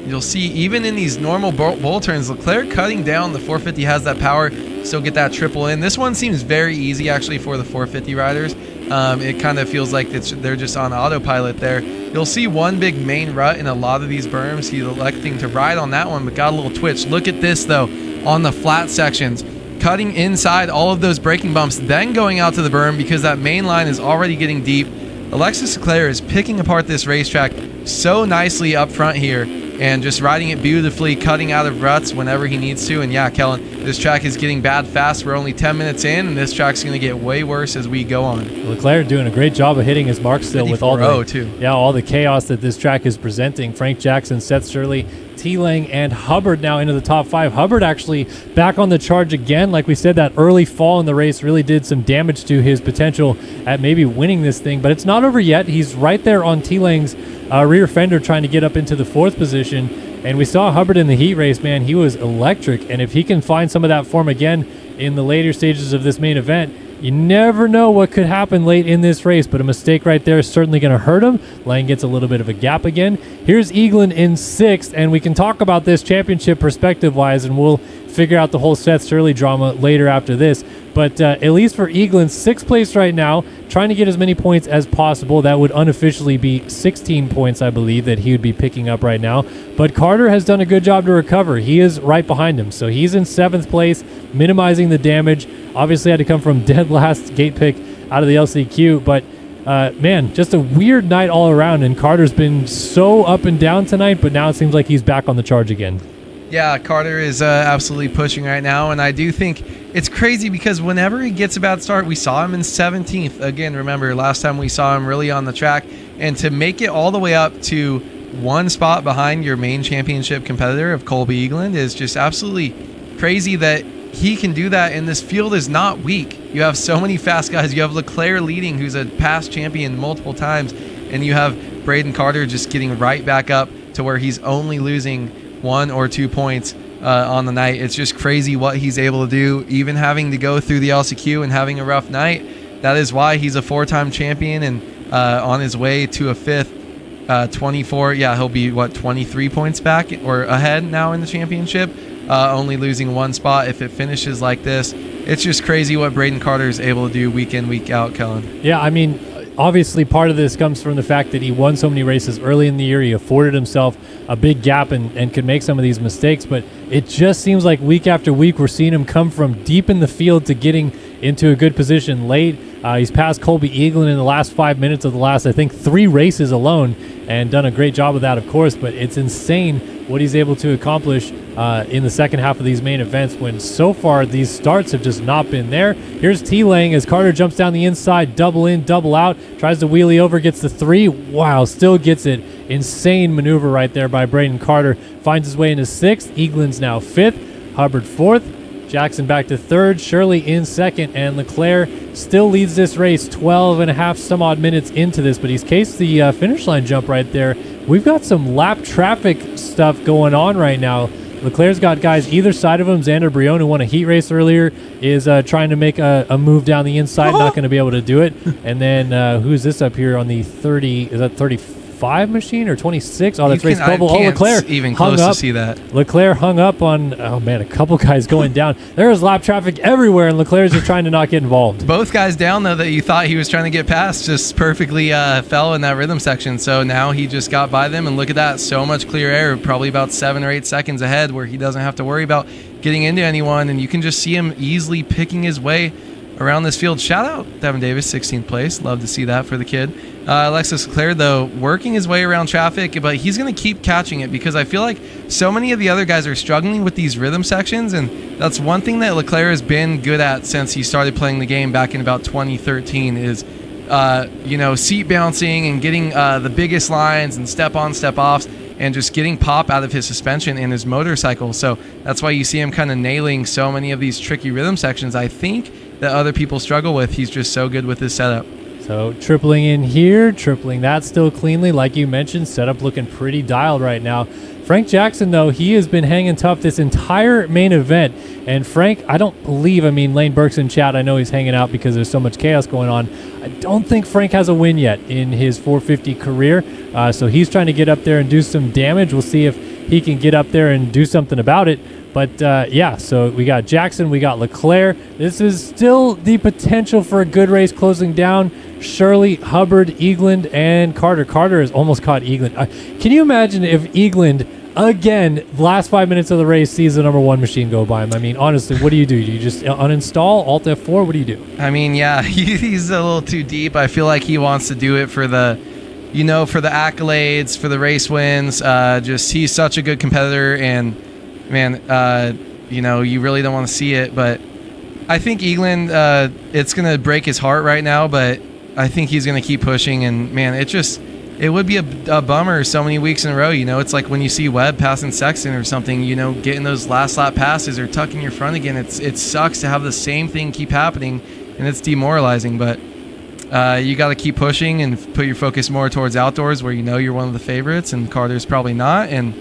You'll see even in these normal bowl turns, Leclerc cutting down, the 450 has that power, still get that triple in. This one seems very easy actually for the 450 riders. It kind of feels like they're just on autopilot there. You'll see one big main rut in a lot of these berms. He's electing to ride on that one, but got a little twitch. Look at this though, on the flat sections, cutting inside all of those braking bumps, then going out to the berm because that main line is already getting deep. Alexis Leclerc is picking apart this racetrack so nicely up front here and just riding it beautifully, cutting out of ruts whenever he needs to. And yeah, Kellen, this track is getting bad fast. We're only 10 minutes in, and this track's going to get way worse as we go on. Leclerc doing a great job of hitting his mark still with all the chaos that this track is presenting. Frank Jackson, Seth Shirley, T-Lang, and Hubbard now into the top 5. Hubbard actually back on the charge again. Like we said, that early fall in the race really did some damage to his potential at maybe winning this thing, but it's not over yet. He's right there on T-Lang's rear fender trying to get up into the 4th position. And we saw Hubbard in the heat race, man. He was electric. And if he can find some of that form again in the later stages of this main event, you never know what could happen late in this race, but a mistake right there is certainly going to hurt him. Lang gets a little bit of a gap again. Here's Eaglin in 6th, and we can talk about this championship perspective-wise, and we'll figure out the whole Seth Shirley drama later after this. But at least for Eaglin, 6th place right now, trying to get as many points as possible. That would unofficially be 16 points, I believe, that he would be picking up right now. But Carter has done a good job to recover. He is right behind him. So he's in 7th place, minimizing the damage. Obviously had to come from dead last gate pick out of the LCQ. But, man, just a weird night all around. And Carter's been so up and down tonight, but now it seems like he's back on the charge again. Yeah, Carter is absolutely pushing right now, and I do think it's crazy because whenever he gets a bad start, we saw him in 17th. Again, remember, last time we saw him really on the track, and to make it all the way up to one spot behind your main championship competitor of Colby Eagland is just absolutely crazy that he can do that, and this field is not weak. You have so many fast guys. You have Leclerc leading, who's a past champion multiple times, and you have Braden Carter just getting right back up to where he's only losing 1 or 2 points on the night. It's just crazy what he's able to do, even having to go through the LCQ and having a rough night. That is why he's a 4-time champion and on his way to a 5th, 24. Yeah, he'll be, 23 points back or ahead now in the championship, only losing 1 spot if it finishes like this. It's just crazy what Braden Carter is able to do week in, week out, Kellen. Yeah, I mean, obviously part of this comes from the fact that he won so many races early in the year. He afforded himself a big gap and could make some of these mistakes, but it just seems like week after week we're seeing him come from deep in the field to getting into a good position late. He's passed Colby Eaglin in the last 5 minutes of the last, I think, 3 races alone, and done a great job of that, of course, but it's insane what he's able to accomplish in the second half of these main events when so far these starts have just not been there. Here's T-Lang as Carter jumps down the inside, double in, double out, tries to wheelie over, gets the 3. Wow, still gets it. Insane maneuver right there by Braden Carter. Finds his way into 6th. Eaglin's now 5th. Hubbard 4th. Jackson back to 3rd. Shirley in 2nd. And Leclerc still leads this race 12 and a half some odd minutes into this, but he's cased the finish line jump right there. We've got some lap traffic stuff going on right now. Leclerc's got guys either side of him. Xander Brion, who won a heat race earlier, is trying to make a move down the inside, not going to be able to do it. And then who's this up here on the 30? Is that 35? 25 machine or 26. Oh, that's You Race can- I Coble. Oh, can't Leclerc even hung close to up. see that. Leclerc hung up on, oh man, a couple guys going down. There was lap traffic everywhere, and Leclerc's just trying to not get involved. Both guys down, though, that you thought he was trying to get past just perfectly fell in that rhythm section. So now he just got by them, and look at that. So much clear air, probably about 7 or 8 seconds ahead, where he doesn't have to worry about getting into anyone, and you can just see him easily picking his way around this field. Shout out Devin Davis, 16th place. Love to see that for the kid. Alexis Leclerc, though, working his way around traffic, but he's going to keep catching it because I feel like so many of the other guys are struggling with these rhythm sections, and that's one thing that Leclerc has been good at since he started playing the game back in about 2013 is, seat bouncing and getting the biggest lines and step-on, step-offs, and just getting pop out of his suspension and his motorcycle. So that's why you see him kind of nailing so many of these tricky rhythm sections. I think that other people struggle with. He's just so good with his setup. So tripling in here, tripling that still cleanly. Like you mentioned, setup looking pretty dialed right now. Frank Jackson, though, he has been hanging tough this entire main event. And Frank, I don't believe, Lane Burke's in chat. I know he's hanging out because there's so much chaos going on. I don't think Frank has a win yet in his 450 career. So he's trying to get up there and do some damage. We'll see if he can get up there and do something about it. But so we got Jackson, we got Leclerc. This is still the potential for a good race closing down. Shirley, Hubbard, Eagland, and Carter. Carter has almost caught Eagland. Can you imagine if Eagland, again, the last 5 minutes of the race, sees the number one machine go by him? Honestly, what do you do? Do you just uninstall, Alt F4? What do you do? Yeah, he's a little too deep. I feel like he wants to do it for the, for the accolades, for the race wins. He's such a good competitor, and man, you really don't want to see it. But I think Eagland, it's going to break his heart right now, but I think he's going to keep pushing. And man, it would be a bummer so many weeks in a row. It's like when you see Webb passing Sexton or something, getting those last lap passes or tucking your front again. It sucks to have the same thing keep happening, and it's demoralizing. But you got to keep pushing and put your focus more towards outdoors where you're one of the favorites, and Carter's probably not. And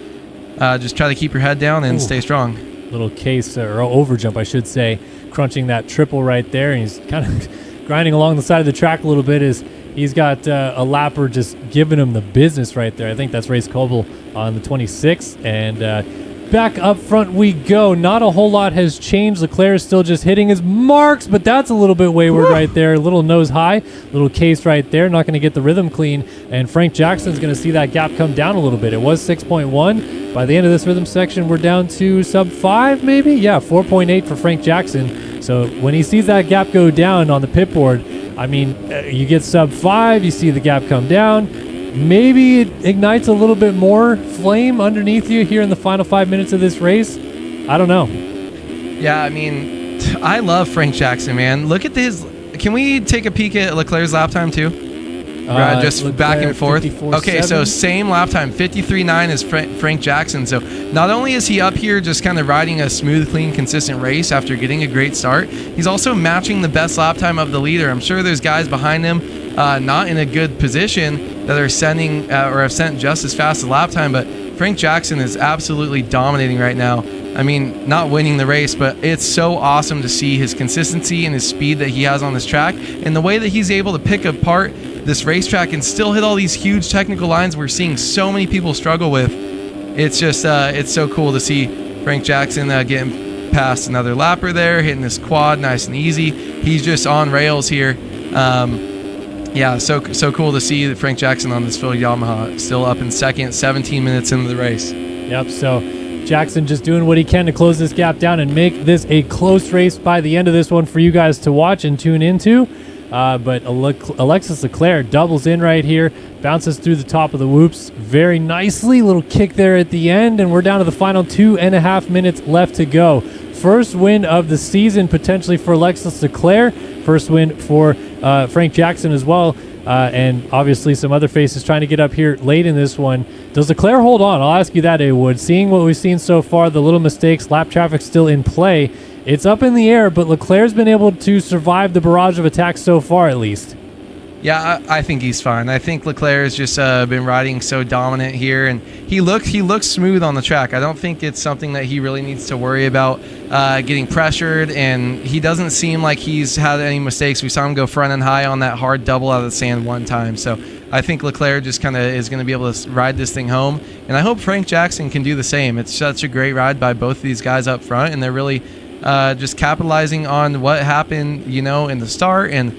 just try to keep your head down and stay strong. Little case, or overjump, I should say, crunching that triple right there. And he's kind of grinding along the side of the track a little bit. He's got a lapper just giving him the business right there. I think that's Race Coble on the 26th. And back up front we go. Not a whole lot has changed. Leclerc is still just hitting his marks, but that's a little bit wayward right there. A little nose high, little case right there. Not going to get the rhythm clean. And Frank Jackson's going to see that gap come down a little bit. It was 6.1. By the end of this rhythm section, we're down to sub 5 maybe? Yeah, 4.8 for Frank Jackson. So when he sees that gap go down on the pit board, you get sub 5, you see the gap come down. Maybe it ignites a little bit more flame underneath you here in the final 5 minutes of this race. I don't know. Yeah, I love Frank Jackson, man. Look at this. Can we take a peek at Leclerc's lap time too? Just Leclerc, back and forth. 54.7. Okay, so same lap time, 53.9 is Frank Jackson. So not only is he up here just kind of riding a smooth, clean, consistent race after getting a great start, he's also matching the best lap time of the leader. I'm sure there's guys behind him not in a good position that are sending or have sent just as fast a lap time, but Frank Jackson is absolutely dominating right now. Not winning the race, but it's so awesome to see his consistency and his speed that he has on this track, and the way that he's able to pick apart this racetrack and still hit all these huge technical lines we're seeing so many people struggle with. It's just, it's so cool to see Frank Jackson getting past another lapper there, hitting this quad nice and easy. He's just on rails here. So cool to see that Frank Jackson on this Phil Yamaha still up in second, 17 minutes into the race. Yep, so Jackson just doing what he can to close this gap down and make this a close race by the end of this one for you guys to watch and tune into. But Alexis Leclerc doubles in right here, bounces through the top of the whoops very nicely. Little kick there at the end, and we're down to the final 2.5 minutes left to go. First win of the season potentially for Alexis Leclerc. First win for Frank Jackson as well. And obviously some other faces trying to get up here late in this one. Does Leclerc hold on? I'll ask you that, A-Wood. Seeing what we've seen so far, the little mistakes, lap traffic still in play. It's up in the air, but Leclerc's been able to survive the barrage of attacks so far, at least. Yeah, I think he's fine. I think Leclerc has just been riding so dominant here, and he looks smooth on the track. I don't think it's something that he really needs to worry about getting pressured, and he doesn't seem like he's had any mistakes. We saw him go front and high on that hard double out of the sand one time. So I think Leclerc just kind of is going to be able to ride this thing home, and I hope Frank Jackson can do the same. It's such a great ride by both of these guys up front, and they're really just capitalizing on what happened, in the start, and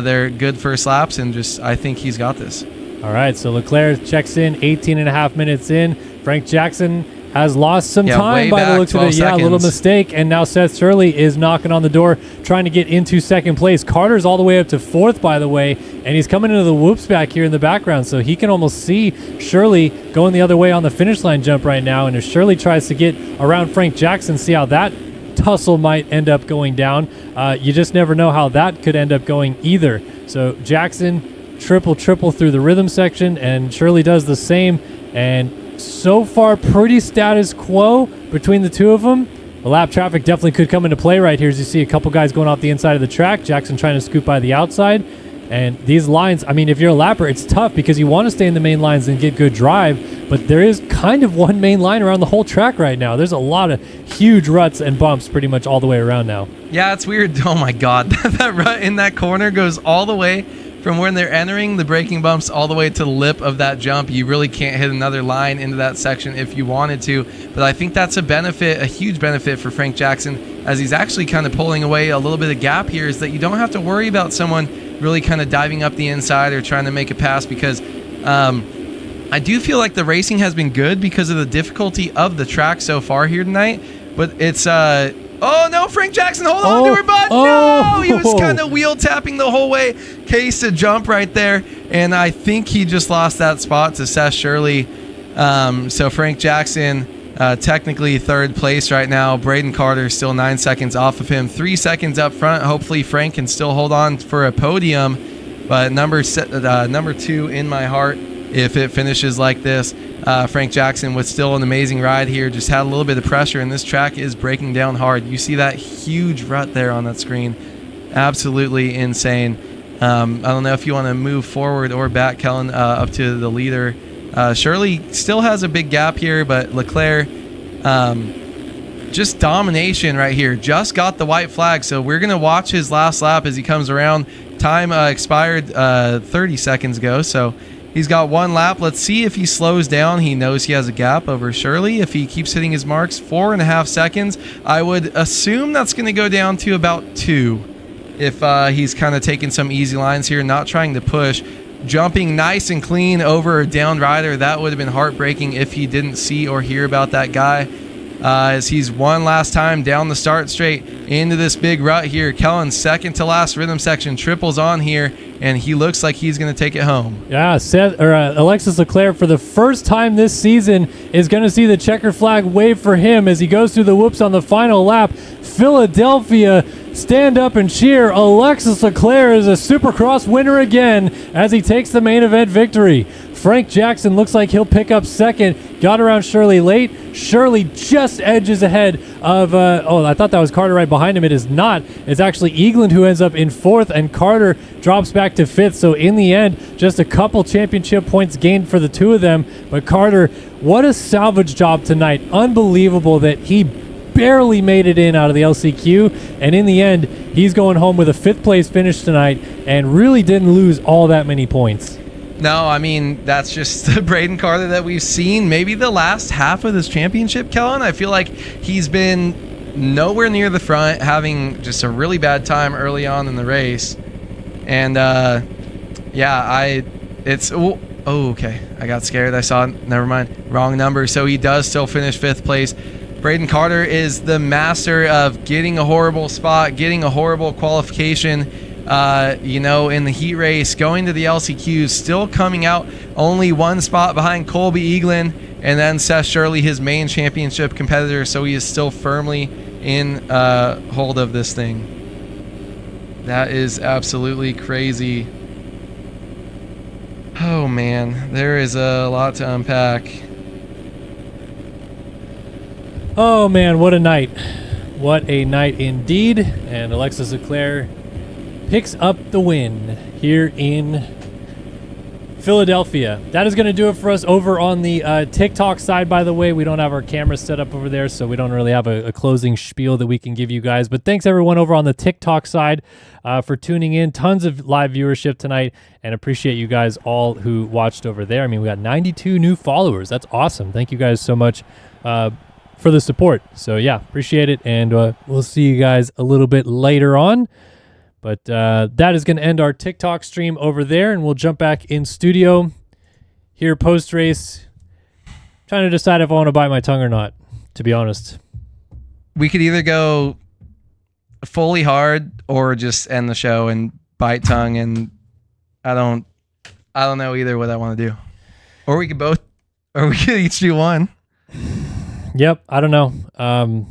they're good first laps, and just I think he's got this. All right, so Leclerc checks in 18 and a half minutes in. Frank Jackson has lost some time by the looks of it. Yeah, a little mistake. And now Seth Shirley is knocking on the door, trying to get into second place. Carter's all the way up to fourth, by the way, and he's coming into the whoops back here in the background, so he can almost see Shirley going the other way on the finish line jump right now. And if Shirley tries to get around Frank Jackson, see how that tussle might end up going down. You just never know how that could end up going either. So Jackson triple through the rhythm section, and Shirley does the same, and so far pretty status quo between the two of them. The lap traffic definitely could come into play right here as you see a couple guys going off the inside of the track. Jackson trying to scoop by the outside, and these lines, I mean, if you're a lapper, it's tough because you want to stay in the main lines and get good drive, but there is kind of one main line around the whole track right now. There's a lot of huge ruts and bumps pretty much all the way around now. Yeah, it's weird. Oh my god, that rut in that corner goes all the way from when they're entering the braking bumps all the way to the lip of that jump. You really can't hit another line into that section if you wanted to. But I think that's a benefit, a huge benefit for Frank Jackson, as he's actually kind of pulling away a little bit of gap here, is that you don't have to worry about someone really kind of diving up the inside or trying to make a pass, because I do feel like the racing has been good because of the difficulty of the track so far here tonight. But it's oh no, Frank Jackson, hold on to her butt. No, he was kind of wheel tapping the whole way. Case a jump right there, and I think he just lost that spot to Seth Shirley. So Frank Jackson technically third place right now. Braden Carter still 9 seconds off of him, 3 seconds up front. Hopefully Frank can still hold on for a podium, but number 2 in my heart if it finishes like this. Frank Jackson with still an amazing ride here, just had a little bit of pressure, and this track is breaking down hard. You see that huge rut there on that screen. Absolutely insane. I don't know if you want to move forward or back, Kellen, up to the leader. Shirley still has a big gap here, but Leclerc, just domination right here. Just got the white flag, so we're going to watch his last lap as he comes around. Time expired 30 seconds ago, so he's got one lap. Let's see if he slows down. He knows he has a gap over Shirley. If he keeps hitting his marks, 4.5 seconds. I would assume that's going to go down to about 2 if he's kind of taking some easy lines here, not trying to push. Jumping nice and clean over a downed rider. That would have been heartbreaking if he didn't see or hear about that guy. As he's one last time down the start straight into this big rut here. Kellen's second to last rhythm section, triples on here, and he looks like he's going to take it home. Yeah, Alexis Leclerc for the first time this season is going to see the checker flag wave for him as he goes through the whoops on the final lap. Philadelphia, stand up and cheer. Alexis Leclerc is a Supercross winner again as he takes the main event victory. Frank Jackson looks like he'll pick up second. Got around Shirley late. Shirley just edges ahead of, I thought that was Carter right behind him. It is not. It's actually Eagland who ends up in fourth, and Carter drops back to fifth. So in the end, just a couple championship points gained for the two of them. But Carter, what a salvage job tonight. Unbelievable that he barely made it in out of the LCQ, and in the end, he's going home with a fifth place finish tonight and really didn't lose all that many points. No, I mean, that's just the Braden Carter that we've seen maybe the last half of this championship, Kellen. I feel like he's been nowhere near the front, having just a really bad time early on in the race. And, okay. I got scared. I saw it. Never mind. Wrong number. So he does still finish fifth place. Braden Carter is the master of getting a horrible spot, getting a horrible qualification, in the heat race, going to the LCQs, still coming out only one spot behind Colby Eaglin, and then Seth Shirley, his main championship competitor, so he is still firmly in hold of this thing. That is absolutely crazy. Oh man, there is a lot to unpack. Oh man, what a night. What a night indeed. And Alexis Leclerc picks up the win here in Philadelphia. That is going to do it for us over on the TikTok side, by the way. We don't have our cameras set up over there, so we don't really have a closing spiel that we can give you guys. But thanks, everyone, over on the TikTok side for tuning in. Tons of live viewership tonight, and appreciate you guys all who watched over there. I mean, we got 92 new followers. That's awesome. Thank you guys so much for the support. So, yeah, appreciate it, and we'll see you guys a little bit later on. But that is going to end our TikTok stream over there, and we'll jump back in studio here post-race. Trying to decide if I want to bite my tongue or not, to be honest. We could either go fully hard or just end the show and bite tongue, and I don't know either what I want to do. Or we could each do one. Yep, I don't know.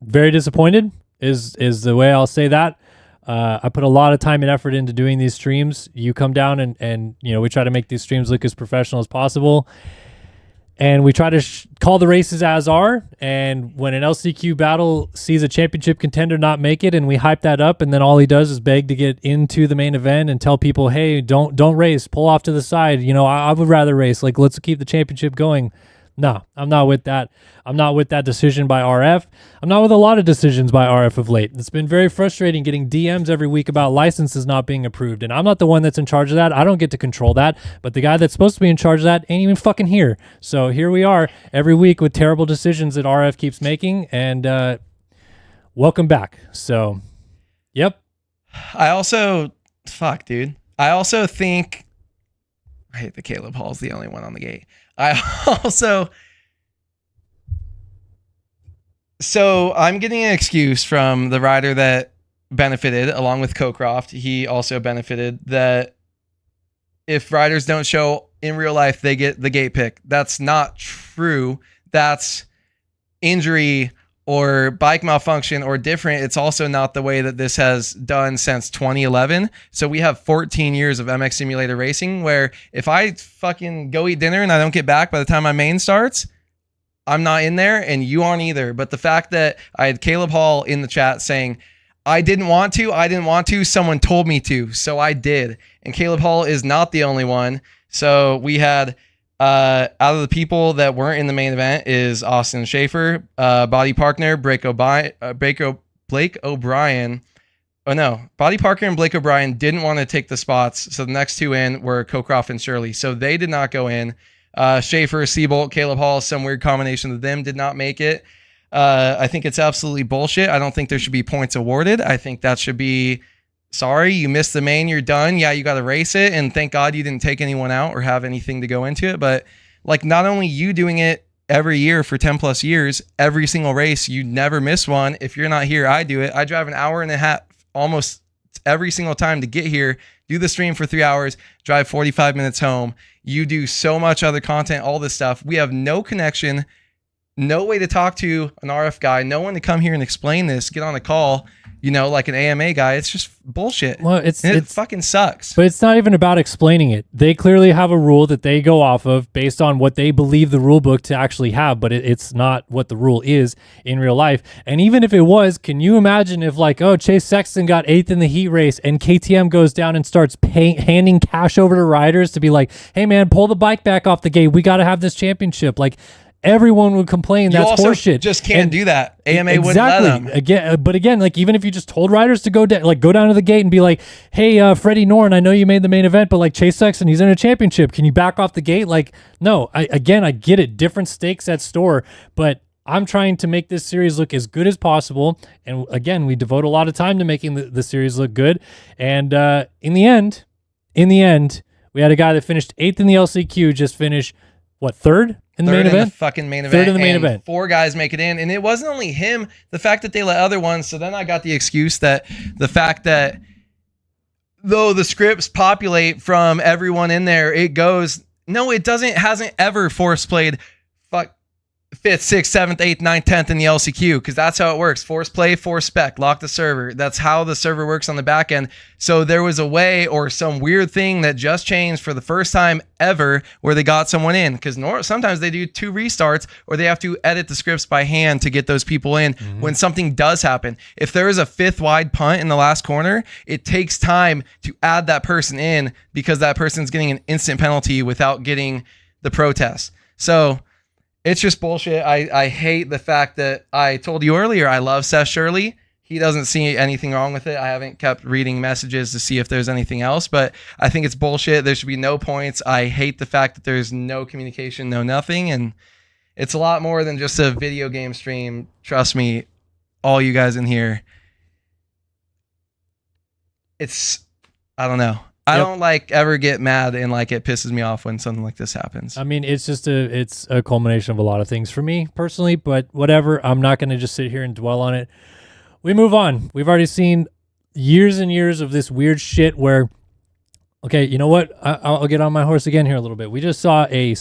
Very disappointed is the way I'll say that. I put a lot of time and effort into doing these streams. You come down and you know, we try to make these streams look as professional as possible. And we try to call the races as are. And when an LCQ battle sees a championship contender not make it, and we hype that up, and then all he does is beg to get into the main event and tell people, hey, don't race, pull off to the side. You know, I would rather race. Like, let's keep the championship going. No, I'm not with that. I'm not with that decision by RF. I'm not with a lot of decisions by RF of late. It's been very frustrating getting DMs every week about licenses not being approved. And I'm not the one that's in charge of that. I don't get to control that. But the guy that's supposed to be in charge of that ain't even fucking here. So here we are every week with terrible decisions that RF keeps making. And welcome back. So, yep. I also think I hate that Caleb Hall's the only one on the gate. So I'm getting an excuse from the rider that benefited along with Cocroft. He also benefited that if riders don't show in real life, they get the gate pick. That's not true. That's injury or bike malfunction or different. It's also not the way that this has done since 2011. So we have 14 years of MX Simulator racing where if I fucking go eat dinner and I don't get back by the time my main starts, I'm not in there and you aren't either. But the fact that I had Caleb Hall in the chat saying, I didn't want to, someone told me to, so I did. And Caleb Hall is not the only one. So we had out of the people that weren't in the main event is Austin Schaefer, Body Parker, Blake O'Brien. Oh no, Body Parker and Blake O'Brien didn't want to take the spots. So the next two in were Cocroft and Shirley. So they did not go in. Schaefer, Seabolt, Caleb Hall, some weird combination of them did not make it. I think it's absolutely bullshit. I don't think there should be points awarded. I think that should be, sorry, you missed the main, you're done. Yeah, you got to race it. And thank God you didn't take anyone out or have anything to go into it. But like, not only you doing it every year for 10 plus years, every single race, you never miss one. If you're not here, I do it. I drive an hour and a half almost every single time to get here, do the stream for 3 hours, drive 45 minutes home. You do so much other content, all this stuff. We have no connection, no way to talk to an RF guy, no one to come here and explain this, get on a call, you know, like an AMA guy. It's just bullshit. Well, it fucking sucks. But it's not even about explaining it. They clearly have a rule that they go off of based on what they believe the rule book to actually have, but it's not what the rule is in real life. And even if it was, can you imagine if like, oh, Chase Sexton got 8th in the heat race and KTM goes down and starts handing cash over to riders to be like, hey man, pull the bike back off the gate. We got to have this championship. Like, everyone would complain that's horseshit. Just can't do that. AMA wouldn't let them. Again, like even if you just told riders to go down to the gate and be like, "Hey, Freddie Norn, I know you made the main event, but like Chase Sexton, he's in a championship. Can you back off the gate?" Like, no. I get it. Different stakes at store, but I'm trying to make this series look as good as possible. And again, we devote a lot of time to making the series look good. And in the end, we had a guy that finished 8th in the LCQ just finish what, 3rd? In the main event? The fucking main event. 3rd in the main event. 4 guys make it in. And it wasn't only him, the fact that they let other ones. So then I got the excuse that the fact that though the scripts populate from everyone in there, it goes, no, it doesn't, hasn't ever force played 5th, 6th, 7th, 8th, 9th, 10th in the LCQ, because that's how it works. Force play, force spec, lock the server. That's how the server works on the back end. So there was a way or some weird thing that just changed for the first time ever where they got someone in, because sometimes they do 2 restarts or they have to edit the scripts by hand to get those people in when something does happen. If there is a 5th wide punt in the last corner, it takes time to add that person in because that person's getting an instant penalty without getting the protest. So it's just bullshit. I hate the fact that I told you earlier I love Seth Shirley. He doesn't see anything wrong with it. I haven't kept reading messages to see if there's anything else, but I think it's bullshit. There should be no points. I hate the fact that there's no communication, no nothing, and it's a lot more than just a video game stream. Trust me, all you guys in here. I don't know. I don't ever get mad and it pisses me off when something like this happens. I mean, it's a culmination of a lot of things for me personally, but whatever. I'm not going to just sit here and dwell on it. We move on. We've already seen years and years of this weird shit where, okay, you know what? I'll get on my horse again here a little bit. We just saw a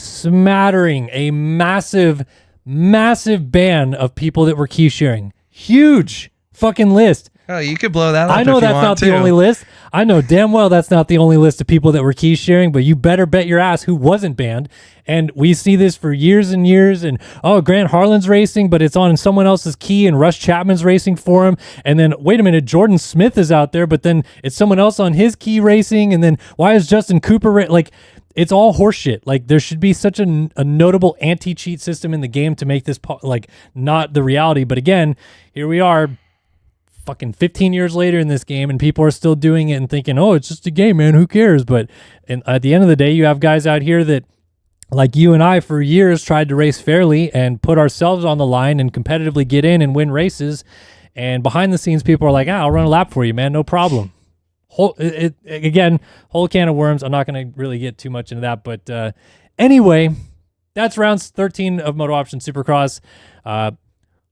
massive ban of people that were key sharing. Huge fucking list. Oh, you could blow that up. I know that's not the only list. I know damn well that's not the only list of people that were key sharing, but you better bet your ass who wasn't banned. And we see this for years and years. And Grant Harlan's racing, but it's on someone else's key, and Russ Chapman's racing for him. And then wait a minute, Jordan Smith is out there, but then it's someone else on his key racing. And then why is Justin Cooper it's all horseshit. There should be such a notable anti-cheat system in the game to make this not the reality. But again, here we are. Fucking 15 years later in this game, and people are still doing it and thinking, oh, it's just a game, man, who cares? But at the end of the day, you have guys out here that, like you and I, for years tried to race fairly and put ourselves on the line and competitively get in and win races, and behind the scenes people are like, I'll run a lap for you, man, no problem. Whole can of worms. I'm not going to really get too much into that, but anyway, that's rounds 13 of MotoOption Supercross.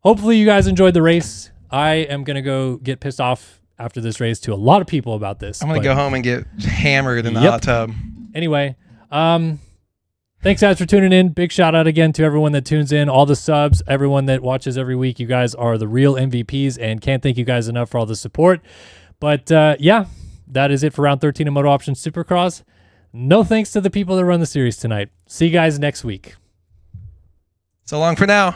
Hopefully you guys enjoyed the race. I am going to go get pissed off after this race to a lot of people about this. I'm going to go home and get hammered in the hot tub. Anyway, thanks guys for tuning in. Big shout out again to everyone that tunes in, all the subs, everyone that watches every week. You guys are the real MVPs, and can't thank you guys enough for all the support. But yeah, that is it for round 13 of MotoOption Supercross. No thanks to the people that run the series tonight. See you guys next week. So long for now.